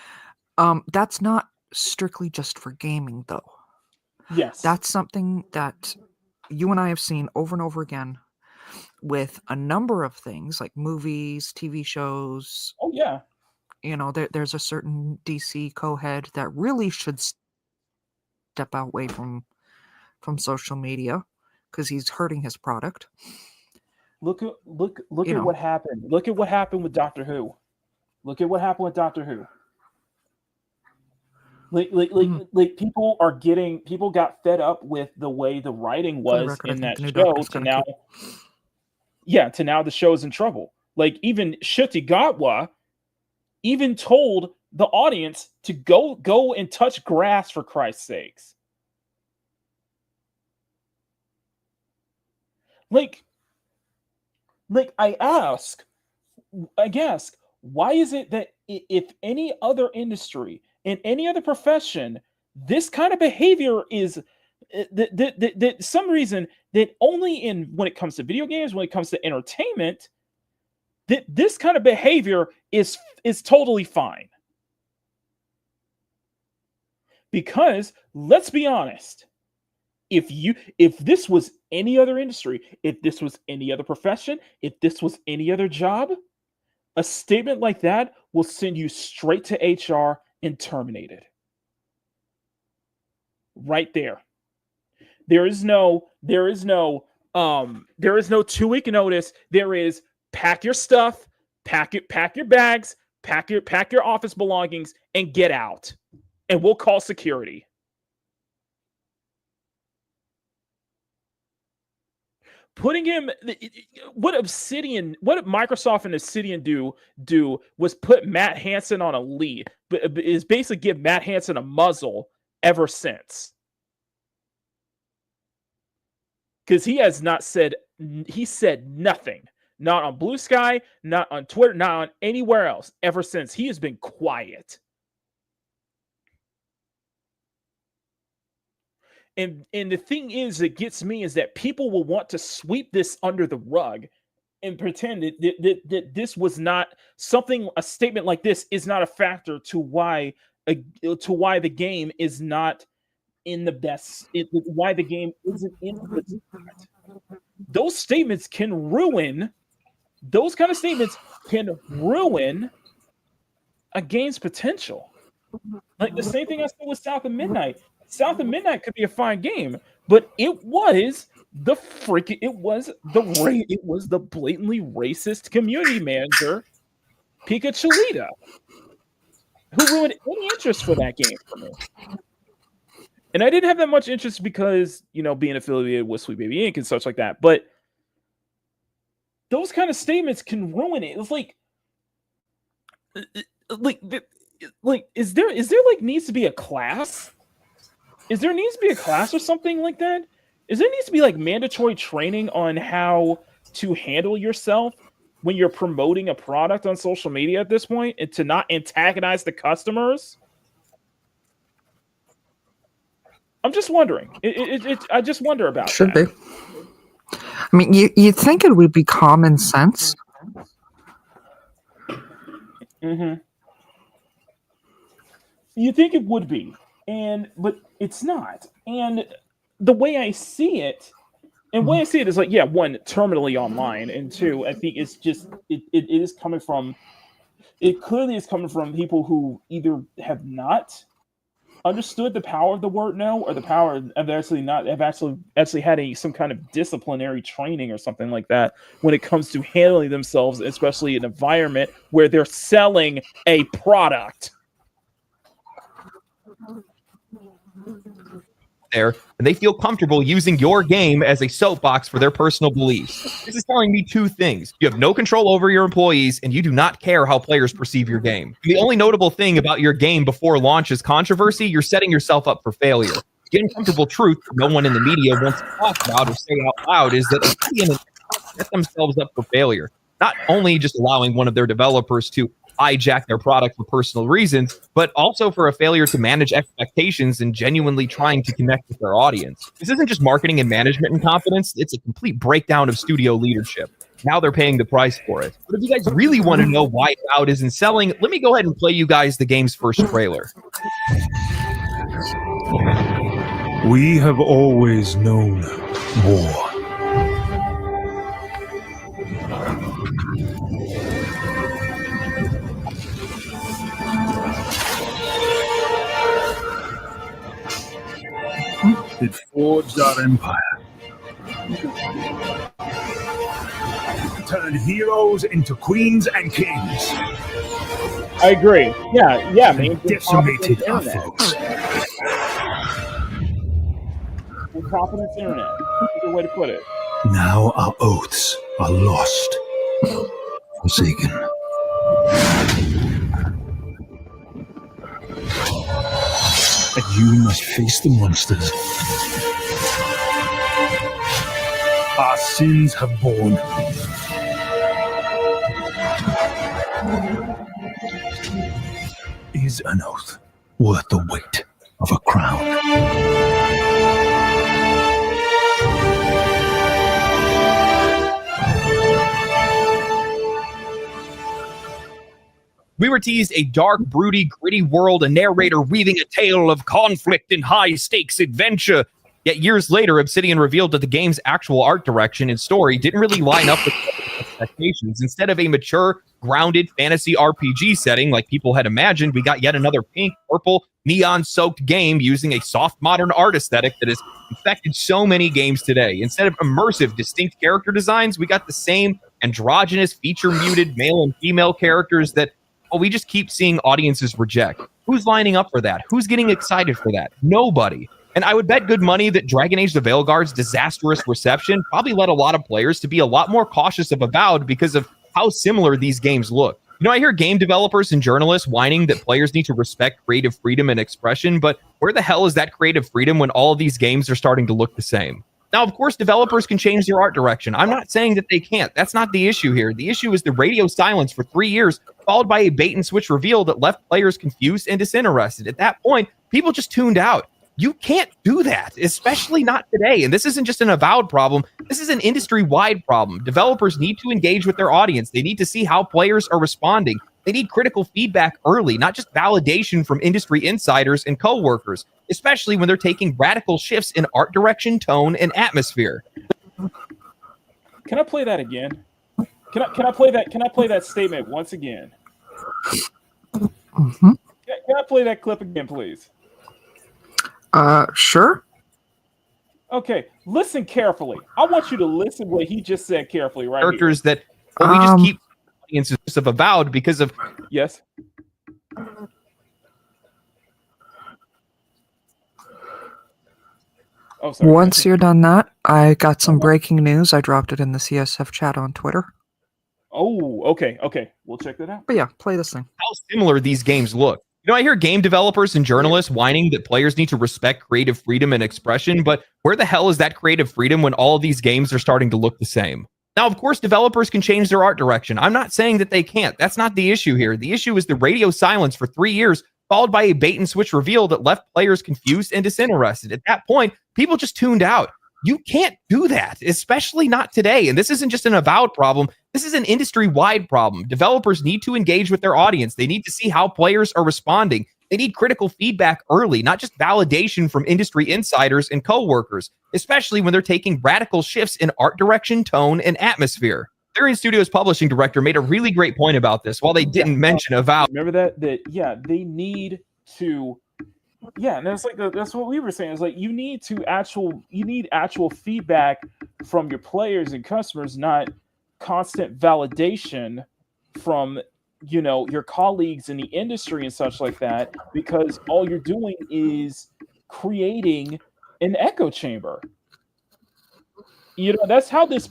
That's not strictly just for gaming, though. Yes. That's something that you and I have seen over and over again with a number of things like movies, TV shows. Oh yeah. There's a certain DC co-head that really should step away from social media because he's hurting his product. Look at what happened. Look at what happened with Doctor Who. Look at what happened with Doctor Who. Like people got fed up with the way the writing was in that show to now the show's in trouble. Like even Shutigawa even told the audience to go and touch grass for Christ's sakes. Like I ask, why is it that if any other industry, in any other profession, this kind of behavior is that some reason that only when it comes to video games, when it comes to entertainment, that this kind of behavior is totally fine. Because let's be honest, if this was any other industry, if this was any other profession, if this was any other job, a statement like that will send you straight to HR and terminate it. Right there. There is no 2-week notice. There is pack your stuff, pack your bags, pack your office belongings, and get out. And we'll call security. Putting him, what Microsoft and Obsidian do was put Matt Hansen on a lead, but is basically give Matt Hansen a muzzle ever since. Because he said nothing, not on Blue Sky, not on Twitter, not on anywhere else ever since. He has been quiet. And the thing is that gets me is that people will want to sweep this under the rug and pretend that this was not something. A statement like this is not a factor to why the game is not in the best. Why the game isn't in the spot. Those statements can ruin. Those kind of statements can ruin a game's potential. Like the same thing I said with South of Midnight. South of Midnight could be a fine game, but it was the blatantly racist community manager, Pika Chalita, who ruined any interest for that game for me. And I didn't have that much interest because, being affiliated with Sweet Baby Inc. and such like that. But those kind of statements can ruin it. It's like is there needs to be a class? Is there needs to be a class or something like that? Is there needs to be mandatory training on how to handle yourself when you're promoting a product on social media at this point and to not antagonize the customers? I'm just wondering. I just wonder about Should that. be. I mean, you'd think it would be common sense. Mm-hmm. You think it would be, but it's not. And the way I see it, is like, yeah, one, terminally online, and two, I think it's just it is coming from. It clearly is coming from people who either have not understood the power of the word no, or the power of actually had some kind of disciplinary training or something like that when it comes to handling themselves, especially in an environment where they're selling a product. There, and they feel comfortable using your game as a soapbox for their personal beliefs. This is telling me two things. You have no control over your employees, and you do not care how players perceive your game. The only notable thing about your game before launch is controversy. You're setting yourself up for failure. The uncomfortable truth no one in the media wants to talk about or say out loud is that they set themselves up for failure. Not only just allowing one of their developers to hijack their product for personal reasons, but also for a failure to manage expectations and genuinely trying to connect with their audience. This isn't just marketing and management incompetence, it's a complete breakdown of studio leadership. Now they're paying the price for it. But if you guys really want to know why Avowed isn't selling, let me go ahead and play you guys the game's first trailer. We have always known war. It forged our empire. Turned heroes into queens and kings. I agree. Yeah, man. Decimated our foes. Incompetence internet. Good way to put it. Now our oaths are lost. Forsaken. And you must face the monsters our sins have borne. Is an oath worth the weight of a crown? We were teased a dark, broody, gritty world, a narrator weaving a tale of conflict and high-stakes adventure. Yet years later, Obsidian revealed that the game's actual art direction and story didn't really line up with expectations. Instead of a mature, grounded fantasy RPG setting like people had imagined, we got yet another pink, purple, neon-soaked game using a soft modern art aesthetic that has infected so many games today. Instead of immersive, distinct character designs, we got the same androgynous, feature-muted male and female characters that we just keep seeing audiences reject. Who's lining up for that? Who's getting excited for that? Nobody. And I would bet good money that Dragon Age the Veilguard's disastrous reception probably led a lot of players to be a lot more cautious of Avowed because of how similar these games look. You know, I hear game developers and journalists whining that players need to respect creative freedom and expression, but where the hell is that creative freedom when all of these games are starting to look the same? Now, of course, developers can change their art direction. I'm not saying that they can't. That's not the issue here. The issue is the radio silence for 3 years, followed by a bait-and-switch reveal that left players confused and disinterested. At that point, people just tuned out. You can't do that, especially not today. And this isn't just an Avowed problem. This is an industry-wide problem. Developers need to engage with their audience. They need to see how players are responding. They need critical feedback early, not just validation from industry insiders and coworkers, especially when they're taking radical shifts in art direction, tone, and atmosphere. Can I play that again? Can I play that? Can I play that statement once again? Mm-hmm. Can I play that clip again, please? Sure. Okay, listen carefully. I want you to listen what he just said carefully, right? Characters that we just keep audiences of Avowed because of yes. Oh, sorry. Once you're done that, I got some breaking news. I dropped it in the CSF chat on Twitter. Oh, okay. We'll check that out. But yeah, play this thing. How similar these games look. You know, I hear game developers and journalists whining that players need to respect creative freedom and expression, but where the hell is that creative freedom when all of these games are starting to look the same? Now, of course, developers can change their art direction. I'm not saying that they can't. That's not the issue here. The issue is the radio silence for 3 years, followed by a bait-and-switch reveal that left players confused and disinterested. At that point, people just tuned out. You can't do that, especially not today. And this isn't just an Avowed problem. This is an industry-wide problem. Developers need to engage with their audience. They need to see how players are responding. They need critical feedback early, not just validation from industry insiders and coworkers, especially when they're taking radical shifts in art direction, tone, and atmosphere. Therian Studios publishing director made a really great point about this while they didn't mention Avowed. Remember that they need to. Yeah, and that's that's what we were saying. It's like you need actual feedback from your players and customers, not constant validation from your colleagues in the industry and such like that, because all you're doing is creating an echo chamber. That's how that's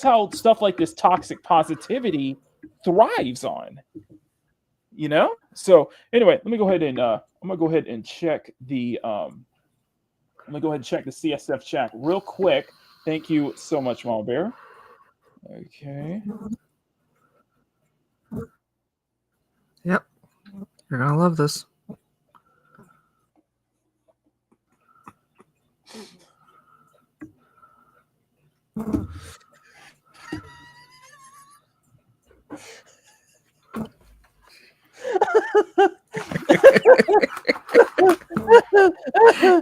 how stuff like this toxic positivity thrives on. So anyway, let me go ahead and I'm gonna go ahead and check the CSF chat real quick. Thank you so much, Mama Bear. Okay. Yep. You're gonna love this.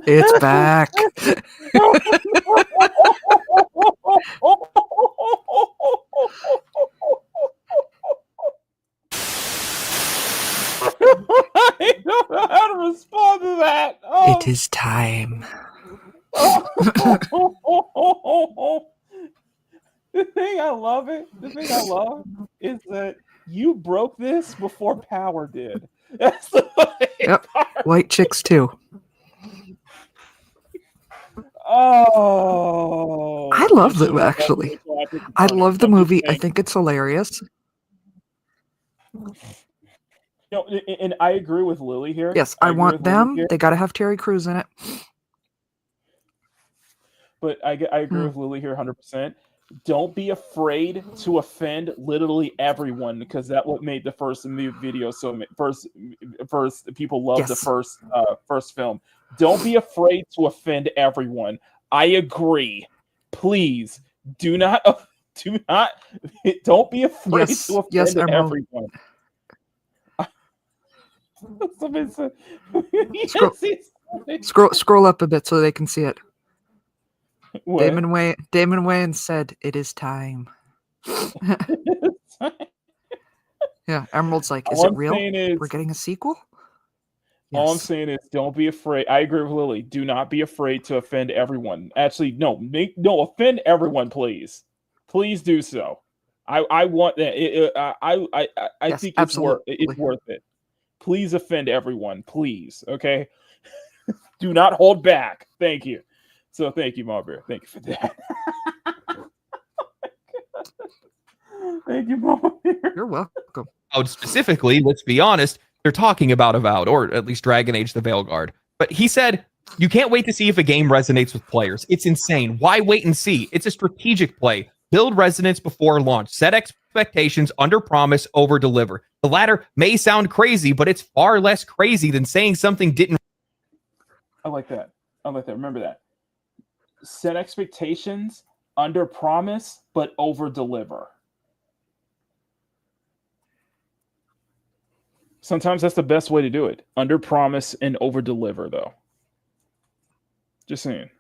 It's back. I don't know how to respond to that. Oh. It is time. The thing I love is that you broke this before Power did. That's the Yep. White chicks too. Oh, I love them actually. I love the movie. I think it's hilarious. And I agree with Lily here. Yes, I want them. They got to have Terry Crews in it. But I agree with Lily here 100%. Don't be afraid to offend literally everyone, because that what made the first video so first people love the first film. Don't be afraid to offend everyone. I agree. Please don't be afraid to offend everyone. Scroll up a bit so they can see it. What? Damon Wayans said, "It is time." Yeah, Emerald's like, "Is it real? We're getting a sequel?" All I'm saying is, don't be afraid. I agree with Lily. Do not be afraid to offend everyone. Actually, no, offend everyone, please. Please do so. I want that. I think it's worth it. Please offend everyone, please. Okay. Do not hold back. Thank you. So thank you, Marbury. Thank you for that. Thank you, Marbury. You're welcome. Specifically, let's be honest, they're talking about Avowed, or at least Dragon Age the Veilguard. But he said, you can't wait to see if a game resonates with players. It's insane. Why wait and see? It's a strategic play. Build resonance before launch. Set expectations, under promise, over deliver. The latter may sound crazy, but it's far less crazy than saying something didn't. I like that. Remember that. Set expectations, under promise, but over deliver. Sometimes that's the best way to do it. Under promise and over deliver, though. Just saying.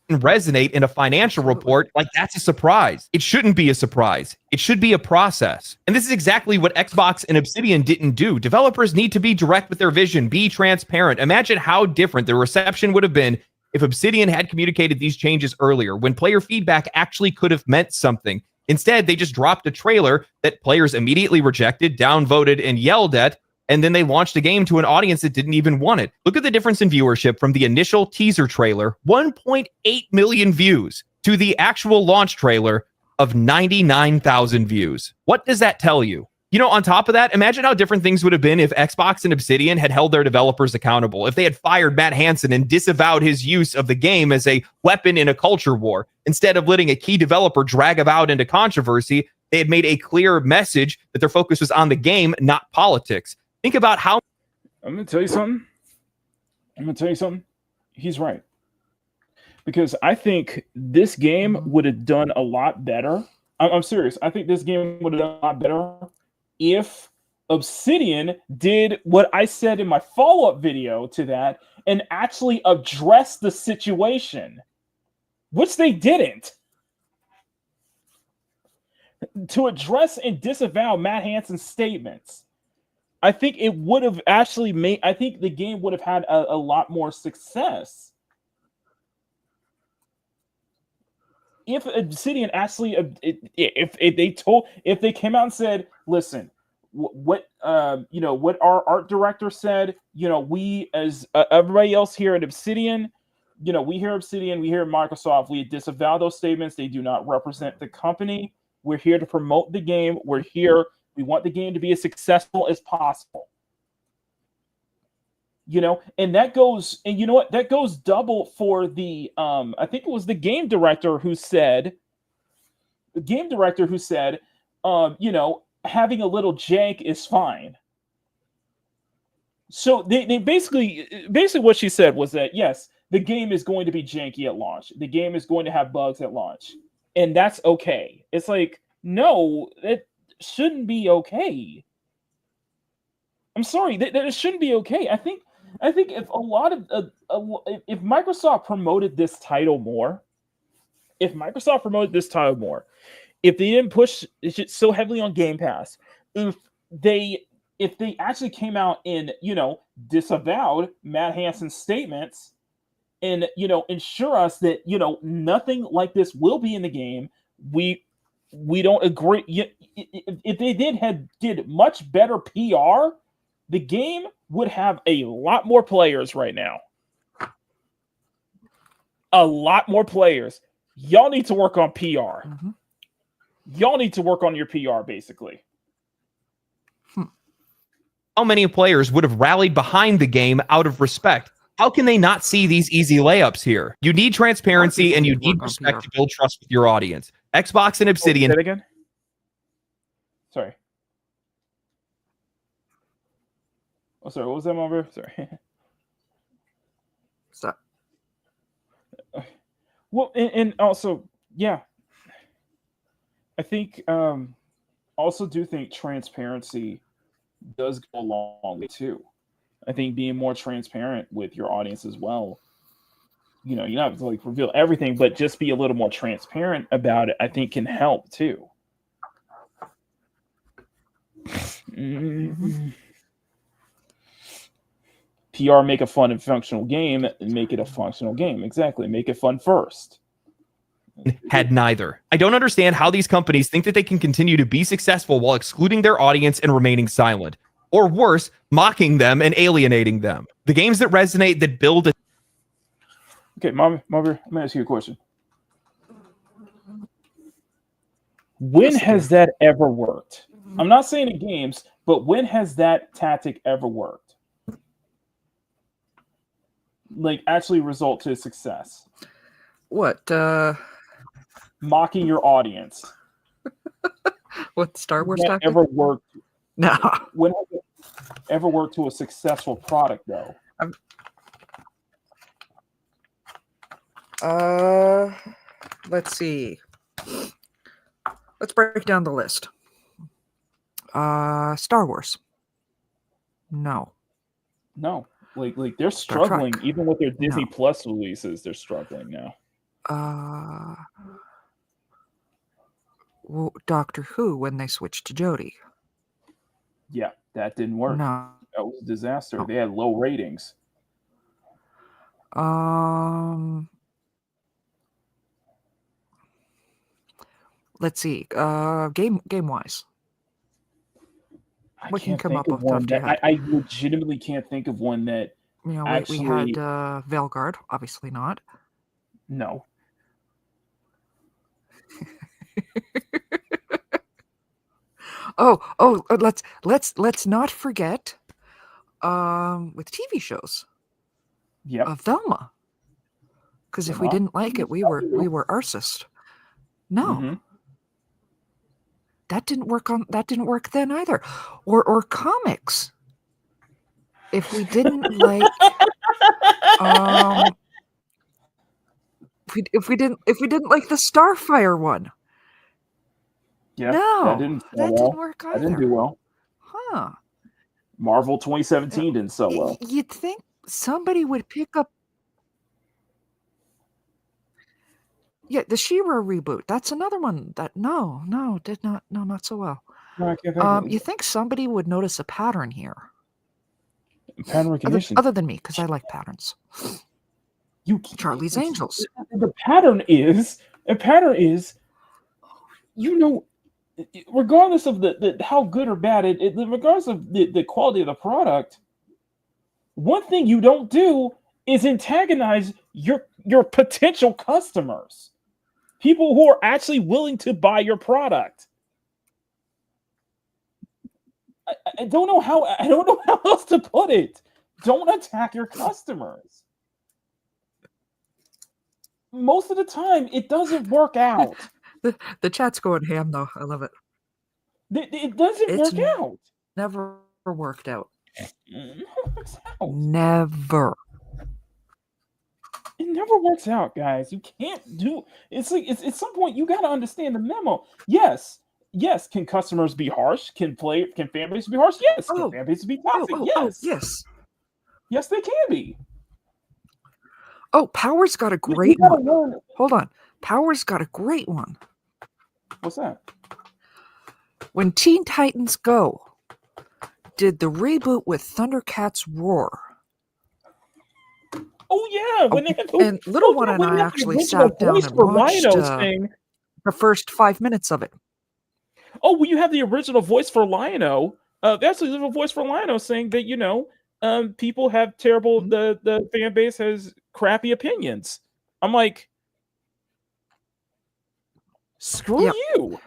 Resonate in a financial report like that's a surprise. It shouldn't be a surprise. It should be a process. And this is exactly what Xbox and Obsidian didn't do. Developers need to be direct with their vision, be transparent. Imagine how different the reception would have been if Obsidian had communicated these changes earlier, when player feedback actually could have meant something. Instead, they just dropped a trailer that players immediately rejected, downvoted, and yelled at, and then they launched a game to an audience that didn't even want it. Look at the difference in viewership from the initial teaser trailer, 1.8 million views, to the actual launch trailer of 99,000 views. What does that tell you? On top of that, imagine how different things would have been if Xbox and Obsidian had held their developers accountable, if they had fired Matt Hansen and disavowed his use of the game as a weapon in a culture war. Instead of letting a key developer drag Avowed into controversy, they had made a clear message that their focus was on the game, not politics. Think about how... I'm going to tell you something. He's right. because I think this game would have done a lot better. I'm serious. I think this game would have done a lot better if Obsidian did what I said in my follow-up video to that and actually addressed the situation, which they didn't. To address and disavow Matt Hansen's statements, I think it would have actually made. I think the game would have had a lot more success if Obsidian actually, if they came out and said, "Listen, what what our art director said, we as everybody else here at Obsidian, we hear Obsidian, we hear Microsoft, we disavow those statements. They do not represent the company. We're here to promote the game. We're here. We want the game to be as successful as possible." And that goes, and you know what? That goes double for the, I think it was the game director who said, having a little jank is fine. So they basically what she said was that, yes, the game is going to be janky at launch. The game is going to have bugs at launch. And that's okay. It's like, no, it shouldn't be okay. I'm sorry, that it shouldn't be okay. I think if a lot of if Microsoft promoted this title more, if they didn't push it so heavily on Game Pass, if they actually came out and disavowed Matt Hansen's statements and ensure us that nothing like this will be in the game, we don't agree. If they did much better PR, the game would have a lot more players right now. A lot more players. Y'all need to work on PR. Y'all need to work on your PR, basically. How many players would have rallied behind the game out of respect? How can they not see these easy layups here? You need transparency and you need respect to build trust with your audience. Xbox and Obsidian. Say that again? Sorry. Oh, sorry. What was that, Marver? Sorry. Stop. Well, and also, yeah. I think, also do think transparency does go a long way too. I think being more transparent with your audience as well. You don't have to reveal everything, but just be a little more transparent about it, I think can help too. PR, make a fun and functional game, and make it a functional game. Exactly. Make it fun first. Had neither. I don't understand how these companies think that they can continue to be successful while excluding their audience and remaining silent. Or worse, mocking them and alienating them. The games that resonate, that build a... Okay, Marver, I'm going to ask you a question. When has that ever worked? I'm not saying in games, but when has that tactic ever worked? Actually result to success? What? Mocking your audience. What, Star Wars that tactic? Ever worked? No. When has it ever worked to a successful product, though? Let's see. Let's break down the list. Star Wars. No. No. They're struggling. Even with their Disney No. Plus releases, they're struggling now. Doctor Who, when they switched to Jodie. Yeah, that didn't work. No. That was a disaster. They had low ratings. Let's see. Game wise. What can come up off the top of your head? I legitimately can't think of one that We actually... had Veilguard, obviously not. No. Let's not forget with TV shows. Yeah. Velma. Because if we didn't like it, we were arsist. No. Mm-hmm. That didn't work then either. Or comics. If we didn't like if we didn't like the Starfire one. Yeah, No, that didn't sell that well. didn't work That didn't do either. well. Huh. Marvel 2017 didn't sell well. You'd think somebody would pick up. Yeah, the She-Ra reboot. That's another one that did not not so well. You think somebody would notice a pattern here? Pattern recognition. Other than me, because I like patterns. Charlie's Angels. The pattern is, you know, regardless of the how good or bad regardless of the quality of the product, one thing you don't do is antagonize your potential customers, people who are actually willing to buy your product. I don't know how else to put it. Don't attack your customers. Most of the time, it doesn't work out. The chat's going ham, though. I love it. It doesn't work out. Never worked out. Never. It never works out, guys. You can't do. It's like at some point you got to understand the memo. Yes. Can customers be harsh? Can fan base be harsh? Yes. Can fan base be toxic? Yes. Yes. Yes, they can be. Oh, Power's got a great one. Hold on. Power's got a great one. What's that? When Teen Titans Go did the reboot with Thundercats Roar. Oh yeah, when they and Little One and I actually sat down and watched the first 5 minutes of it. Oh, well, you have the original voice for Lion-O. That's the original voice for Lion-O saying that people have terrible. The fan base has crappy opinions. I'm like, screw you.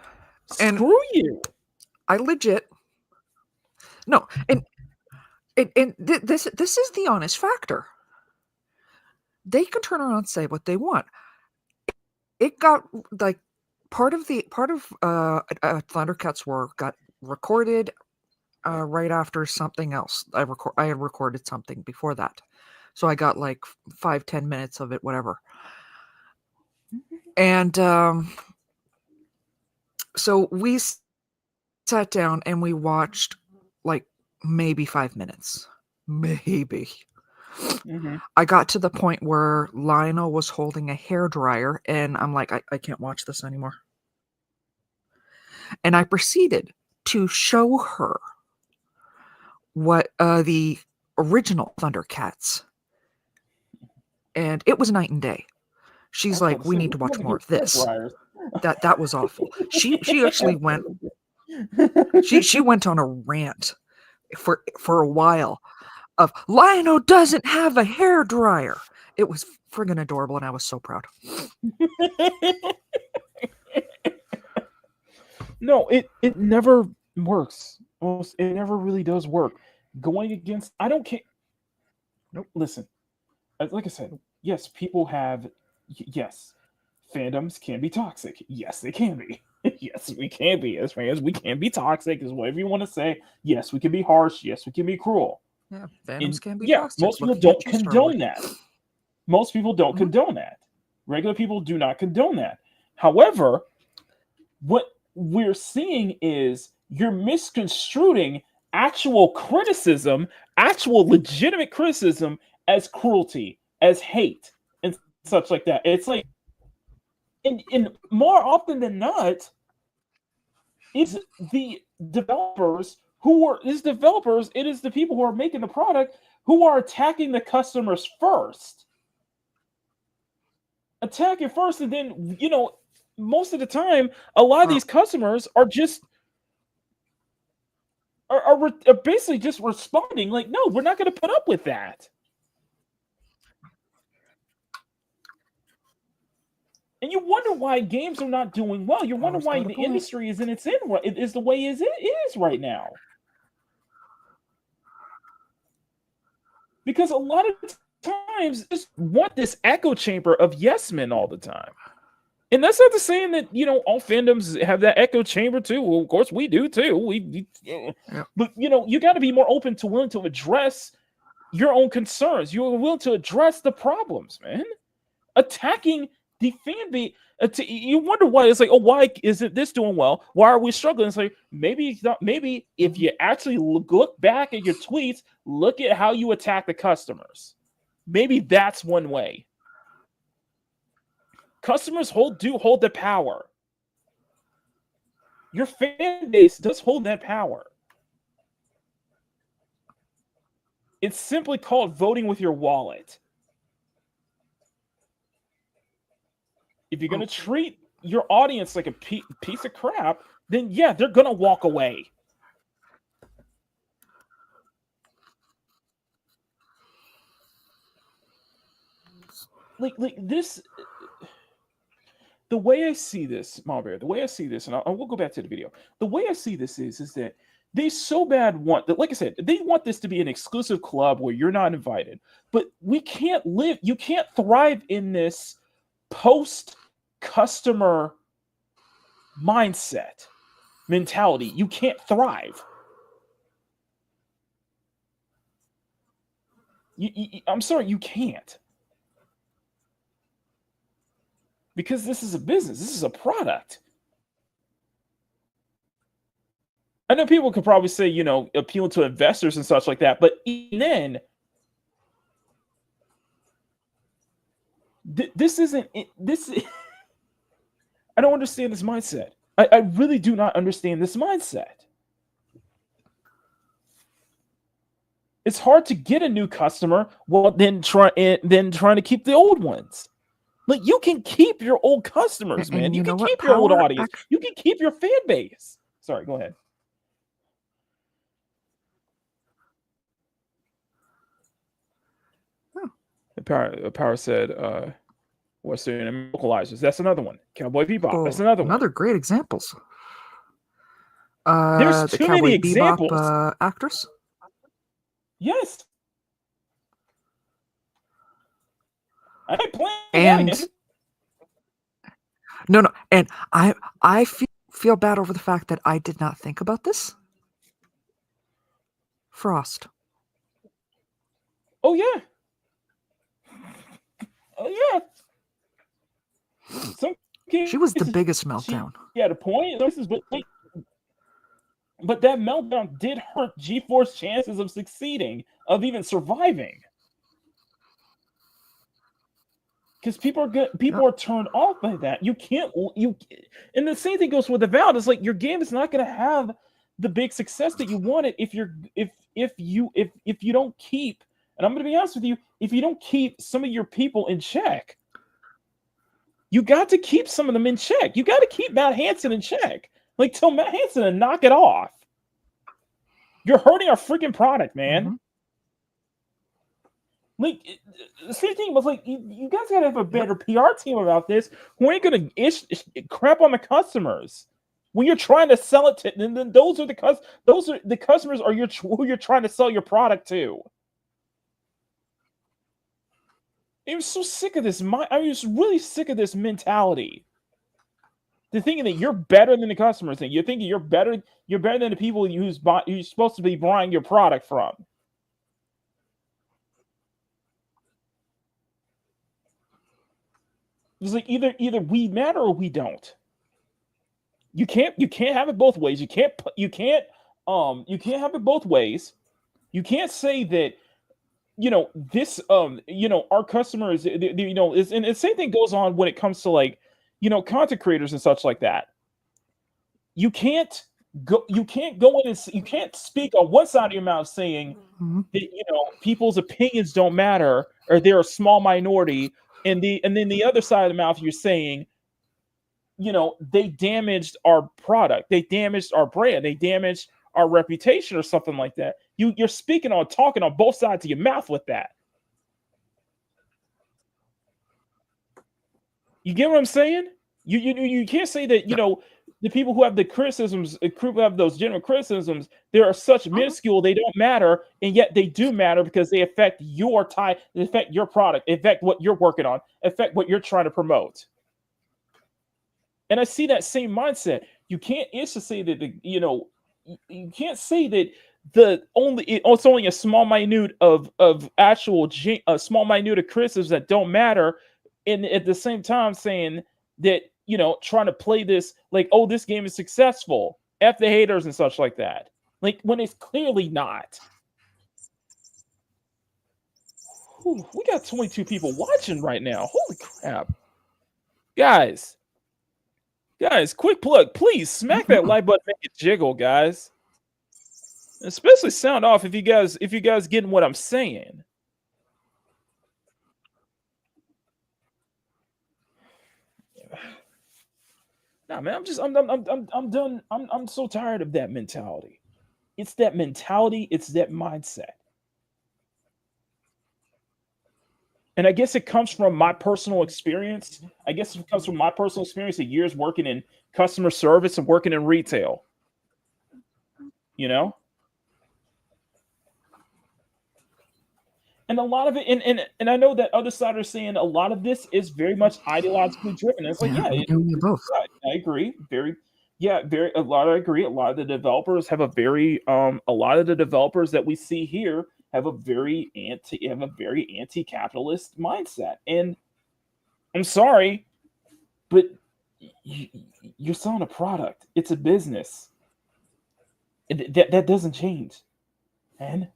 Screw you. I legit. No, and this is the honest factor. They can turn around and say what they want. It got like part of Thundercats War got recorded right after something else. I had recorded something before that, so I got like 5-10 minutes of it, whatever. And so we sat down and we watched like maybe 5 minutes, maybe. Mm-hmm. I got to the point where Lionel was holding a hairdryer, and I'm like, I can't watch this anymore. And I proceeded to show her what the original Thundercats, and it was night and day. She's like, we need to watch more of this. That was awful. She actually went. She went on a rant for a while of Lion-O doesn't have a hairdryer. It was friggin' adorable, and I was so proud. No, it never works. It never really does work. Going against, I don't care. Nope. Listen, like I said, yes, people have. Yes, fandoms can be toxic. Yes, they can be. Yes, we can be as fans. We can be toxic, is whatever you want to say. Yes, we can be harsh. Yes, we can be cruel. Yeah, fandoms can be toxic. Most people don't condone that. Most people don't condone that. Regular people do not condone that. However, what we're seeing is you're misconstruing actual criticism, actual legitimate criticism, as cruelty, as hate, and such like that. It's like, and more often than not, it's the developers it is the people who are making the product who are attacking the customers first. Attacking first, and then, most of the time, a lot of these customers are just are basically just responding like, no, we're not going to put up with that. And you wonder why games are not doing well. You wonder why the industry is is the way it is right now. Because a lot of times just want this echo chamber of yes men all the time. And that's not to saying that, all fandoms have that echo chamber too. Well, of course we do too. But you got to be more open to willing to address your own concerns. You're willing to address the problems, man. Attacking the fan base. You wonder why it's like, oh, why isn't this doing well? Why are we struggling? It's like maybe it's not. Maybe if you actually look back at your tweets, look at how you attack the customers. Maybe that's one way. Customers do hold the power. Your fan base does hold that power. It's simply called voting with your wallet. If you're going to treat your audience like a piece of crap, then yeah, they're going to walk away. Like this, the way I see this, Malbear, the way I see this, and I will go back to the video. The way I see this is that they so bad want that, like I said, they want this to be an exclusive club where you're not invited. But you can't thrive in this post-customer mindset mentality. You can't thrive. I'm sorry, you can't. Because this is a business. This is a product. I know people could probably say, appeal to investors and such like that, but even then, this isn't this. I don't understand this mindset. I really do not understand this mindset. It's hard to get a new customer while then trying to keep the old ones. Like, you can keep your old customers, man. And you can know what? keep your old Power audience. You can keep your fan base. Sorry, go ahead. Power said, what's their name? Localizers. That's another one. Cowboy Bebop. That's another one. Another great examples. There's the too Cowboy many Bebop, examples. actress. Yes. I ain't playing And that. no, and I feel bad over the fact that I did not think about this. Frost. Oh yeah. Oh yeah. She was the biggest meltdown. Yeah, the point. But that meltdown did hurt GeForce's chances of succeeding, of even surviving. Because people are turned off by that. And the same thing goes with Avowed. It's like your game is not going to have the big success that you wanted if you don't keep. And I'm going to be honest with you, if you don't keep some of your people in check, you got to keep some of them in check. You got to keep Matt Hansen in check. Like, tell Matt Hansen to knock it off. You're hurting our freaking product, man. Mm-hmm. Like, the same thing was like, you guys got to have a better PR team about this who ain't going to crap on the customers. When you're trying to sell it to, and then those are the customers who you're trying to sell your product to. I'm so sick of this. I'm just really sick of this mentality. They're thinking that you're better than the customers. You're thinking you're better than the people who's supposed to be buying your product from. It's like either we matter or we don't. You can't have it both ways. You can't have it both ways. You can't say that this our customers and the same thing goes on when it comes to like content creators and such like that. You can't go in and you can't speak on one side of your mouth saying that people's opinions don't matter or they're a small minority, and then the other side of the mouth you're saying they damaged our product, they damaged our brand, they damaged our reputation or something like that. You're talking on both sides of your mouth with that. You get what I'm saying? You can't say that the people who have the criticisms, who have those general criticisms, they are such minuscule, they don't matter, and yet they do matter because they affect your they affect your product, affect what you're working on, affect what you're trying to promote. And I see that same mindset. You can't say that you can't say that it's only a small minute of actual a small minute of criticisms that don't matter and at the same time saying that, trying to play this like, oh, this game is successful, F the haters and such like that. Like, when it's clearly not. Whew, we got 22 people watching right now. Holy crap. Guys, quick plug. Please smack that like button, make it jiggle, guys. Especially sound off if you guys getting what I'm saying. Nah, man, I'm done. I'm so tired of that mentality. It's that mentality, it's that mindset. And I guess it comes from my personal experience. Of years working in customer service and working in retail. And a lot of it, and I know that other side are saying a lot of this is very much ideologically driven. It's like, both. I agree. A lot of the developers have a lot of the developers that we see here have a very anti-capitalist mindset. And I'm sorry, but you're selling a product. It's a business. That doesn't change, man.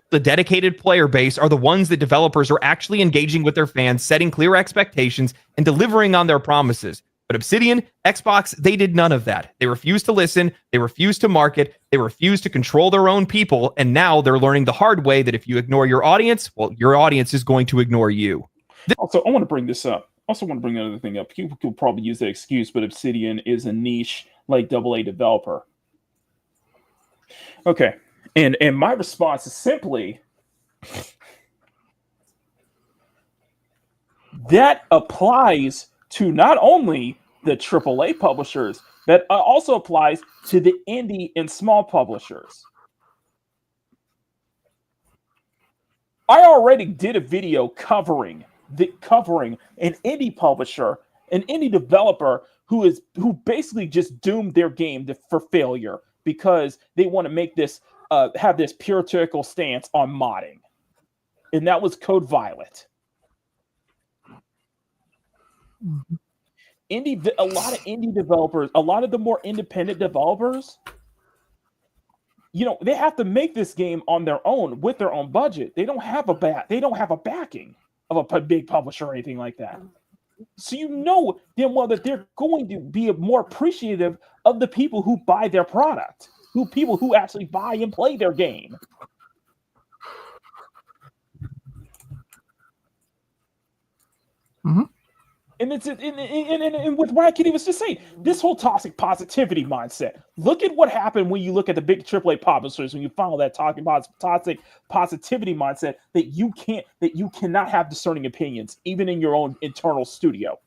The dedicated player base are the ones that developers are actually engaging with their fans, setting clear expectations, and delivering on their promises. But Obsidian, Xbox, they did none of that. They refused to listen, they refused to market, they refused to control their own people, and now they're learning the hard way that if you ignore your audience, well, your audience is going to ignore you. Also, I want to bring this up. Another thing up. People could probably use that excuse, but Obsidian is a niche, like AA developer. Okay. And my response is simply that applies to not only the AAA publishers, that also applies to the indie and small publishers. I already did a video covering an indie publisher, an indie developer who basically just doomed their game for failure because they want to make this have this puritanical stance on modding, and that was Code Violet. A lot of indie developers, a lot of the more independent developers, they have to make this game on their own with their own budget. They don't have a backing of a big publisher or anything like that. So damn well that they're going to be more appreciative of the people who buy their product, people who actually buy and play their game. Mm-hmm. And and with what Makini was just saying, this whole toxic positivity mindset. Look at what happened when you look at the big AAA publishers, when you follow that talking about toxic positivity mindset that you cannot have discerning opinions, even in your own internal studio,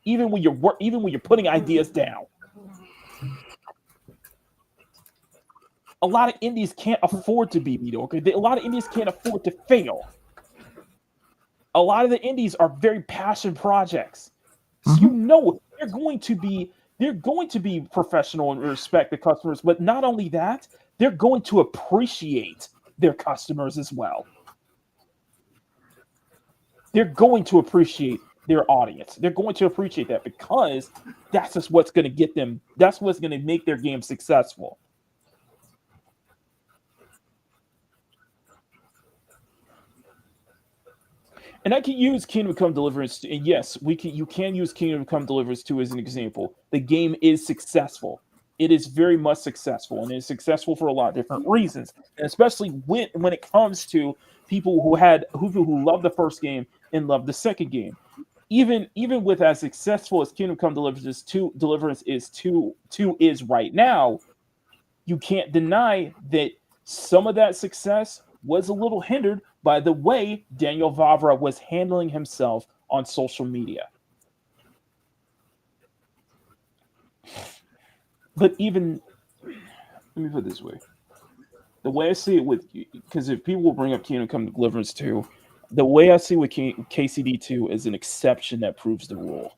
even when you're putting ideas down. A lot of indies can't afford to be mediocre. A lot of indies can't afford to fail. A lot of the indies are very passion projects. So they're going to be professional and respect the customers, but not only that, they're going to appreciate their customers as well. They're going to appreciate their audience. They're going to appreciate that because that's just what's going to get them. That's what's going to make their game successful. And I can use Kingdom Come Deliverance, and yes, you can use Kingdom Come Deliverance 2 as an example. The game is successful. It is very much successful, and it is successful for a lot of different reasons. And especially when it comes to people who love the first game and love the second game. Even with as successful as Kingdom Come Deliverance 2 is right now, you can't deny that some of that success was a little hindered by the way Daniel Vavra was handling himself on social media. But even, let me put it this way. The way I see it because if people will bring up Kingdom Come Deliverance 2, the way I see with KCD 2 is an exception that proves the rule.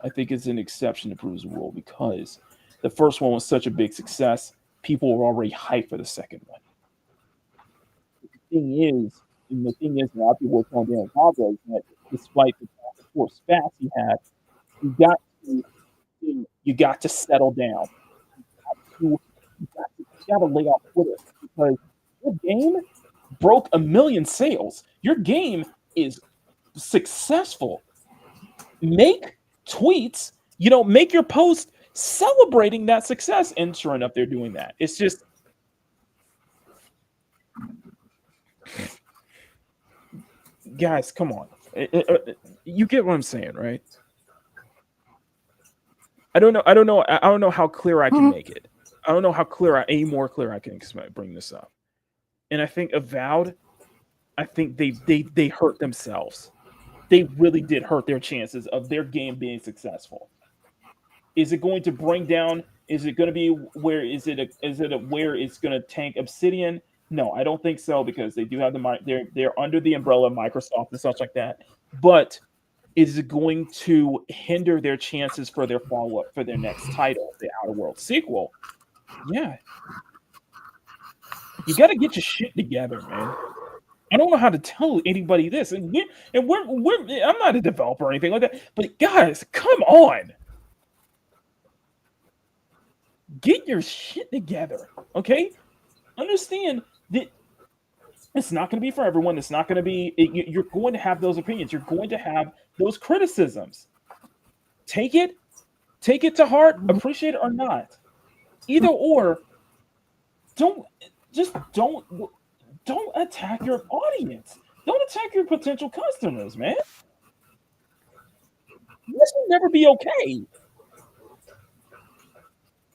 I think it's an exception that proves the rule because the first one was such a big success people were already hyped for the second one. The thing is, a lot of people were calling down Pablo that despite the force facts he had, you got to you got to settle down. You got to lay off Twitter because your game broke 1 million sales. Your game is successful. Make tweets, make your post celebrating that success. And sure enough, they're doing that. It's just, guys, come on. You get what I'm saying, right? I don't know how clear I can make it. I don't know how any more clear I can bring this up. And I think Avowed, I think they hurt themselves. They really did hurt their chances of their game being successful. Is it going to bring down? Is it going to be where? Is it where it's going to tank Obsidian? No, I don't think so because they do have they're under the umbrella of Microsoft and such like that. But is it going to hinder their chances for their follow-up for their next title, the Outer Worlds sequel? Yeah. You got to get your shit together, man. I don't know how to tell anybody this, and I'm not a developer or anything like that. But guys, come on, get your shit together, okay? Understand that it's not going to be for everyone. It's not going to be. You're going to have those opinions. You're going to have those criticisms. Take it to heart. Appreciate it or not. Either or. Don't attack your audience. Don't attack your potential customers, man. This will never be okay.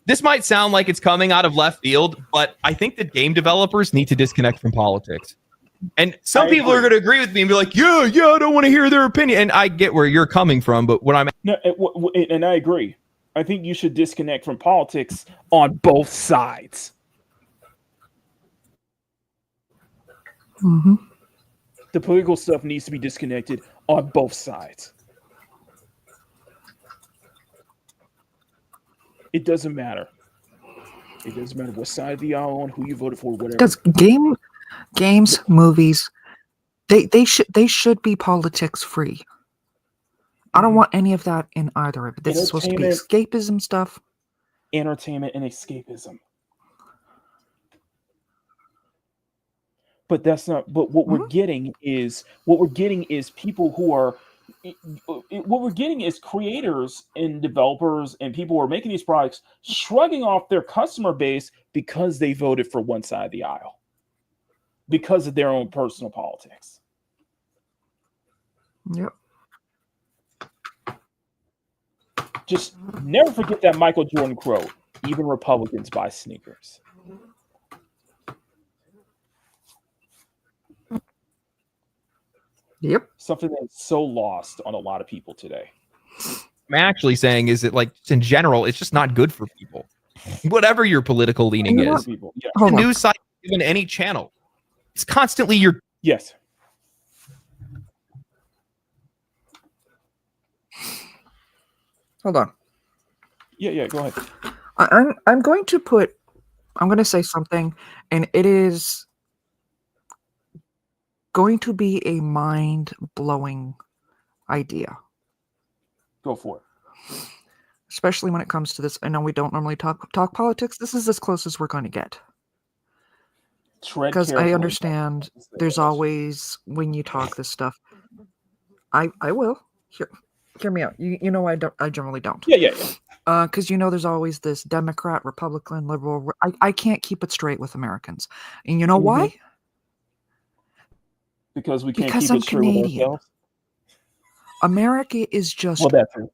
This might sound like it's coming out of left field, but I think that game developers need to disconnect from politics. And some people are going to agree with me and be like, yeah, I don't want to hear their opinion. And I get where you're coming from, but what I'm... No, and I agree. I think you should disconnect from politics on both sides. Mm-hmm. The political stuff needs to be disconnected on both sides. It doesn't matter. It doesn't matter what side of the aisle on, who you voted for, whatever. Because games, movies, they should be politics free. I don't want any of that in either of it. This is supposed to be escapism stuff. Entertainment and escapism. But that's not. But what we're getting is people who are. What we're getting is creators and developers and people who are making these products shrugging off their customer base because they voted for one side of the aisle, because of their own personal politics. Yep. Just never forget that Michael Jordan quote: "Even Republicans buy sneakers." Yep. Something that's so lost on a lot of people today. I'm actually saying is that, like, in general, it's just not good for people. Whatever your political leaning is. People. Yeah. The news site, even any channel, it's constantly your... Yes. Hold on. Yeah, go ahead. I'm going to say something, and it is going to be a mind-blowing idea. Go for it. Especially when it comes to this. I know we don't normally talk politics. This is as close as we're going to get. Because I understand there's always, when you talk this stuff, I will. Hear me out. You know I generally don't. Yeah. Because there's always this Democrat, Republican, liberal. I can't keep it straight with Americans. And you know why? Because we can't because keep I'm it straight Canadian. with ourselves. America is just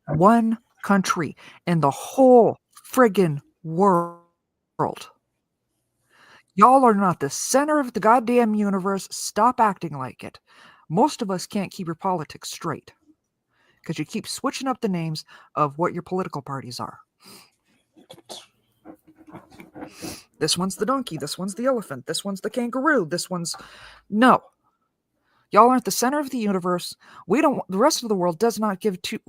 one country in the whole friggin' world. Y'all are not the center of the goddamn universe. Stop acting like it. Most of us can't keep your politics straight because you keep switching up the names of what your political parties are. This one's the donkey. This one's the elephant. This one's the kangaroo. This one's... No. Y'all aren't the center of the universe. The rest of the world does not give two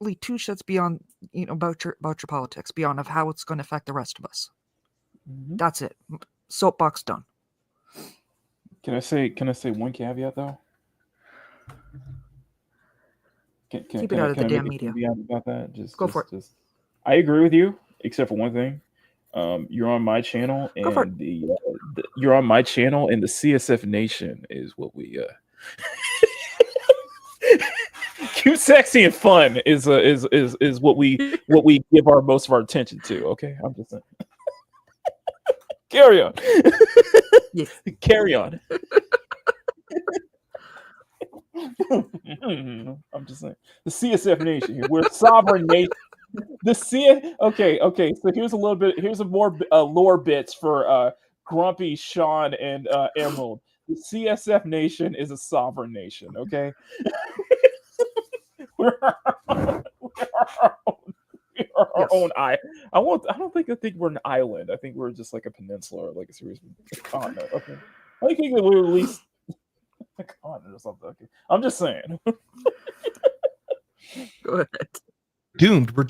shits beyond, about your politics, beyond of how it's going to affect the rest of us. That's it. Soapbox done. Can I say one caveat though? Keep it out of the damn media. About that? Go for it. I agree with you, except for one thing. You're on my channel, and you're on my channel, and the CSF Nation is what we cute, sexy, and fun is what we give most of our attention to. Okay, I'm just saying. Carry on. Yes. Carry on. I'm just saying. The CSF Nation here. We're a sovereign nation. Okay. So here's a more lore bits for Grumpy, Sean, and Emerald. The CSF Nation is a sovereign nation. Okay. we're our own island. I think we're an island. I think we're just like a peninsula or like a series of continent. Okay. I think that we're at least a continent or something. Okay. I'm just saying. Go ahead. We're doomed. We're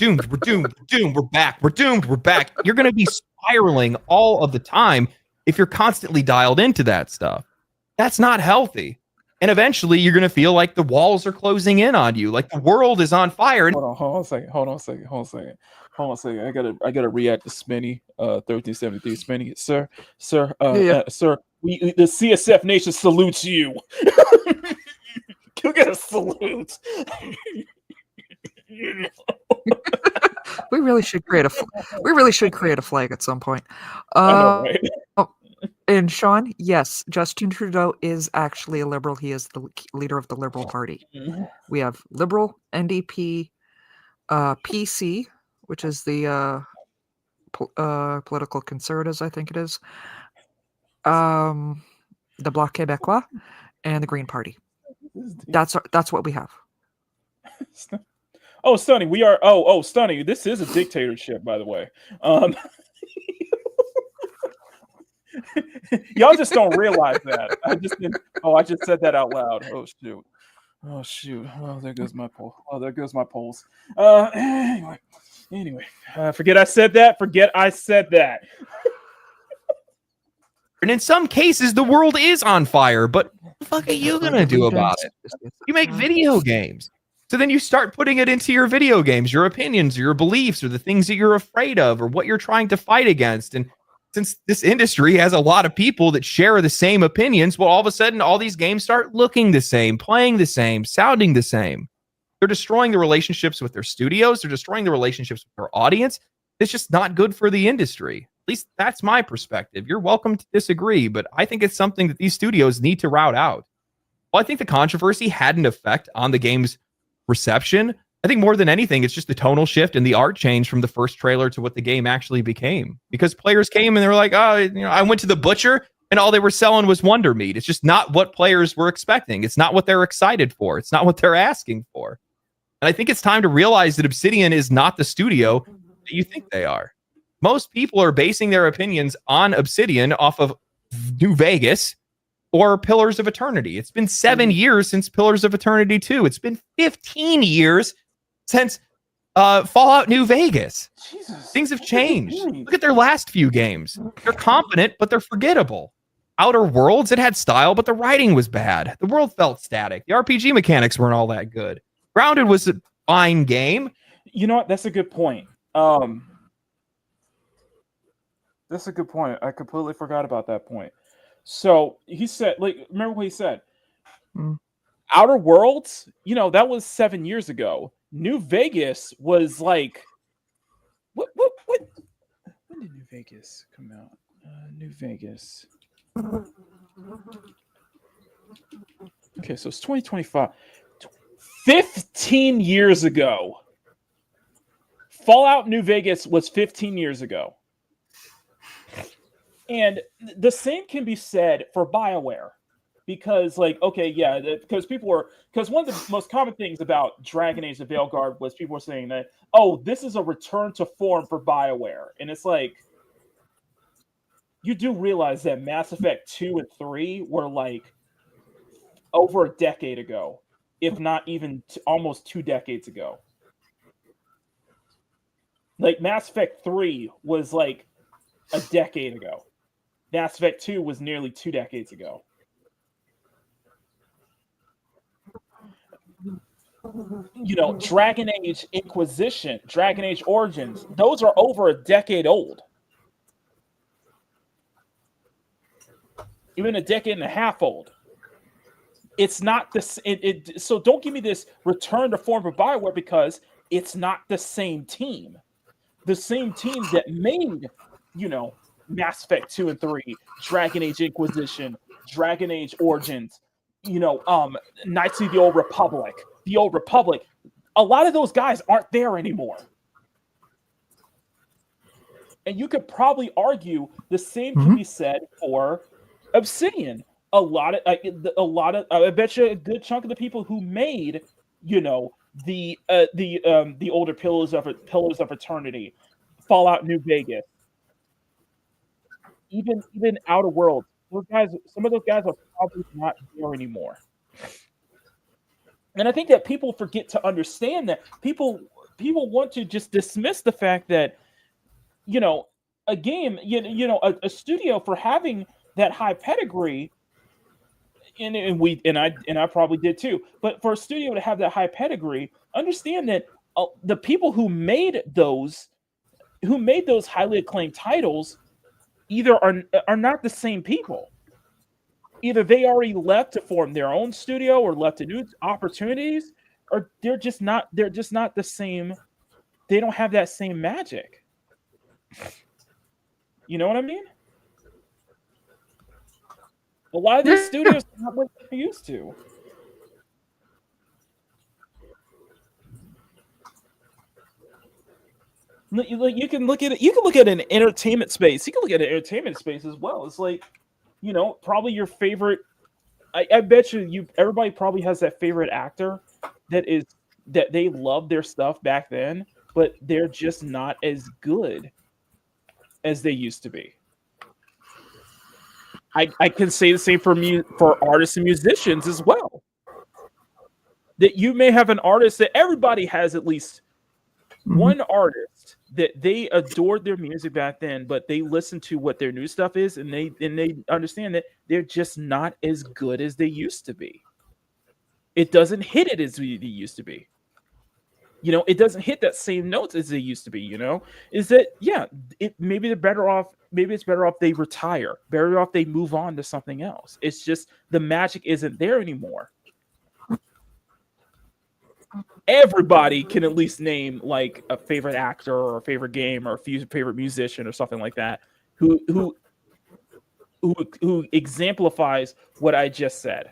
back. You're going to be spiraling all of the time if you're constantly dialed into that stuff. That's not healthy. And eventually you're going to feel like the walls are closing in on you, like the world is on fire. Hold on a second. I gotta react to Spenny, 1373. Spenny, sir, sir, the CSF Nation salutes you. You get a salute. We really should create a flag at some point. I know, right? And Sean, yes, Justin Trudeau is actually a liberal. He is the leader of the Liberal Party. We have Liberal, NDP, PC, which is the political conservatives, I think it is, the Bloc Québécois, and the Green Party. That's what we have. Oh, Stunny, we are. Oh, Stunny, this is a dictatorship, by the way. Y'all just don't realize that. I just said that out loud. Oh shoot. Oh, there goes my poll. Anyway. Forget I said that. And in some cases, the world is on fire. But what the fuck are you gonna do about it? You make video games. So then you start putting it into your video games, your opinions, or your beliefs, or the things that you're afraid of, or what you're trying to fight against. And since this industry has a lot of people that share the same opinions, well, all of a sudden, all these games start looking the same, playing the same, sounding the same. They're destroying the relationships with their studios. They're destroying the relationships with their audience. It's just not good for the industry. At least that's my perspective. You're welcome to disagree, but I think it's something that these studios need to route out. Well, I think the controversy had an effect on the game's reception. I think more than anything, it's just the tonal shift and the art change from the first trailer to what the game actually became. Because players came and they were like, I went to the butcher and all they were selling was Wonder Meat. It's just not what players were expecting. It's not what they're excited for. It's not what they're asking for. And I think it's time to realize that Obsidian is not the studio that you think they are. Most people are basing their opinions on Obsidian off of New Vegas or Pillars of Eternity. It's been 7 years since Pillars of Eternity 2. It's been 15 years since Fallout New Vegas. Jesus. Things have changed. Look at their last few games. They're competent, but they're forgettable. Outer Worlds, it had style, but the writing was bad. The world felt static. The RPG mechanics weren't all that good. Grounded was a fine game. You know what? That's a good point. That's a good point. I completely forgot about that point. So he said, remember what he said? Outer Worlds, that was 7 years ago. New Vegas was like, what? When did New Vegas come out? New Vegas. Okay, so it's 2025. 15 years ago. Fallout New Vegas was 15 years ago. And the same can be said for BioWare. Because, because one of the most common things about Dragon Age: The Veilguard was people were saying that, this is a return to form for BioWare. And it's like, you do realize that Mass Effect 2 and 3 were like over a decade ago, if not even almost 2 decades ago. Like Mass Effect 3 was like a decade ago. Mass Effect 2 was nearly 2 decades ago. You know, Dragon Age Inquisition, Dragon Age Origins, those are over a decade old. Even a decade and a half old. It's not this. So don't give me this return to form of Bioware, because it's not the same team. The same team that made, you know, Mass Effect 2 and 3, Dragon Age Inquisition, Dragon Age Origins, you know, Knights of the Old Republic. The Old Republic. A lot of those guys aren't there anymore. And you could probably argue the same can be said for Obsidian. I bet you a good chunk of the people who made, you know, the older Pillars of Eternity, Fallout New Vegas, even Outer Worlds, those guys, some of those guys are probably not there anymore. And I think that people forget to understand that people want to just dismiss the fact that, you know, a game, a studio, for having that high pedigree, and I probably did too. But for a studio to have that high pedigree, understand that the people who made those highly acclaimed titles either are not the same people. Either they already left to form their own studio or left to new opportunities, or they're just not the same. They don't have that same magic. You know what I mean? A lot of these studios are not what they used to. You can look at it. You can look at an entertainment space. You can look at an entertainment space as well. It's like, you know, probably your favorite. I bet everybody probably has that favorite actor that they love their stuff back then, but they're just not as good as they used to be. I can say the same for artists and musicians as well. That you may have an artist that everybody has at least one artist that they adored their music back then, but they listen to what their new stuff is, and they understand that they're just not as good as they used to be. It doesn't hit it as they used to be. You know, it doesn't hit that same notes as they used to be. You know, is that maybe they're better off. Maybe it's better off they retire. Better off they move on to something else. It's just the magic isn't there anymore. Everybody can at least name like a favorite actor or a favorite game or a favorite musician or something like that who exemplifies what I just said.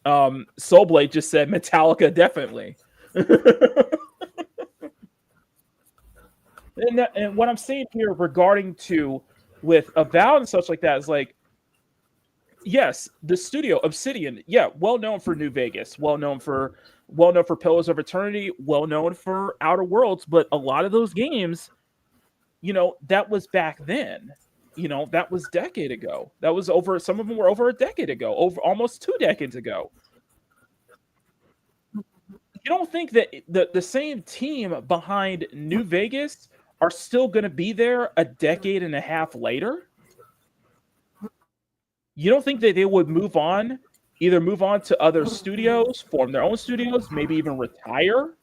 Soulblade just said Metallica, definitely. And what I'm saying here regarding to with Avowed and such like that is like, yes, the studio Obsidian, well known for New Vegas, well known for Pillars of Eternity, well known for Outer Worlds, but a lot of those games, you know, that was back then. You know, that was a decade ago. That was some of them were over a decade ago, over almost 2 decades ago. You don't think that the same team behind New Vegas are still going to be there a decade and a half later? You don't think that they would either move on to other studios, form their own studios, maybe even retire?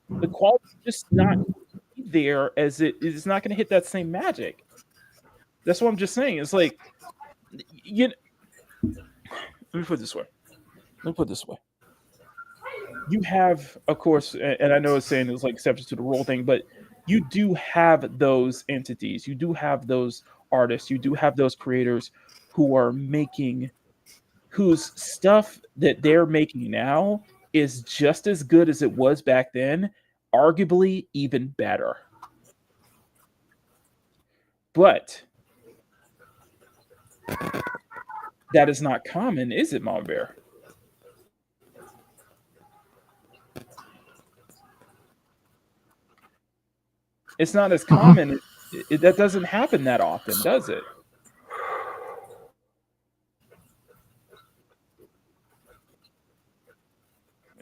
The quality is just not there, as it is not going to hit that same magic. That's what I'm just saying. It's like, let me put it this way. You have, of course, and I know it's saying it's like exceptions to the rule thing, but you do have those entities. You do have those artists. You do have those creators who are whose stuff that they're making now is just as good as it was back then, arguably even better. But that is not common, is it, Mom Bear? It's not as common. That doesn't happen that often, does it?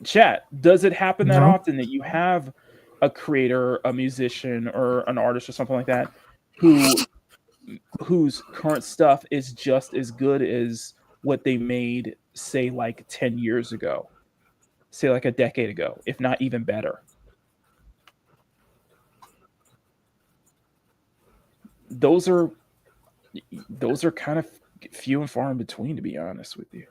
Chat, does it happen that often that you have a creator, a musician, or an artist or something like that whose current stuff is just as good as what they made, say, like 10 years ago, say like a decade ago, if not even better. Those are kind of few and far in between, to be honest with you.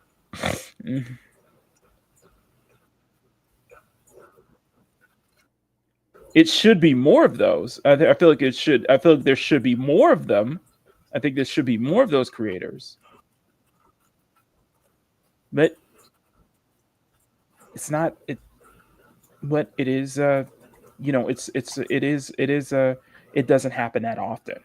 It should be more of those. I feel like there should be more of them. I think there should be more of those creators. But it's not it. But it is. It doesn't happen that often.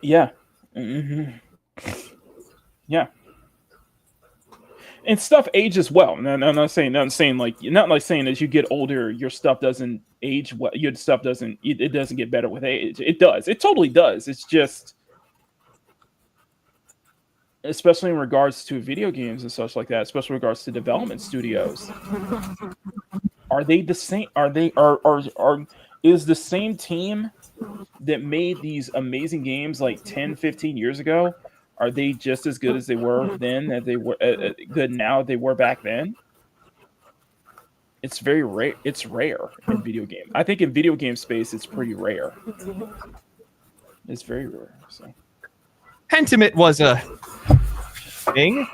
Yeah. Yeah. And stuff ages well. And I'm not saying as you get older, your stuff doesn't age well. Your stuff doesn't get better with age. It does. It totally does. It's just, especially in regards to video games and such like that, especially in regards to development studios. Are they the same? Is the same team that made these amazing games like 10, 15 years ago? Are they just as good as they were then, as they were good now they were back then? It's very rare. It's rare in video game. I think in video game space, it's pretty rare. It's very rare. So, Pentiment was a thing.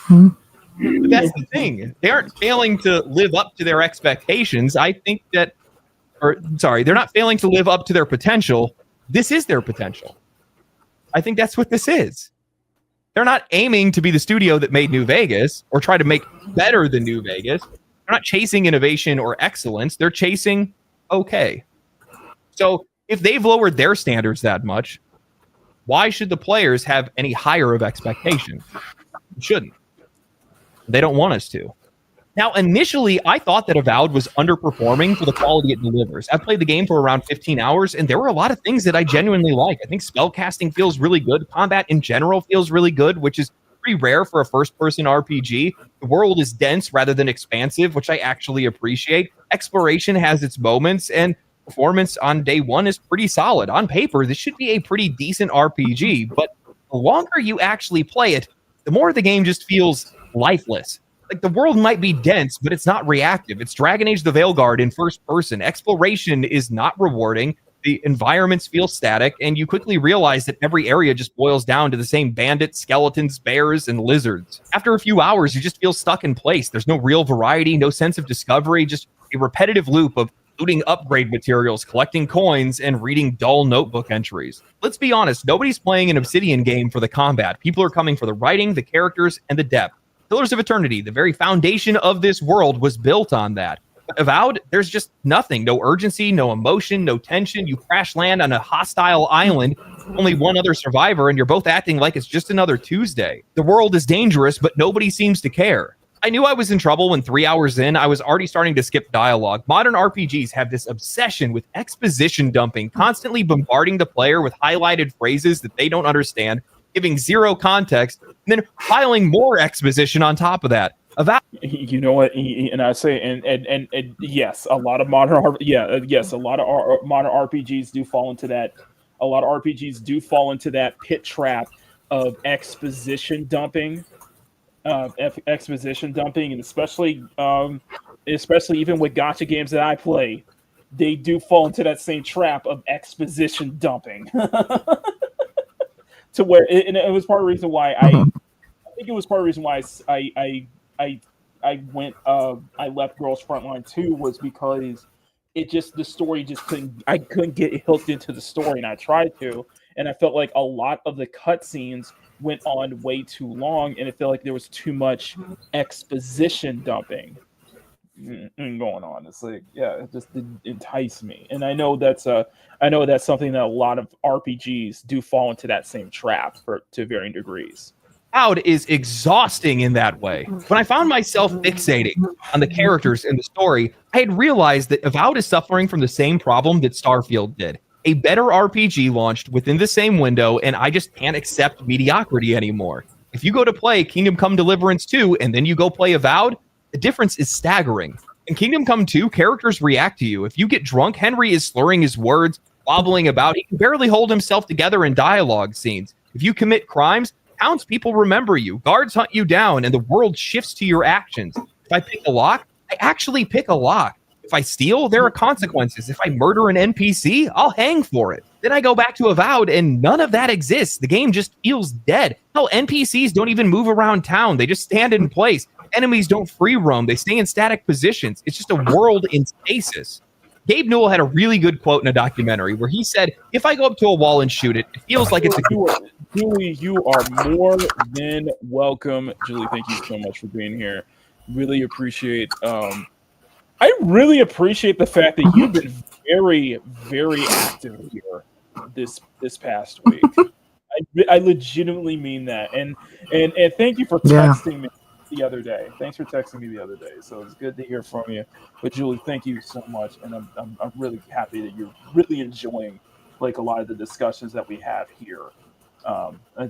But that's the thing. They aren't failing to live up to their expectations. I think that, they're not failing to live up to their potential. This is their potential. I think that's what this is. They're not aiming to be the studio that made New Vegas or try to make better than New Vegas. They're not chasing innovation or excellence. They're chasing okay. So if they've lowered their standards that much, why should the players have any higher of expectation? They shouldn't. They don't want us to. Now, initially, I thought that Avowed was underperforming for the quality it delivers. I've played the game for around 15 hours, and there were a lot of things that I genuinely like. I think spellcasting feels really good. Combat in general feels really good, which is pretty rare for a first-person RPG. The world is dense rather than expansive, which I actually appreciate. Exploration has its moments, and performance on day one is pretty solid. On paper, this should be a pretty decent RPG, but the longer you actually play it, the more the game just feels lifeless. Like, the world might be dense, but it's not reactive. It's Dragon Age the Veilguard in first person. Exploration is not rewarding. The environments feel static, and you quickly realize that every area just boils down to the same bandits, skeletons, bears, and lizards. After a few hours, you just feel stuck in place. There's no real variety, no sense of discovery, just a repetitive loop of looting upgrade materials, collecting coins, and reading dull notebook entries. Let's be honest, nobody's playing an Obsidian game for the combat. People are coming for the writing, the characters, and the depth. Pillars of Eternity, the very foundation of this world, was built on that. But Avowed, there's just nothing. No urgency, no emotion, no tension. You crash land on a hostile island, only one other survivor, and you're both acting like it's just another Tuesday. The world is dangerous, but nobody seems to care. I knew I was in trouble when 3 hours in, I was already starting to skip dialogue. Modern RPGs have this obsession with exposition dumping, constantly bombarding the player with highlighted phrases that they don't understand, giving zero context, and then piling more exposition on top of that. You know what? And I say, and yes, a lot of modern RPGs do fall into that. A lot of RPGs do fall into that pit trap of exposition dumping, and especially even with gacha games that I play, they do fall into that same trap of exposition dumping. To where it was part of the reason why I think it was part of the reason why I left Girls Frontline 2 was because the story just couldn't get hooked into the story, and I tried to, and I felt like a lot of the cutscenes went on way too long, and it felt like there was too much exposition dumping going on. It's like, yeah, it just didn't entice me. And I know that's something that a lot of RPGs do fall into that same trap to varying degrees. Avowed is exhausting in that way. When I found myself fixating on the characters and the story, I had realized that Avowed is suffering from the same problem that Starfield did. A better RPG launched within the same window, and I just can't accept mediocrity anymore. If you go to play Kingdom Come Deliverance 2 and then you go play Avowed, the difference is staggering. In Kingdom Come 2, characters react to you. If you get drunk, Henry is slurring his words, wobbling about. He can barely hold himself together in dialogue scenes. If you commit crimes, townspeople remember you. Guards hunt you down, and the world shifts to your actions. If I pick a lock, I actually pick a lock. If I steal, there are consequences. If I murder an NPC, I'll hang for it. Then I go back to Avowed, and none of that exists. The game just feels dead. Hell, NPCs don't even move around town. They just stand in place. Enemies don't free roam. They stay in static positions. It's just a world in stasis. Gabe Newell had a really good quote in a documentary where he said, if I go up to a wall and shoot it, it feels like it's a... Julie, you are more than welcome. Julie, thank you so much for being here. Really appreciate... I really appreciate the fact that you've been very, very active here this past week. I legitimately mean that, and thank you for texting me the other day. Thanks for texting me the other day. So it's good to hear from you. But Julie, thank you so much, and I'm really happy that you're really enjoying like a lot of the discussions that we have here.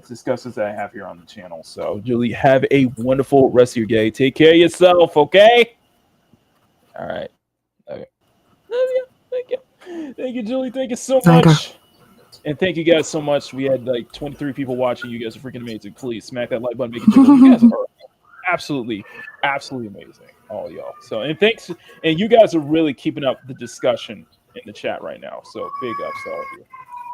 Discussions that I have here on the channel. So Julie, have a wonderful rest of your day. Take care of yourself, okay? All right. Okay. Thank you, Julie. Thank you so much. And thank you guys so much. We had like 23 people watching. You guys are freaking amazing. Please smack that like button. Make it jiggle. You guys are absolutely amazing, all of y'all. So, and thanks. And you guys are really keeping up the discussion in the chat right now. So big ups to all of you.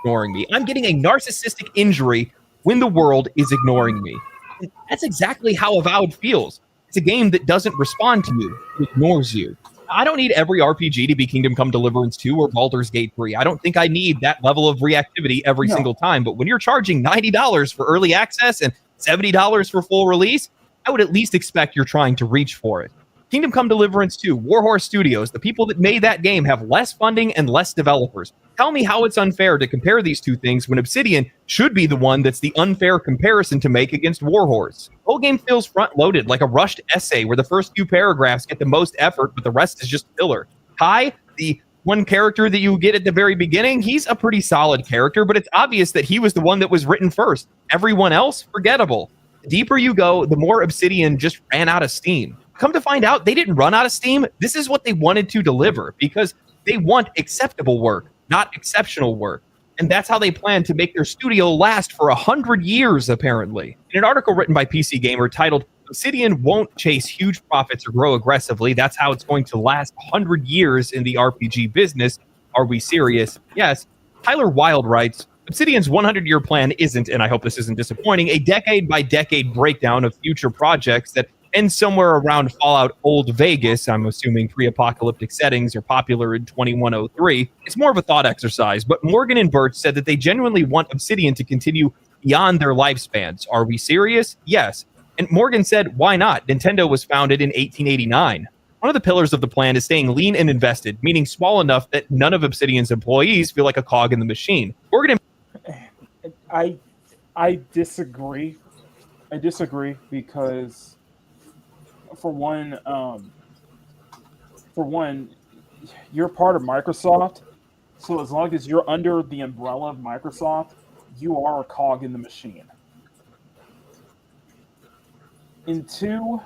Ignoring me. I'm getting a narcissistic injury when the world is ignoring me. And that's exactly how Avowed feels. It's a game that doesn't respond to you. It ignores you. I don't need every RPG to be Kingdom Come Deliverance 2 or Baldur's Gate 3. I don't think I need that level of reactivity every single time. But when you're charging $90 for early access and $70 for full release, I would at least expect you're trying to reach for it. Kingdom Come Deliverance 2, Warhorse Studios, the people that made that game have less funding and less developers. Tell me how it's unfair to compare these two things when Obsidian should be the one that's the unfair comparison to make against Warhorse. The whole game feels front-loaded, like a rushed essay where the first few paragraphs get the most effort, but the rest is just filler. Kai, the one character that you get at the very beginning, he's a pretty solid character, but it's obvious that he was the one that was written first. Everyone else, forgettable. The deeper you go, the more Obsidian just ran out of steam. Come to find out, they didn't run out of steam. This is what they wanted to deliver because they want acceptable work, not exceptional work. And that's how they plan to make their studio last for 100 years, apparently. In an article written by PC Gamer titled, Obsidian won't chase huge profits or grow aggressively. That's how it's going to last 100 years in the RPG business. Are we serious? Yes. Tyler Wilde writes, Obsidian's 100-year plan isn't, and I hope this isn't disappointing, a decade-by-decade breakdown of future projects that end somewhere around Fallout Old Vegas. I'm assuming pre-apocalyptic settings are popular in 2103. It's more of a thought exercise, but Morgan and Birch said that they genuinely want Obsidian to continue beyond their lifespans. Are we serious? Yes. And Morgan said, why not? Nintendo was founded in 1889. One of the pillars of the plan is staying lean and invested, meaning small enough that none of Obsidian's employees feel like a cog in the machine. Morgan and I disagree. I disagree because for one, you're part of Microsoft. So as long as you're under the umbrella of Microsoft, you are a cog in the machine. And two,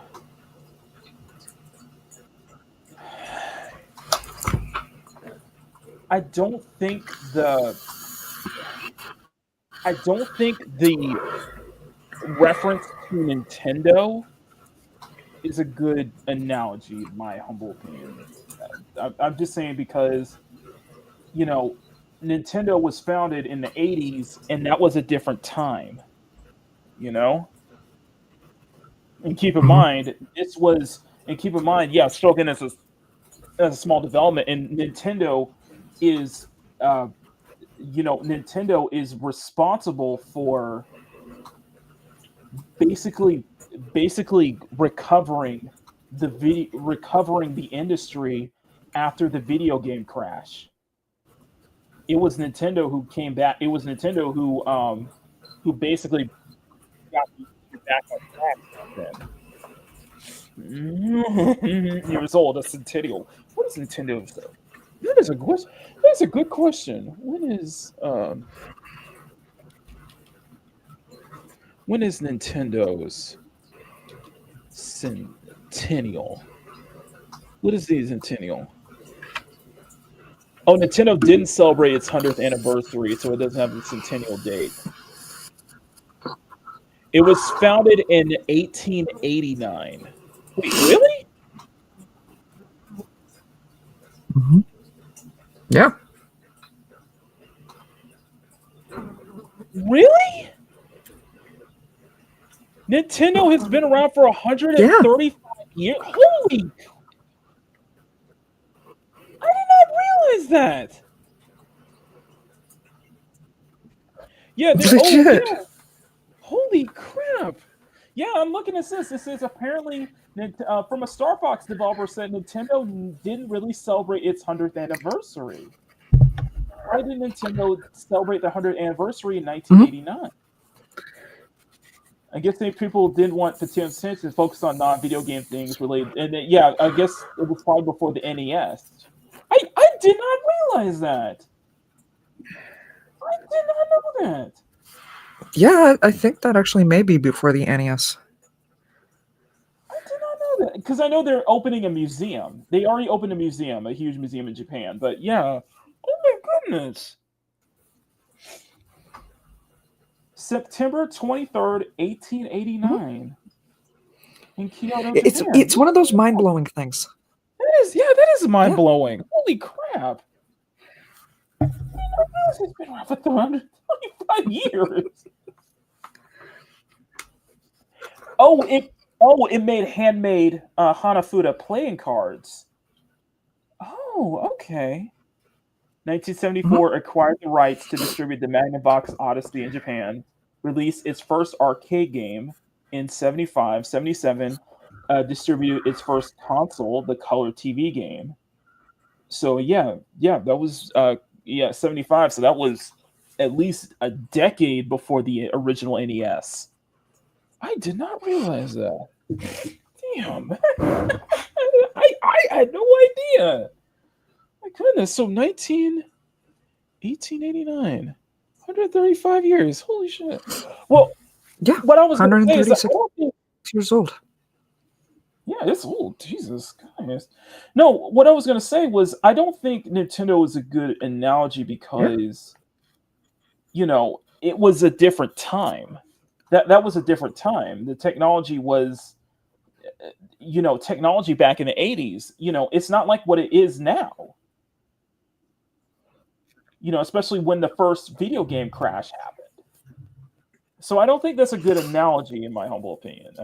I don't think the reference to Nintendo is a good analogy, in my humble opinion. I'm just saying because, you know, Nintendo was founded in the 80s, and that was a different time, you know? And keep in mind, Shogun is a small development, and Nintendo is, Nintendo is responsible for basically recovering the industry after the video game crash. It was Nintendo who came back. It was Nintendo who basically got back on track then. Years old, a Centennial. What is Nintendo? That is a good question. When is Nintendo's Centennial? What is the Centennial? Oh, Nintendo didn't celebrate its 100th anniversary, so it doesn't have the centennial date. It was founded in 1889. Wait, really? Yeah. Really? Nintendo has been around for 135 years. Holy! I did not realize that. Yeah, Legit. yeah. Holy crap! Yeah, I'm looking at this. This is apparently from a Star Fox developer said Nintendo didn't really celebrate its 100th anniversary. Why did Nintendo celebrate the 100th anniversary in 1989? I guess people didn't want to take attention to focus on non-video game things related. And yeah, I guess it was probably before the NES. I did not realize that. I did not know that. Yeah, I think that actually may be before the NES. I did not know that because I know they're opening a museum. They already opened a museum, a huge museum in Japan. But yeah, oh my goodness. September 23rd, 1889. In Kyoto, It's Japan. it's one of those mind-blowing things. That is mind-blowing. Holy crap. It's been around for 325 years. It made handmade Hanafuda playing cards. Oh, okay. 1974 acquired the rights to distribute the Magnavox Odyssey in Japan, released its first arcade game in 75, 77, distributed its first console, the Color TV game. So yeah, that was 75. So that was at least a decade before the original NES. I did not realize that. Damn. I had no idea. My goodness. So 1889. 135 years. Holy shit. Well, yeah. What I was going to say is 136 years old. Yeah, it's old. Jesus Christ. No, what I was going to say was I don't think Nintendo is a good analogy because, it was a different time. That was a different time. The technology was, technology back in the 80s, it's not like what it is now. Especially when the first video game crash happened. So I don't think that's a good analogy in my humble opinion.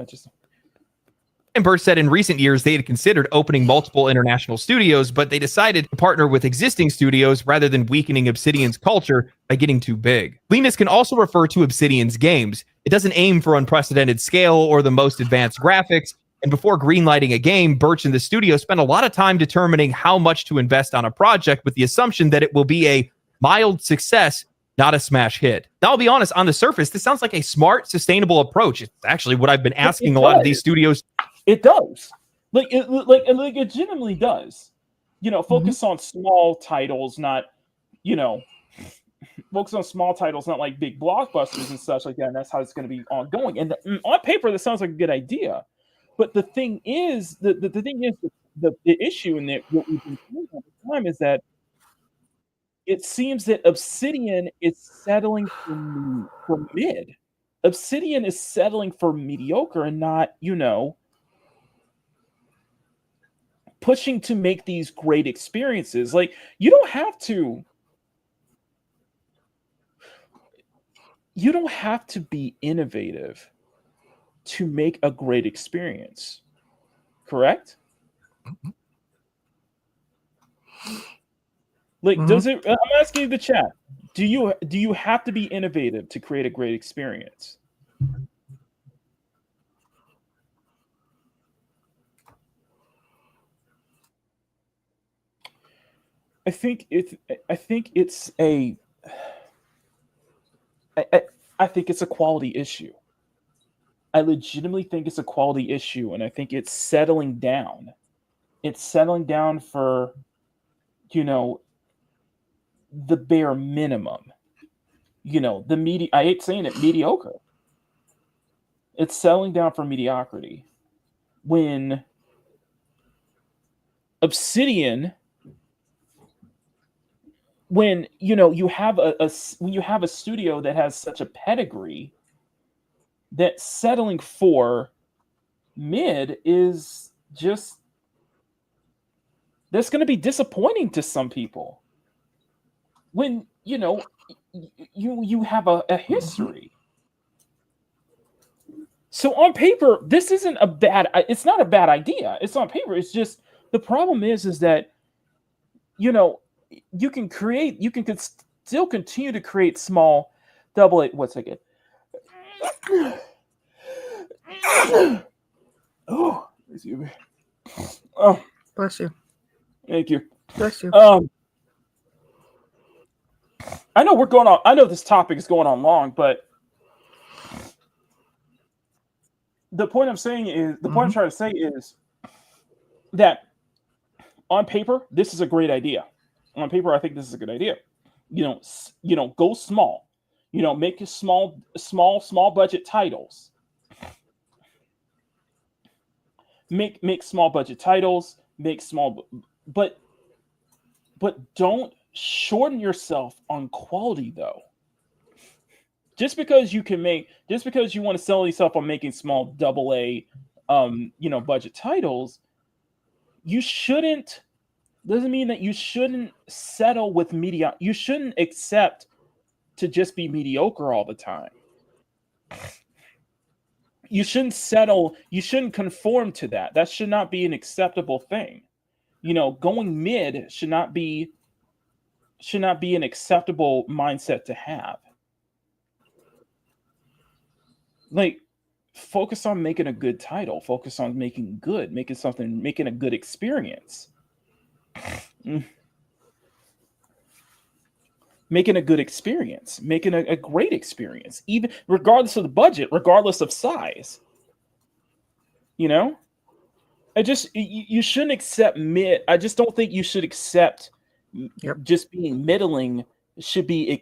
And Burt said in recent years they had considered opening multiple international studios, but they decided to partner with existing studios rather than weakening Obsidian's culture by getting too big. Leanness can also refer to Obsidian's games. It doesn't aim for unprecedented scale or the most advanced graphics. And before greenlighting a game, Birch and the studio spent a lot of time determining how much to invest on a project with the assumption that it will be a mild success, not a smash hit. Now, I'll be honest, on the surface, this sounds like a smart, sustainable approach. It's actually what I've been asking a lot of these studios. It does. It genuinely does. Focus on small titles, not, focus on small titles, not like big blockbusters and such like that. And that's how it's going to be ongoing. And on paper, that sounds like a good idea. But the thing is, the issue in what we've been doing all the time is that it seems that Obsidian is settling for mid. Obsidian is settling for mediocre and not, pushing to make these great experiences. Like, you don't have to be innovative to make a great experience. Correct? Like, does it? I'm asking you the chat. Do you have to be innovative to create a great experience? I think it's a quality issue. I legitimately think it's a quality issue, and I think it's settling down. It's settling down for, the bare minimum. I hate saying it, mediocre. It's settling down for mediocrity. When Obsidian, when you have when you have a studio that has such a pedigree, that settling for mid is just, that's going to be disappointing to some people when you have a history. So on paper, this isn't a bad. It's not a bad idea. It's on paper. It's just the problem is that you can still continue to create small double A. What's again? Oh, excuse me. Oh, Bless you. thank you. Bless you. I know we're going on. I know this topic is going on long, but the point I'm saying is, the point I'm trying to say is that on paper, this is a great idea. On paper, I think this is a good idea. Go small. Make a small budget titles. Make small budget titles. Make small, but don't shorten yourself on quality though. Just because you want to sell yourself on making small double A, budget titles, doesn't mean that you shouldn't settle with media. You shouldn't accept to just be mediocre all the time. You shouldn't settle. You shouldn't conform to that. That should not be an acceptable thing. Going mid should not be an acceptable mindset to have. Like, focus on making a good title. Focus on making a good experience. Making a good experience, making a great experience, even regardless of the budget, regardless of size. You shouldn't accept mid. I just don't think you should accept just being middling should be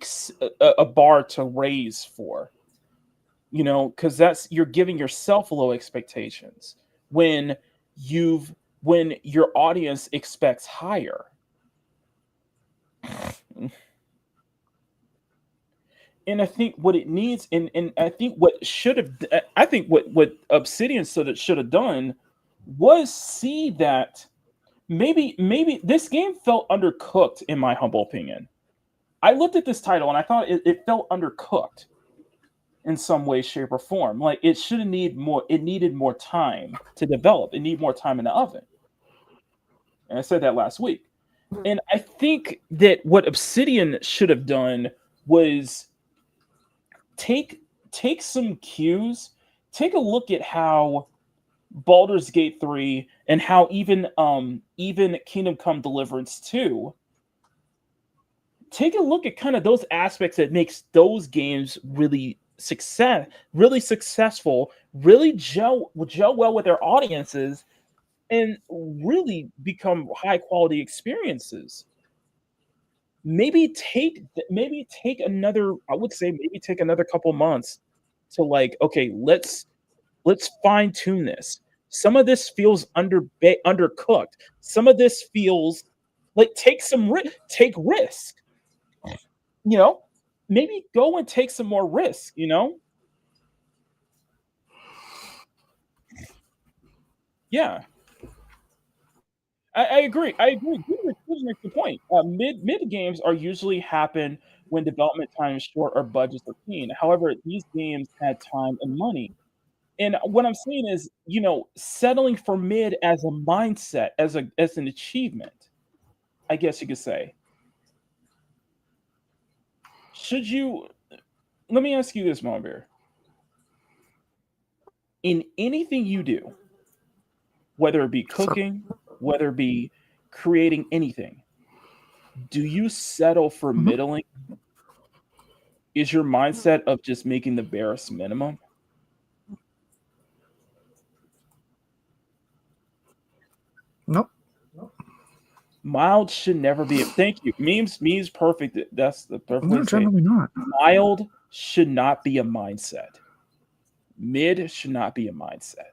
a bar to raise for. Because you're giving yourself low expectations when your audience expects higher. And I think what it needs, and I think what Obsidian should have done was see that maybe this game felt undercooked, in my humble opinion. I looked at this title and I thought it felt undercooked in some way, shape, or form. Like it needed more time to develop. It needed more time in the oven. And I said that last week. And I think that what Obsidian should have done was take some cues, take a look at how Baldur's Gate 3 and how even Kingdom Come Deliverance 2, take a look at kind of those aspects that makes those games really successful, really gel well with their audiences, and really become high quality experiences. Maybe take another, I would say maybe take another couple months to let's fine tune this. Some of this feels undercooked. Some of this feels like take risk. Maybe go and take some more risk. Yeah. I agree. Good makes the point. Mid games are usually happen when development time is short or budgets are keen. However, these games had time and money. And what I'm saying is, settling for mid as a mindset, as an achievement, I guess you could say. Should you? Let me ask you this, Monbeer. In anything you do, whether it be cooking, whether it be creating anything, do you settle for middling? Is your mindset of just making the barest minimum? Nope. Mild should never be. Thank you. Memes perfect. That's the perfect. No, generally not. Mild should not be a mindset. Mid should not be a mindset.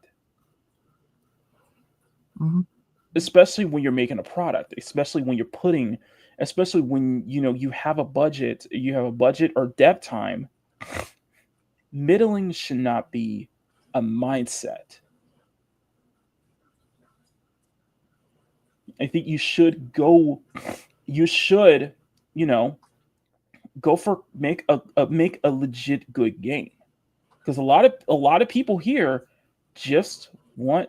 especially when you're making a product, especially when you're putting, especially when you have a budget, or dev time. Middling should not be a mindset. I think you should go. You should, go for make a legit good game, because a lot of people here just want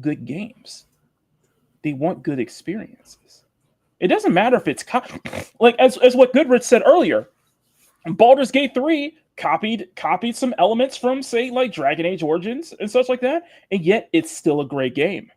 good games. They want good experiences. It doesn't matter if it's like as what Goodrich said earlier. Baldur's Gate 3 copied some elements from, say, like Dragon Age Origins and such like that, and yet it's still a great game.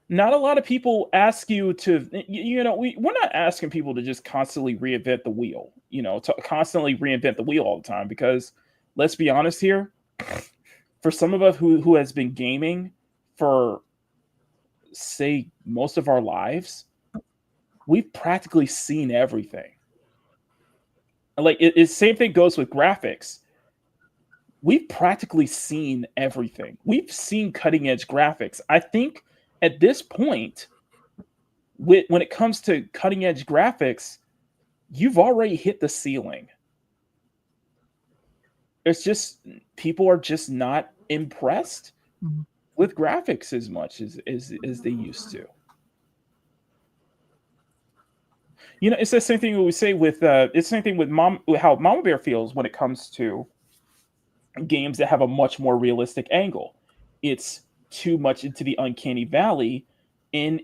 Not a lot of people ask you to, we're not asking people to just constantly reinvent the wheel, to constantly reinvent the wheel all the time, because let's be honest here, for some of us who has been gaming for, say, most of our lives, we've practically seen everything. Like same thing goes with graphics. We've practically seen everything. We've seen cutting edge graphics. I think at this point, when it comes to cutting edge graphics, you've already hit the ceiling. It's just people are just not impressed with graphics as much as they used to. It's the same thing we say with it's the same thing with how Mama Bear feels when it comes to games that have a much more realistic angle. It's too much into the uncanny valley, and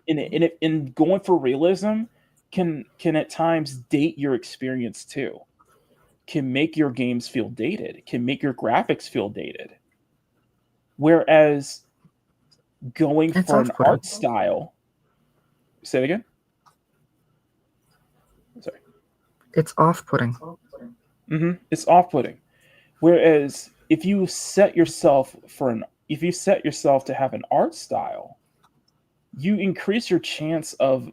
and going for realism can at times date your experience too. Can make your games feel dated. Can make your graphics feel dated. Whereas going for an art style, say it again. Sorry. It's off-putting. It's off-putting. Whereas if you set yourself to have an art style, you increase your chance of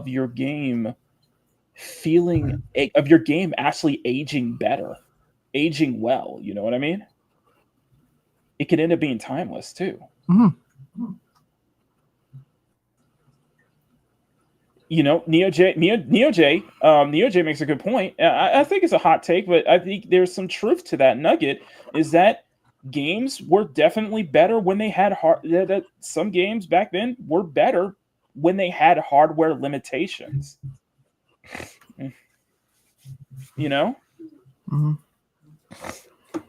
your game of your game actually aging better, aging well. You know what I mean? It could end up being timeless too. Neo J makes a good point. I think it's a hot take, but I think there's some truth to that nugget. Is that games were definitely better when they had some games back then were better when they had hardware limitations.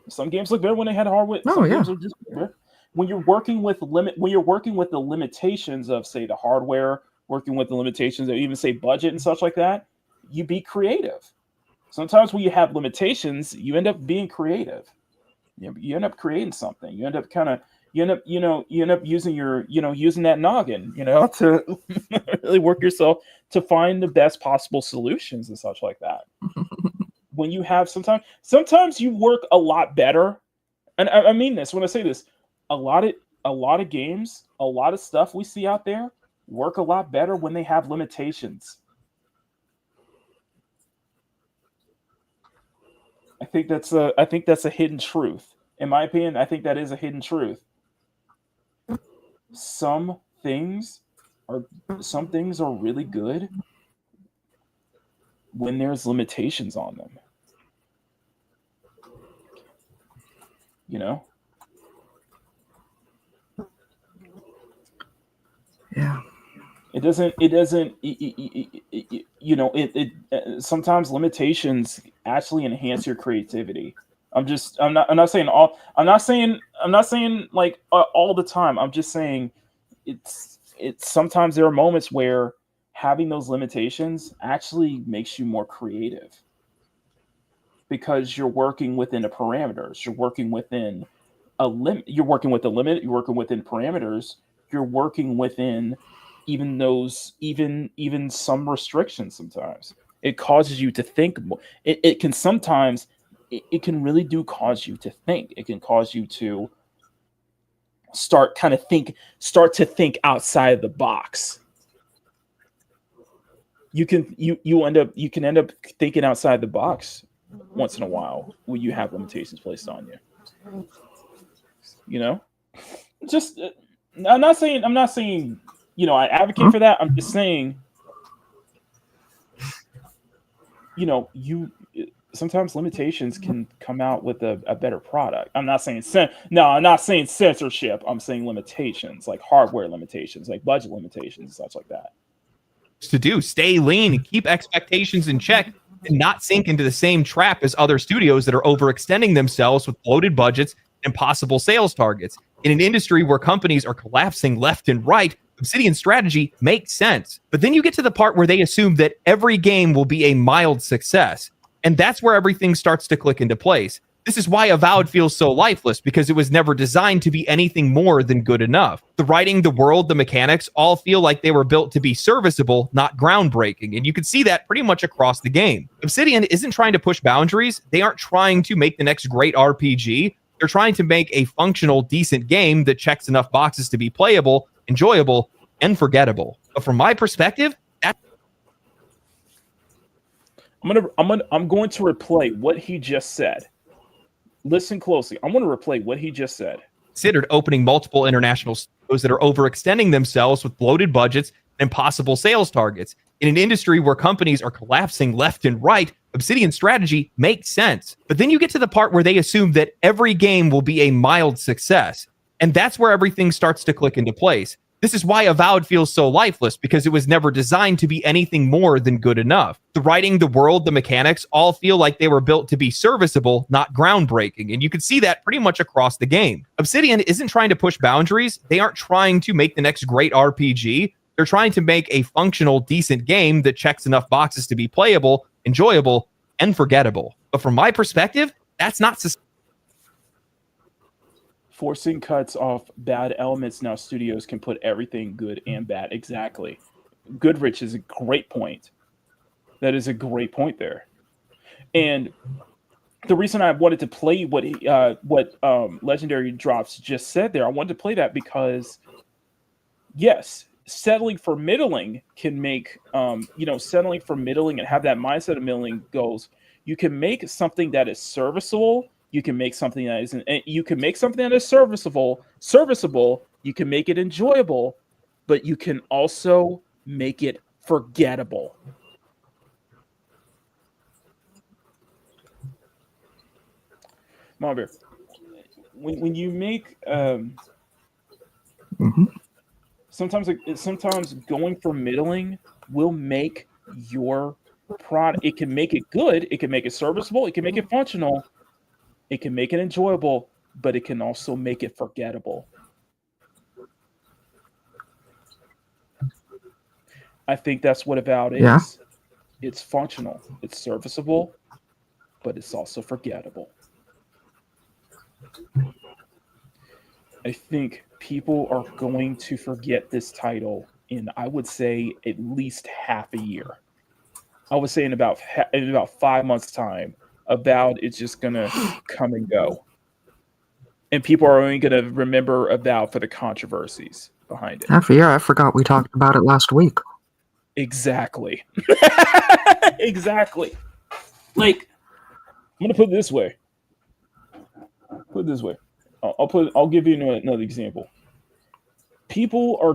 Some games look better when they had hardware. Games are just better. When you're working with the limitations of, say, the hardware, working with the limitations of even, say, budget and such like that, you be creative. Sometimes when you have limitations, you end up being creative. You end up creating something. You end up using using that noggin, to really work yourself to find the best possible solutions and such like that. When you have sometimes you work a lot better, and I mean this when I say this. A lot of games, a lot of stuff we see out there work a lot better when they have limitations. I think that's a hidden truth. In my opinion, I think that is a hidden truth. Some things are really good when there's limitations on them. Yeah. Sometimes limitations actually enhance your creativity. I'm not saying like all the time. I'm just saying it's sometimes there are moments where having those limitations actually makes you more creative, because you're working within the parameters. You're working within a limit. You're working with the limit. You're working within parameters. You're working within even some restrictions. Sometimes it causes you to think more. It can really do cause you to think. It can cause you to start to think outside the box. You can end up thinking outside the box once in a while when you have limitations placed on you. You know, just I'm not saying I advocate for that. I'm just saying, you sometimes limitations can come out with a better product. I'm not saying censorship. I'm saying limitations, like hardware limitations, like budget limitations and such like that. To do stay lean and keep expectations in check and not sink into the same trap as other studios that are overextending themselves with bloated budgets and impossible sales targets. In an industry where companies are collapsing left and right, Obsidian's strategy makes sense. But then you get to the part where they assume that every game will be a mild success. And that's where everything starts to click into place. This is why Avowed feels so lifeless, because it was never designed to be anything more than good enough. The writing, the world, the mechanics all feel like they were built to be serviceable, not groundbreaking. And you can see that pretty much across the game. Obsidian isn't trying to push boundaries. They aren't trying to make the next great RPG. They're trying to make a functional, decent game that checks enough boxes to be playable, enjoyable, and forgettable. But from my perspective, I'm going to replay what he just said. Listen closely. I'm going to replay what he just said. Considered opening multiple international studios that are overextending themselves with bloated budgets and impossible sales targets. In an industry where companies are collapsing left and right, Obsidian's strategy makes sense. But then you get to the part where they assume that every game will be a mild success. And that's where everything starts to click into place. This is why Avowed feels so lifeless, because it was never designed to be anything more than good enough. The writing, the world, the mechanics all feel like they were built to be serviceable, not groundbreaking. And you can see that pretty much across the game. Obsidian isn't trying to push boundaries. They aren't trying to make the next great RPG. They're trying to make a functional, decent game that checks enough boxes to be playable, enjoyable, and forgettable. But from my perspective, that's not Forcing cuts off bad elements, now studios can put everything good and bad. Exactly. Goodrich is a great point. That is a great point there. And the reason I wanted to play what Legendary Drops just said there, I wanted to play that because, yes, settling for middling can make, settling for middling and have that mindset of middling goes, you can make something that is serviceable. You can make something that isn't. You can make something that is serviceable. You can make it enjoyable, but you can also make it forgettable. Marber, when you make sometimes going for middling will make your product. It can make it good. It can make it serviceable. It can make it functional. It can make it enjoyable, but it can also make it forgettable. I think that's what Avowed is. Yeah. It's functional, it's serviceable, but it's also forgettable. I think people are going to forget this title in, I would say, at least half a year. I would say in about 5 months' time. Avowed is just gonna come and go, and people are only gonna remember Avowed for the controversies behind it. Half a year. I forgot we talked about it last week. Exactly. Exactly. Like, I'm gonna put it this way. I'll give you another example. People are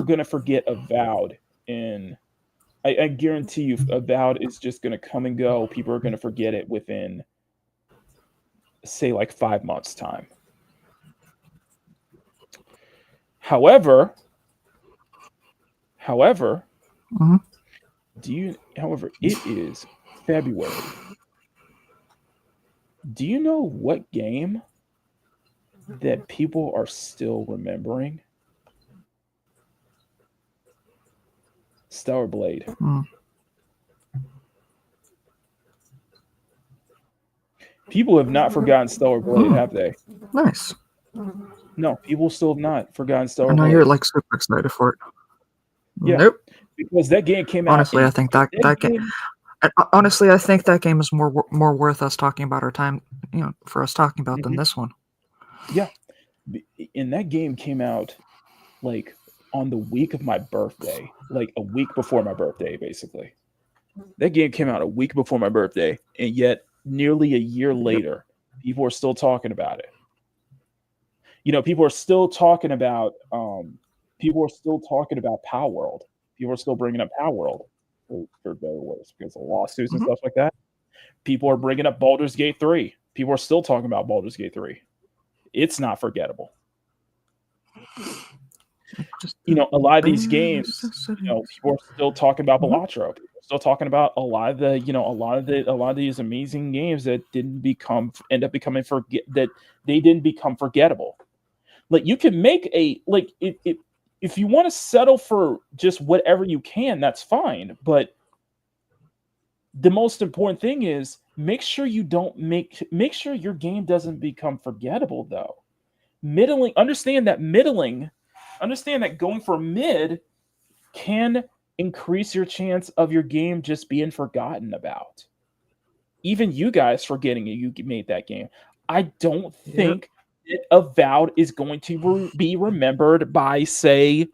gonna forget Avowed in. I guarantee you, Avowed is just going to come and go. People are going to forget it within, say, like 5 months' time. However, it is February. Do you know what game that people are still remembering? Stellar Blade. People have not forgotten Stellar Blade, have they? Nice. No, people still have not forgotten Stellar I know Blade. you're like super excited for it. Yeah. Nope. Because that game came out. Honestly, I think that game. Honestly, I think that game is more worth us talking about our time, for us talking about than this one. Yeah, and that game came out like on the week of my birthday, like a week before my birthday, basically. That game came out a week before my birthday, and yet nearly a year later, people are still talking about it. You know, people are still talking about Power World. People are still bringing up Power World for better or worse because of lawsuits and stuff like that. People are bringing up Baldur's Gate 3. People are still talking about Baldur's Gate 3. It's not forgettable. You know, a lot of these games, you know, people are still talking about Balatro. People are still talking about a lot of these amazing games that didn't become forgettable. Like you can make if you want to settle for just whatever you can, that's fine. But the most important thing is make sure your game doesn't become forgettable though. Understand that going for mid can increase your chance of your game just being forgotten about. Even you guys forgetting you made that game. I don't think that Avowed is going to be remembered by, say,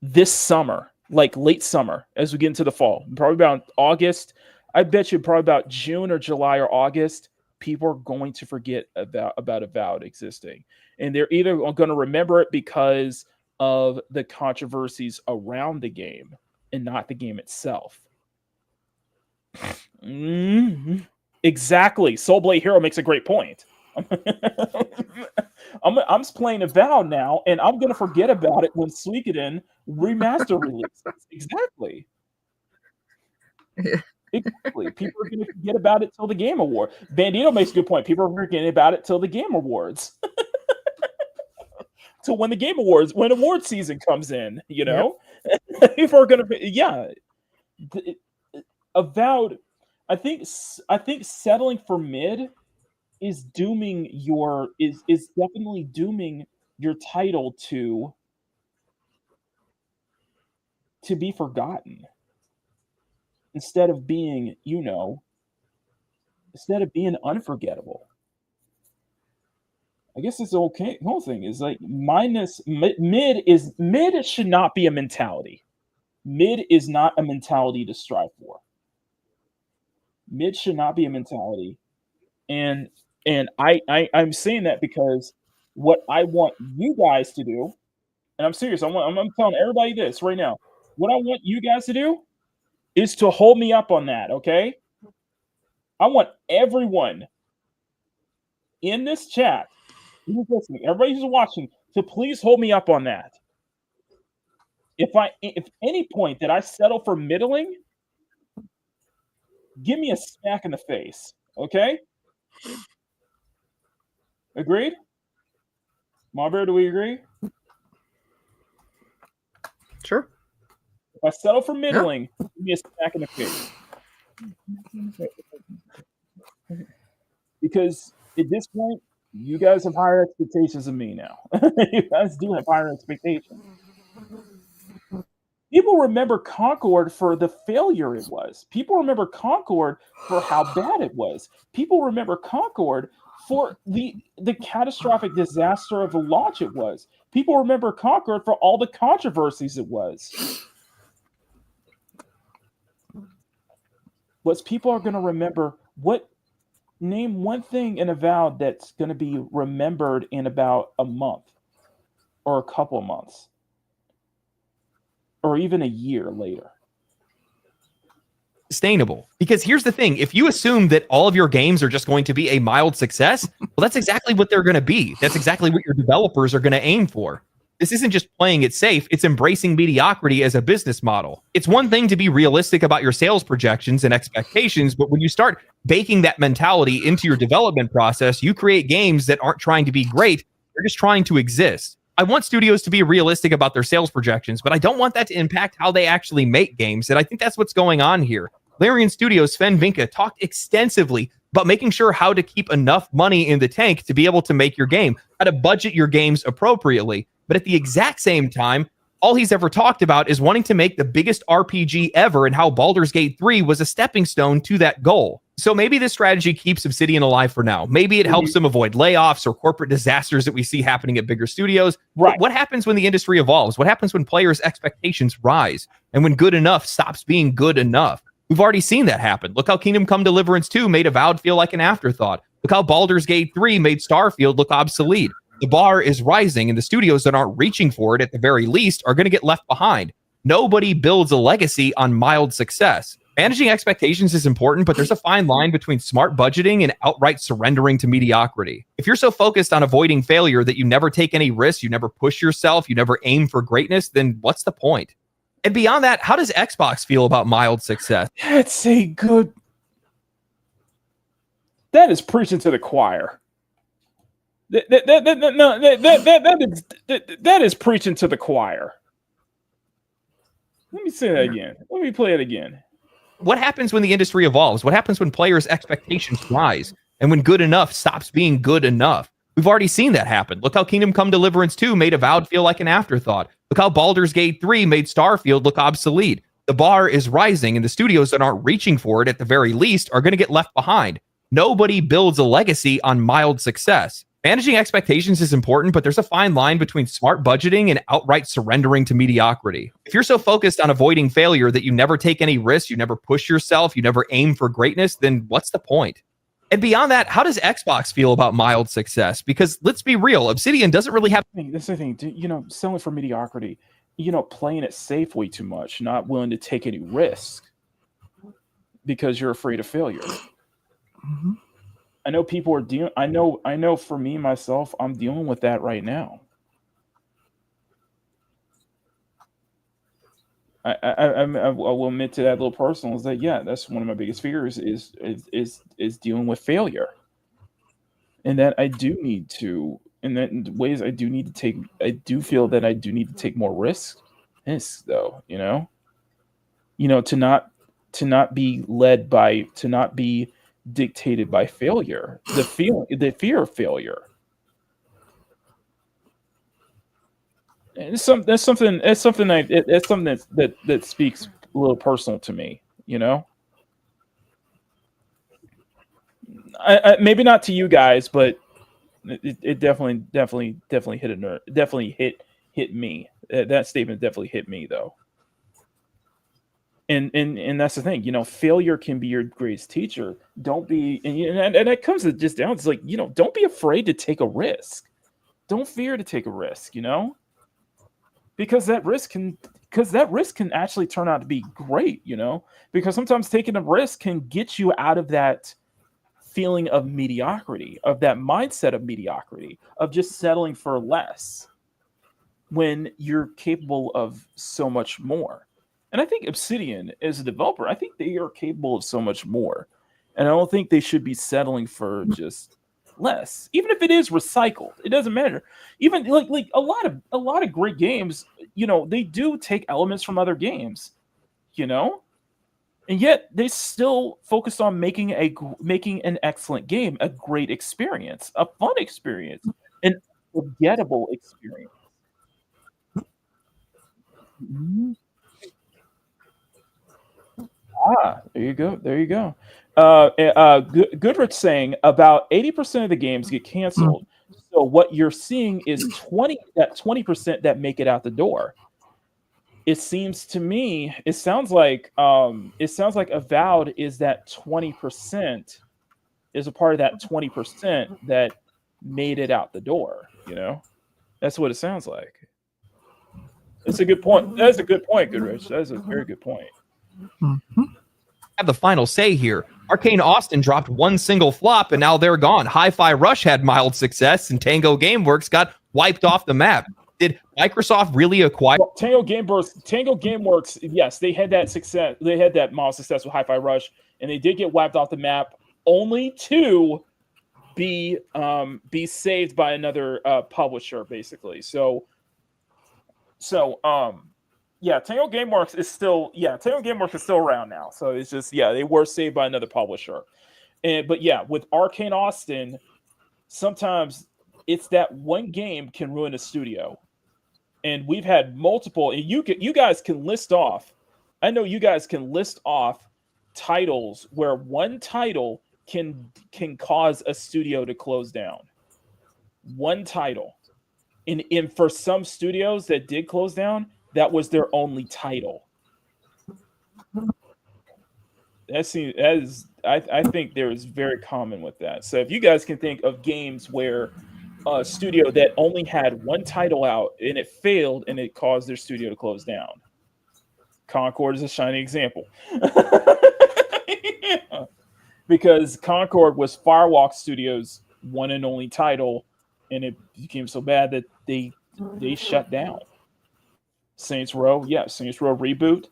this summer, like late summer, as we get into the fall. Probably about August. I bet you probably about June or July or August, people are going to forget about Avowed existing. And they're either going to remember it because of the controversies around the game and not the game itself. Exactly. Soulblade Hero makes a great point. I'm playing Avowed now, and I'm going to forget about it when Suikoden remaster releases. Exactly. Exactly. People are going to forget about it till the Game Award. Bandito makes a good point. People are forgetting about it till the Game Awards. Till when when award season comes in, you know? Yep. People are going to Avowed, I think settling for mid is definitely dooming your title to be forgotten instead of being unforgettable. I guess it's okay. The whole thing is like mid should not be a mentality. Mid is not a mentality to strive for. Mid should not be a mentality. And I'm saying that because what I want you guys to do, and I'm serious, I'm telling everybody this right now. What I want you guys to do is to hold me up on that, okay? I want everyone in this chat, who's listening, everybody who's watching, to please hold me up on that. If any point that I settle for middling, give me a smack in the face, okay? Agreed? Marbury, do we agree? Sure. If I settle for middling, give me a smack in the face. Because at this point, you guys have higher expectations than me now. You guys do have higher expectations. People remember Concord for the failure it was. People remember Concord for how bad it was. People remember Concord for the catastrophic disaster of the launch it was. People remember Concord for all the controversies it was. What people are going to remember, name one thing in Avowed that's going to be remembered in about a month or a couple of months or even a year later. Sustainable. Because here's the thing, if you assume that all of your games are just going to be a mild success, well, that's exactly what they're going to be. That's exactly what your developers are going to aim for. This isn't just playing it safe, it's embracing mediocrity as a business model. It's one thing to be realistic about your sales projections and expectations, but when you start baking that mentality into your development process, you create games that aren't trying to be great, they're just trying to exist. I want studios to be realistic about their sales projections, but I don't want that to impact how they actually make games, and I think that's what's going on here. Larian Studios' Sven Vinca talked extensively about making sure how to keep enough money in the tank to be able to make your game, how to budget your games appropriately. But at the exact same time, All he's ever talked about is wanting to make the biggest RPG ever and how Baldur's Gate 3 was a stepping stone to that goal. So maybe this strategy keeps Obsidian alive for now. Maybe it helps them avoid layoffs or corporate disasters that we see happening at bigger studios. Right. But what happens when the industry evolves? What happens when players' expectations rise and when good enough stops being good enough? We've already seen that happen. Look how Kingdom Come Deliverance 2 made Avowed feel like an afterthought. Look how Baldur's Gate 3 made Starfield look obsolete. The bar is rising, and the studios that aren't reaching for it at the very least are going to get left behind. Nobody builds a legacy on mild success. Managing expectations is important, but there's a fine line between smart budgeting and outright surrendering to mediocrity. If you're so focused on avoiding failure that you never take any risks, you never push yourself, you never aim for greatness, then what's the point? And beyond that, how does Xbox feel about mild success? That's a good... That is preaching to the choir. That is preaching to the choir. Let me say that again. Let me play it again. What happens when the industry evolves? What happens when players' expectations rise and when good enough stops being good enough? We've already seen that happen. Look how Kingdom Come Deliverance 2 made Avowed feel like an afterthought. Look how Baldur's Gate 3 made Starfield look obsolete. The bar is rising, and the studios that aren't reaching for it at the very least are going to get left behind. Nobody builds a legacy on mild success. Managing expectations is important, but there's a fine line between smart budgeting and outright surrendering to mediocrity. If you're so focused on avoiding failure that you never take any risks, you never push yourself, you never aim for greatness, then what's the point? And beyond that, how does Xbox feel about mild success? Because let's be real, Obsidian doesn't really have... That's the thing, selling for mediocrity, playing it safe way too much, not willing to take any risk because you're afraid of failure. Mm-hmm. I know people are dealing. I know. For me myself, I'm dealing with that right now. I will admit to that little personal is that that's one of my biggest fears is dealing with failure, and that I do need to. In that ways, I do need to take. I do feel that I do need to take more risks, though. To not be led by, to not be dictated by failure, the fear of failure. And that's something that speaks a little personal to me. I maybe not to you guys, but it definitely hit a nerve. Definitely hit me. That statement definitely hit me though. And that's the thing, failure can be your greatest teacher. Don't be, and that comes to just down. It's like, don't be afraid to take a risk. Don't fear to take a risk, because that risk can actually turn out to be great, because sometimes taking a risk can get you out of that feeling of mediocrity, of that mindset of mediocrity, of just settling for less when you're capable of so much more. And I think Obsidian, as a developer, I think they are capable of so much more. And I don't think they should be settling for just less. Even if it is recycled, it doesn't matter. Even like a lot of great games, they do take elements from other games, and yet they still focus on making an excellent game, a great experience, a fun experience, an forgettable experience. Mm-hmm. There you go. Goodrich saying about 80% of the games get canceled. So what you're seeing is 20% that make it out the door. It seems to me, it sounds like Avowed is that 20%, is a part of that 20% that made it out the door. That's what it sounds like. That's a good point. That's a good point, Goodrich. That's a very good point. Mm-hmm. Have the final say here. Arcane Austin dropped one single flop and now they're gone. Hi-Fi Rush had mild success and Tango Gameworks got wiped off the map. Did Microsoft really acquire Tango Gameworks? Yes, they had that success. They had that mild success with Hi-Fi Rush, and they did get wiped off the map, only to be saved by another publisher, basically. Tango Gameworks is still around now. So it's just they were saved by another publisher. But with Arcane Austin, sometimes it's that one game can ruin a studio. and we've had multiple. And you guys can list off. I know you guys can list off titles where one title can cause a studio to close down. One title, and for some studios that did close down, that was their only title. I think there is very common with that. So if you guys can think of games where a studio that only had one title out and it failed and it caused their studio to close down, Concord is a shining example. Yeah. Because Concord was Firewalk Studios' one and only title, and it became so bad that they shut down. Saints Row reboot.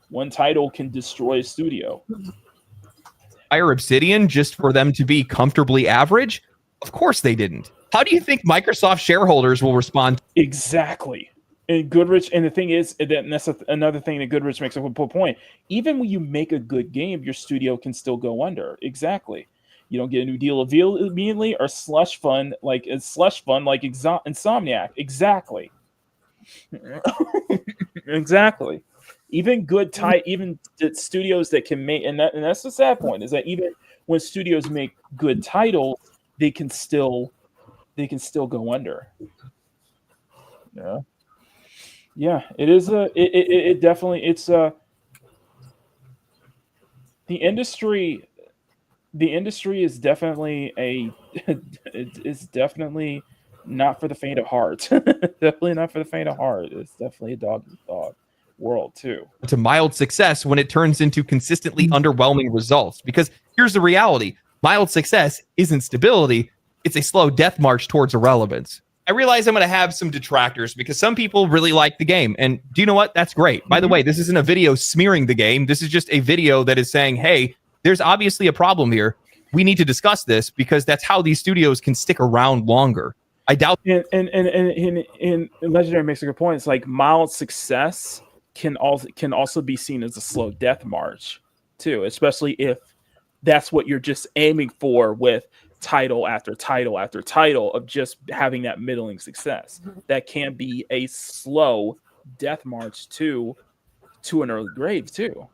One title can destroy a studio. Hire Obsidian just for them to be comfortably average? Of course they didn't. How do you think Microsoft shareholders will respond? Exactly. And Goodrich, and the thing is, and that's another thing that Goodrich makes a point. Even when you make a good game, your studio can still go under. Exactly. You don't get a new deal immediately, or slush fund like Insomniac. Exactly. Exactly. Even even the studios that can make, and that's the sad point, is that even when studios make good titles, they can still go under. Yeah. Yeah, it is it definitely, it's the industry is definitely it's definitely not for the faint of heart. Definitely not for the faint of heart. It's definitely a dog world too. To mild success when it turns into consistently underwhelming results. Because here's the reality. Mild success isn't stability. It's a slow death march towards irrelevance. I realize I'm going to have some detractors because some people really like the game. And do you know what? That's great. By the way, this isn't a video smearing the game. This is just a video that is saying, hey, there's obviously a problem here. We need to discuss this because that's how these studios can stick around longer. I doubt. And Legendary makes a good point. It's like mild success can also be seen as a slow death march too, especially if that's what you're just aiming for with title after title after title of just having that middling success. That can be a slow death march to an early grave too.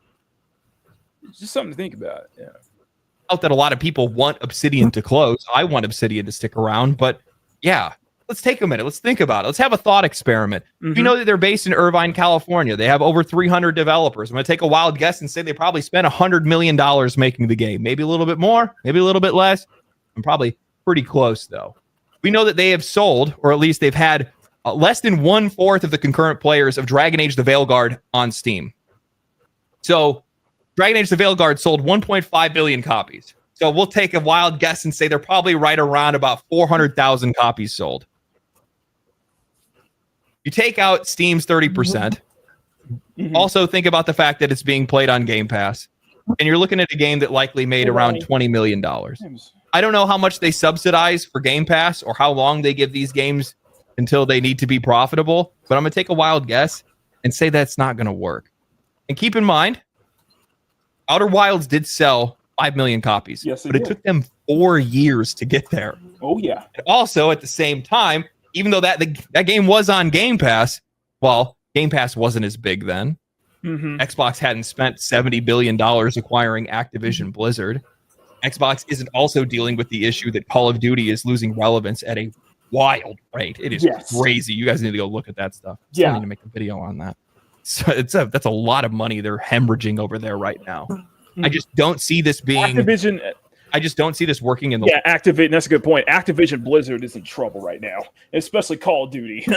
It's just something to think about. Yeah. Out that a lot of people want Obsidian to close. I want Obsidian to stick around, but yeah, let's take a minute. Let's think about it. Let's have a thought experiment. You know that they're based in Irvine, California. They have over 300 developers. I'm going to take a wild guess and say they probably spent $100 million making the game. Maybe a little bit more, maybe a little bit less. I'm probably pretty close, though. We know that they have sold, or at least they've had less than 1/4 of the concurrent players of Dragon Age the Veilguard on Steam. So Dragon Age the Veilguard sold 1.5 billion copies. So we'll take a wild guess and say they're probably right around about 400,000 copies sold. You take out Steam's 30%. Also think about the fact that it's being played on Game Pass. And you're looking at a game that likely made around $20 million. I don't know how much they subsidize for Game Pass or how long they give these games until they need to be profitable. But I'm going to take a wild guess and say that's not going to work. And keep in mind, Outer Wilds did sell 5 million copies. Yes, but it took them 4 years to get there. Oh, yeah. And also, at the same time, even though that game was on Game Pass, well, Game Pass wasn't as big then. Xbox hadn't spent $70 billion acquiring Activision Blizzard. Xbox isn't also dealing with the issue that Call of Duty is losing relevance at a wild rate. It is crazy. You guys need to go look at that stuff. I need to make a video on that. So that's a lot of money they're hemorrhaging over there right now. I just don't see this being Activision. I just don't see this working in the Activision. That's a good point. Activision Blizzard is in trouble right now, especially Call of Duty. In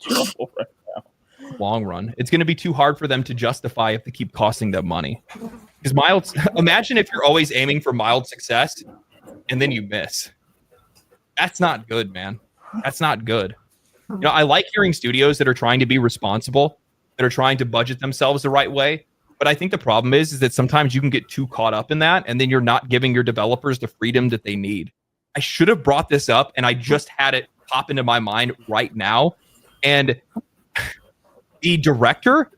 trouble right now. Long run. It's going to be too hard for them to justify if they keep costing them money. Because imagine if you're always aiming for mild success and then you miss. That's not good, man. That's not good. You know, I like hearing studios that are trying to be responsible, that are trying to budget themselves the right way. But I think the problem is that sometimes you can get too caught up in that, and then you're not giving your developers the freedom that they need. I should have brought this up, and I just had it pop into my mind right now. And the director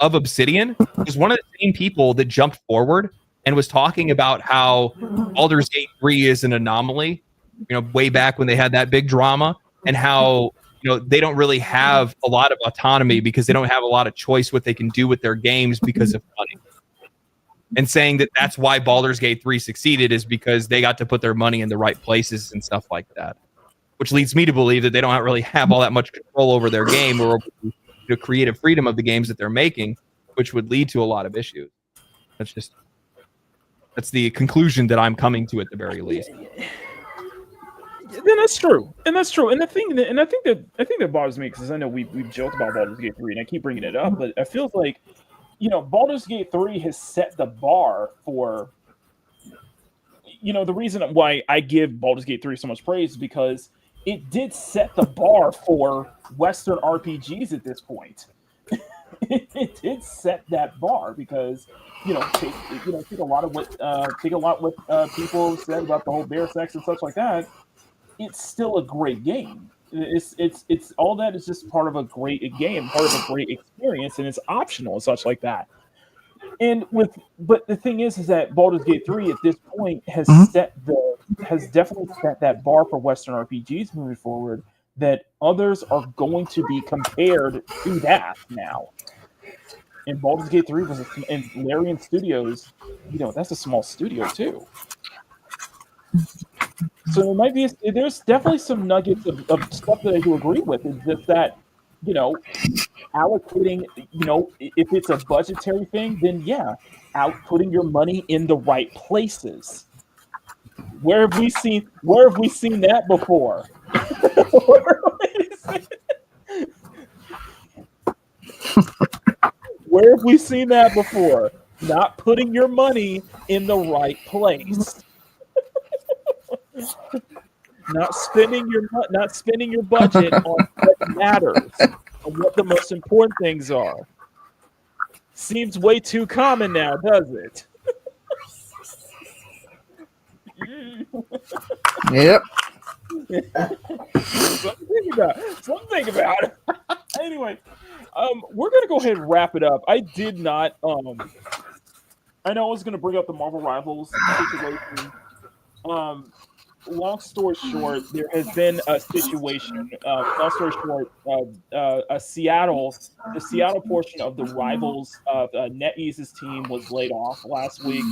of Obsidian was one of the same people that jumped forward and was talking about how Baldur's Gate 3 is an anomaly, you know, way back when they had that big drama, and how they don't really have a lot of autonomy because they don't have a lot of choice what they can do with their games because of money. And saying that that's why Baldur's Gate 3 succeeded is because they got to put their money in the right places and stuff like that, which leads me to believe that they don't really have all that much control over their game or over the creative freedom of the games that they're making, which would lead to a lot of issues. That's the conclusion that I'm coming to at the very least. Then that's true, and that's true. And the thing, that, and I think that bothers me because I know we've joked about Baldur's Gate 3, and I keep bringing it up, but it feels like Baldur's Gate 3 has set the bar for. The reason why I give Baldur's Gate 3 so much praise is because it did set the bar for Western RPGs at this point. It did set that bar because take a lot what people said about the whole bear sex and such like that. It's still a great game. It's all that is just part of a great game, part of a great experience, and it's optional and such like that. But the thing is that Baldur's Gate 3 at this point has definitely set that bar for Western RPGs moving forward, that others are going to be compared to that now. And Baldur's Gate 3 and Larian Studios, that's a small studio too. So there's definitely some nuggets of stuff that I do agree with. Is just that, allocating, if it's a budgetary thing, then yeah, putting your money in the right places. Where have we seen that before? Where have we seen that before? Not putting your money in the right place. Not spending your budget on what matters, on what the most important things are. Seems way too common now, does it? Yep. Something about it. Anyway, we're gonna go ahead and wrap it up. I did not. I know I was gonna bring up the Marvel Rivals situation. Long story short, there has been a situation. Long story short, the Seattle portion of the Rivals of NetEase's team was laid off last week.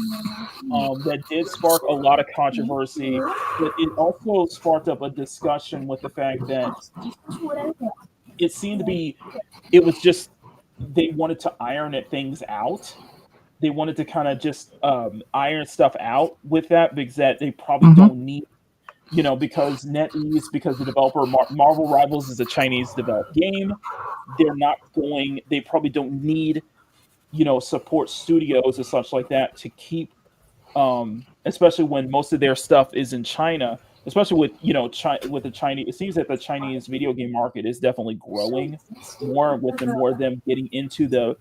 That did spark a lot of controversy. But it also sparked up a discussion with the fact that it seemed to be, it was just they wanted to iron things out. They wanted to kind of just iron stuff out with that because that they probably don't need. Because NetEase, because the developer Marvel Rivals is a Chinese developed game, they probably don't need, support studios and such like that to keep, especially when most of their stuff is in China, especially with, with the Chinese, it seems that the Chinese video game market is definitely growing more with more of them getting into the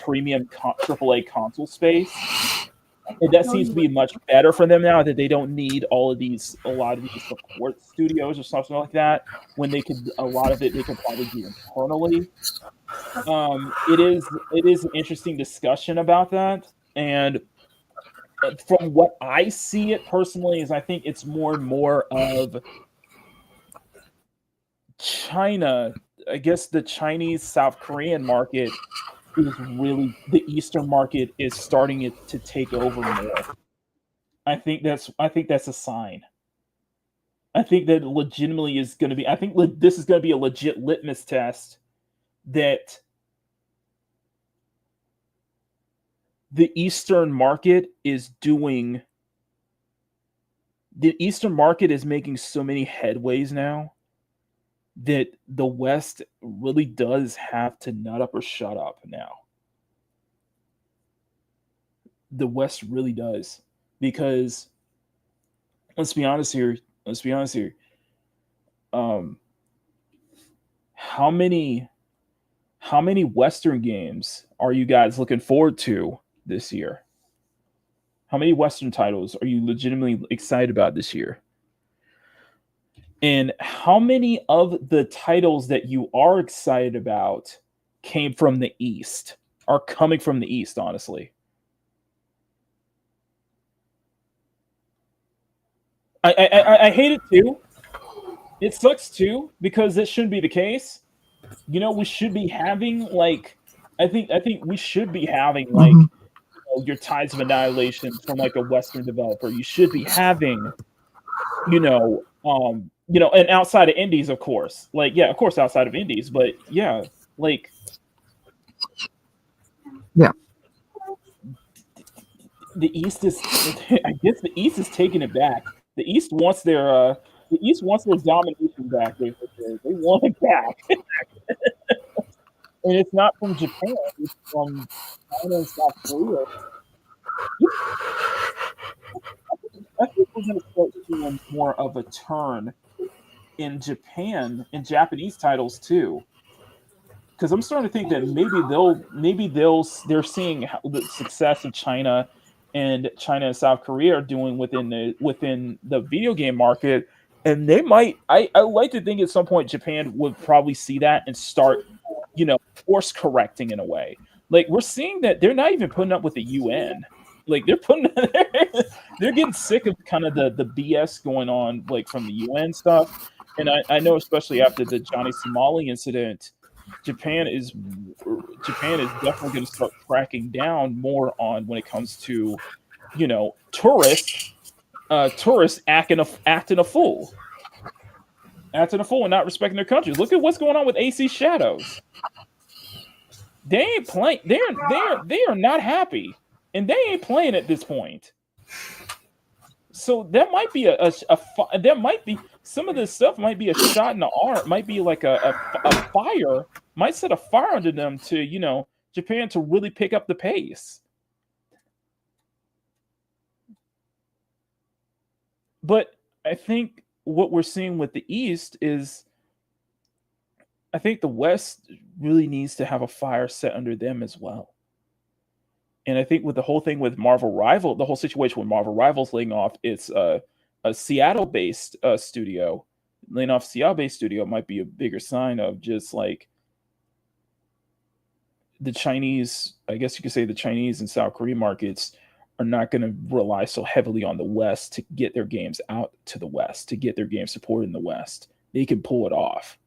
premium AAA console space. And that seems to be much better for them now that they don't need a lot of these support studios or something like that. When a lot of it they could probably do internally. It is an interesting discussion about that, and from what I see it personally is I think it's more and more of China. I guess the Chinese South Korean market is really, the Eastern market is starting to take over more. I think that's a sign. I think that legitimately is going to be. I think this is going to be a legit litmus test that the Eastern market is doing. The Eastern market is making so many headways now that the West really does have to nut up or shut up now. The West really does. Because let's be honest here. How many Western games are you guys looking forward to this year? How many Western titles are you legitimately excited about this year? And how many of the titles that you are excited about came from the East, are coming from the East, honestly? I hate it too. it sucks too because it shouldn't be the case. You know, we should be having like, I think we should be having like Mhm. your Tides of Annihilation from like a Western developer. You should be having, and outside of indies, of course. Like, yeah, of course, outside of indies, but yeah, like, Yeah. the East is, I guess, the East is taking it back. The East wants their domination back. They want it back, and it's not from Japan. It's from China and South Korea. I think we're going to start seeing more of a turn in Japan in Japanese titles too, because I'm starting to think that they're seeing how the success of China and South Korea are doing within the video game market, and they might. I like to think at some point Japan would probably see that and start, course correcting in a way. Like we're seeing that they're not even putting up with the UN. Like they're getting sick of kind of the BS going on like from the UN stuff. And I know especially after the Johnny Somali incident, Japan is definitely going to start cracking down more on when it comes to, tourists acting a fool. Acting a fool and not respecting their country. Look at what's going on with AC Shadows. They ain't playing. They are not happy, and they ain't playing at this point. So that might be that might be some of this stuff might be a shot in the arm. Might be like a fire. Might set a fire under them to Japan to really pick up the pace. But I think what we're seeing with the East is, I think the West really needs to have a fire set under them as well. And I think with the whole thing with the whole situation with Marvel Rivals laying off its a Seattle-based studio, laying off Seattle-based studio might be a bigger sign of just like the Chinese, I guess you could say the Chinese and South Korean markets are not going to rely so heavily on the West to get their games out to the West, to get their games supported in the West. They can pull it off.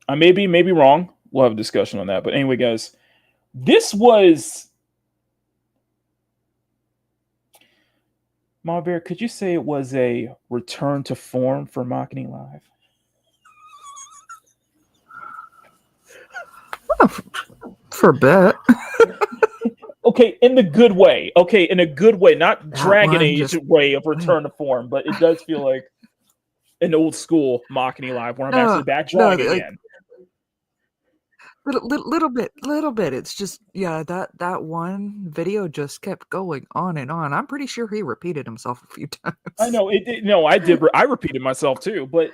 I may be wrong. We'll have a discussion on that. But anyway, guys, this was Ma Bear. Could you say it was a return to form for Makini Live? For a bit. Okay, in the good way. Okay, in a good way, not That Dragon one Age just- way of return to form, but it does feel like an old school Makini Live where I'm actually back drawing again. Little bit. It's just that one video just kept going on and on. I'm pretty sure he repeated himself a few times. I know it. No, I did. I repeated myself too, but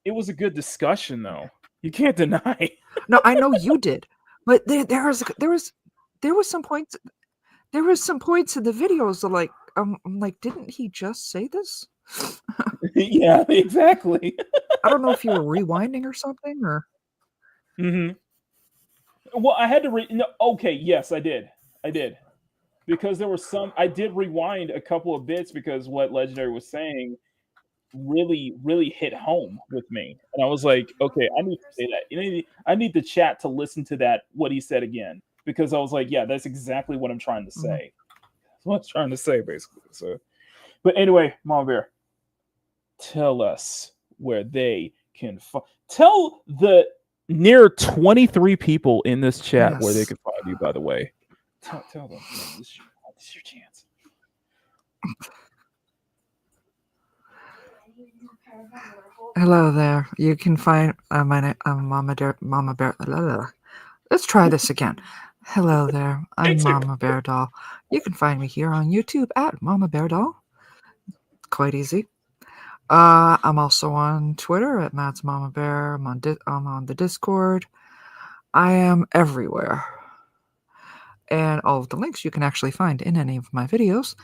it was a good discussion, though. You can't deny. No, I know you did, but there was some points. There was some points in the videos that like I'm like, didn't he just say this? Yeah, exactly. I don't know if you were rewinding or something or. Mm-hmm. Well, I had to no, okay, yes, I did. Because there were I did rewind a couple of bits because what Legendary was saying really, really hit home with me. And I was like, okay, I need to say that. I need the chat to listen to that, what he said again. Because I was like, yeah, that's exactly what I'm trying to say. That's what I'm trying to say, basically. So, but anyway, Mama Bear, tell us where they can tell the near 23 people in this chat where they can find you, by the way. Tell them. This is your chance. Hello there. You can find my name. I'm Mama Bear. Let's try this again. Hello there. I'm Mama Bear Doll. You can find me here on YouTube at Mama Bear Doll. Quite easy. I'm also on Twitter at Matt's Mama Bear. I'm on the Discord. I am everywhere. And all of the links you can actually find in any of my videos.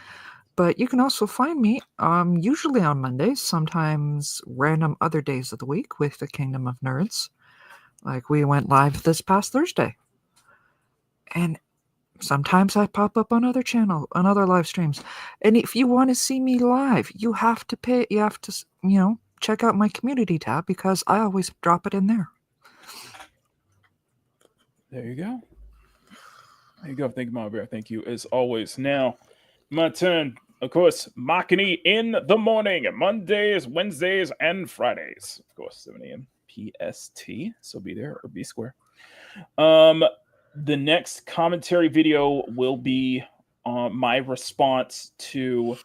But you can also find me usually on Mondays, sometimes random other days of the week with the Kingdom of Nerds. Like we went live this past Thursday. And Sometimes I pop up on other live streams. And if you want to see me live, you have to pay. You have to, check out my community tab because I always drop it in there. There you go. There you go. Thank you, Mama Bear. Thank you as always. Now, my turn. Of course, Makini in the morning, Mondays, Wednesdays, and Fridays. Of course, 7 a.m. PST. So be there or be square. The next commentary video will be my response to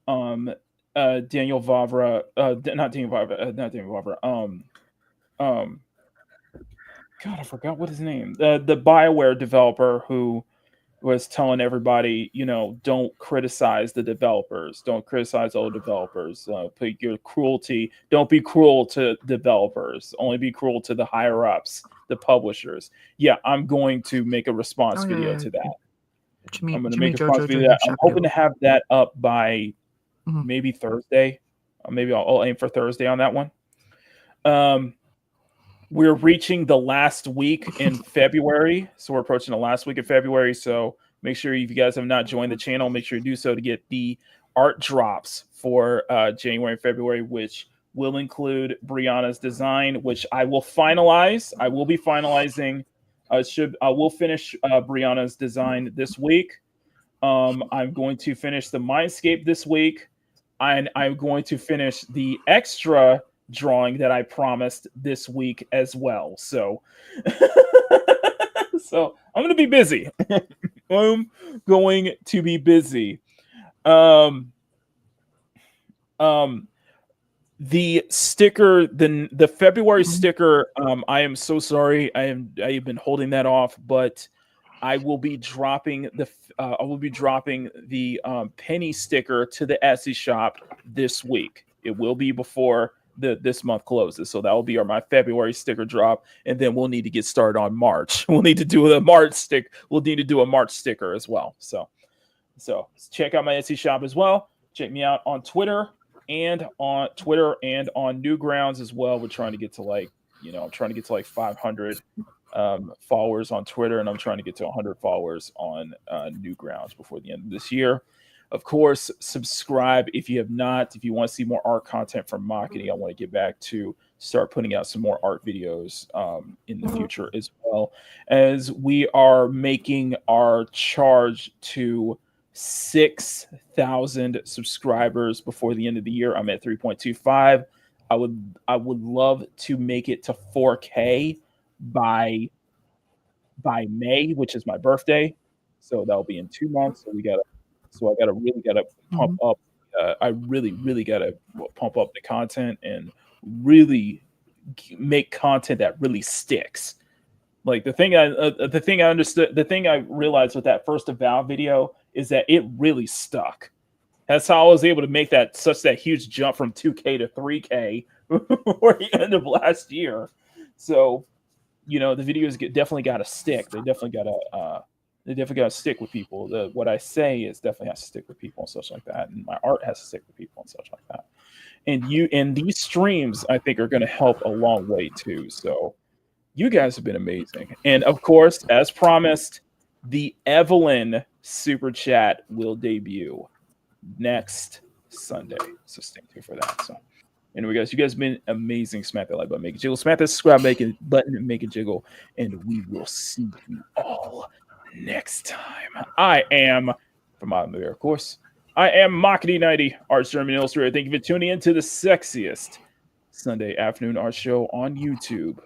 Daniel Vavra, not Daniel Vavra. God, I forgot what his name. The BioWare developer who was telling everybody, don't criticize the developers, don't criticize all developers. Put your cruelty. Don't be cruel to developers. Only be cruel to the higher ups, the publishers. Yeah, I'm going to make a response video to that. I'm going to make a response video to that. I'm hoping to have that up by maybe Thursday. Maybe I'll aim for Thursday on that one. We're reaching the last week in February. So we're approaching the last week of February. So make sure if you guys have not joined the channel, make sure you do so to get the art drops for January and February, which will include Briannah's design, which I will finalize. I will be finalizing. I will finish Briannah's design this week. I'm going to finish the mindscape this week. And I'm going to finish the extra drawing that I promised this week as well. So, so I'm going to be busy. I'm going to be busy. The sticker, the February sticker, I am so sorry. I have been holding that off, but I will be dropping the penny sticker to the Etsy shop this week. It will be before this month closes, so that will be my February sticker drop, and then we'll need to get started on March. We'll need to do a March stick. We'll need to do a March sticker as well. So check out my Etsy shop as well. Check me out on Twitter and on Newgrounds as well. We're trying to get to I'm trying to get to 500 followers on Twitter, and I'm trying to get to 100 followers on Newgrounds before the end of this year. Of course, subscribe if you have not. If you want to see more art content from Makini, I want to get back to start putting out some more art videos in the future, as well as we are making our charge to 6,000 subscribers before the end of the year. I'm at 3.25. I would love to make it to 4K by May, which is my birthday. So that'll be in 2 months. So I really gotta pump up. I really gotta pump up the content and really make content that really sticks. Like the thing I realized with that first Avowed video is that it really stuck. That's how I was able to make that huge jump from 2K to 3K before the end of last year. So, the videos definitely got to stick. They definitely got to stick with people. What I say is definitely has to stick with people and such like that. And my art has to stick with people and such like that. And these streams, I think, are going to help a long way too. So you guys have been amazing. And of course, as promised, the Evelyn super chat will debut next Sunday. So stay tuned for that. So anyway, guys, you guys have been amazing. Smack that like button, make it jiggle. Smack that subscribe button and make it jiggle. And we will see you all next time. I am, from out there, of course, I am Makini90, Art German Illustrator. Thank you for tuning in to the sexiest Sunday afternoon art show on YouTube,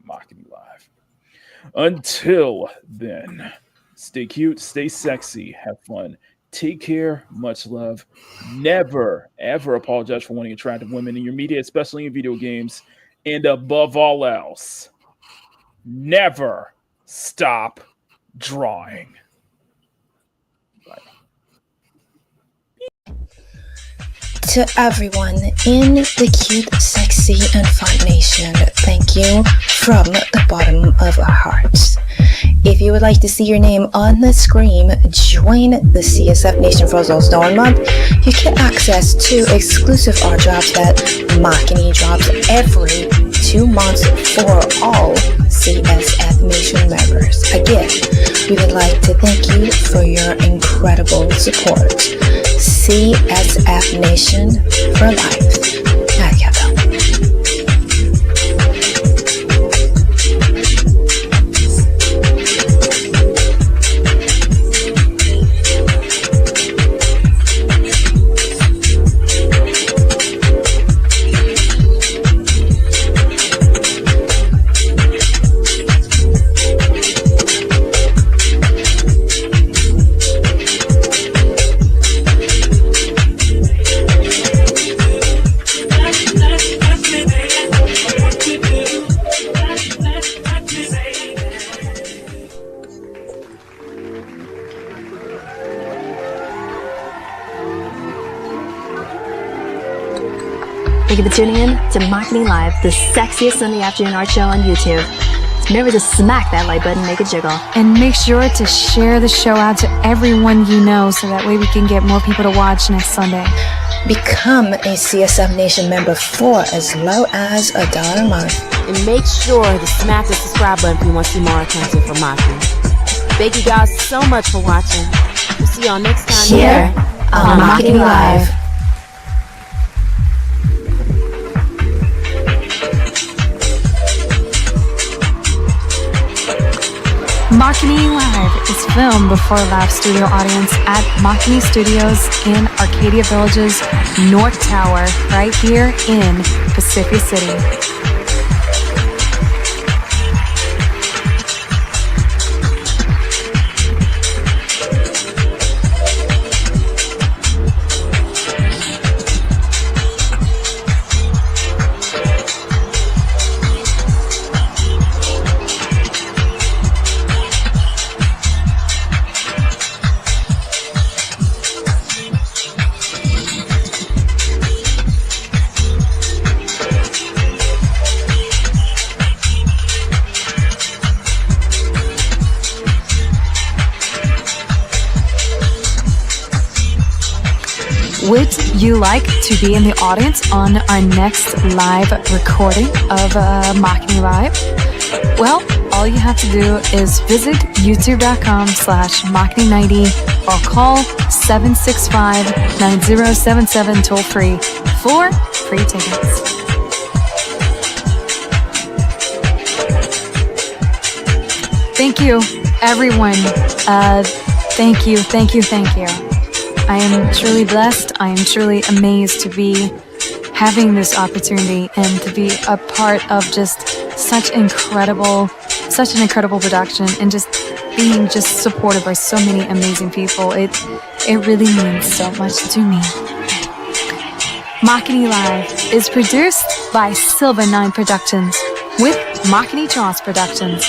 Makini Live. Until then, stay cute, stay sexy, have fun, take care, much love. Never, ever apologize for wanting attractive women in your media, especially in video games. And above all else, never stop drawing. Bye. To everyone in the cute, sexy, and fun nation, thank you from the bottom of our hearts. If you would like to see your name on the screen, join the CSF Nation for Storm Month. You get access to exclusive art drops that Makini drops every 2 months for all CSF Nation members. Again, we would like to thank you for your incredible support. CSF Nation for life. Marietta. Thank you for tuning in to Makini Live, the sexiest Sunday afternoon art show on YouTube. Remember to smack that like button, make it jiggle. And make sure to share the show out to everyone you know so that way we can get more people to watch next Sunday. Become a CSF Nation member for as low as $1 a month. And make sure to smack the subscribe button if you want to see more content from Makini. Thank you guys so much for watching. We'll see y'all next time Here on Makini Live. Makini Live is filmed before a live studio audience at Makini Studios in Arcadia Village's North Tower, right here in Pacific City. Would you like to be in the audience on our next live recording of Makini Live? Well, all you have to do is visit youtube.com/Makini90 or call 765-9077 toll free for free tickets. Thank you, everyone. Thank you. I am truly blessed. I am truly amazed to be having this opportunity and to be a part of just such an incredible production and just being just supported by so many amazing people. It really means so much to me. Makini Live is produced by Silva 9 Productions with Makini Trans Productions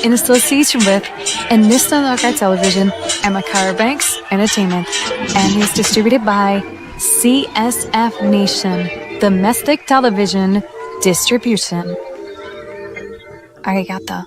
in association with Enista Local Television and Makara Banks Entertainment, and is distributed by CSF Nation Domestic Television Distribution. Arigato.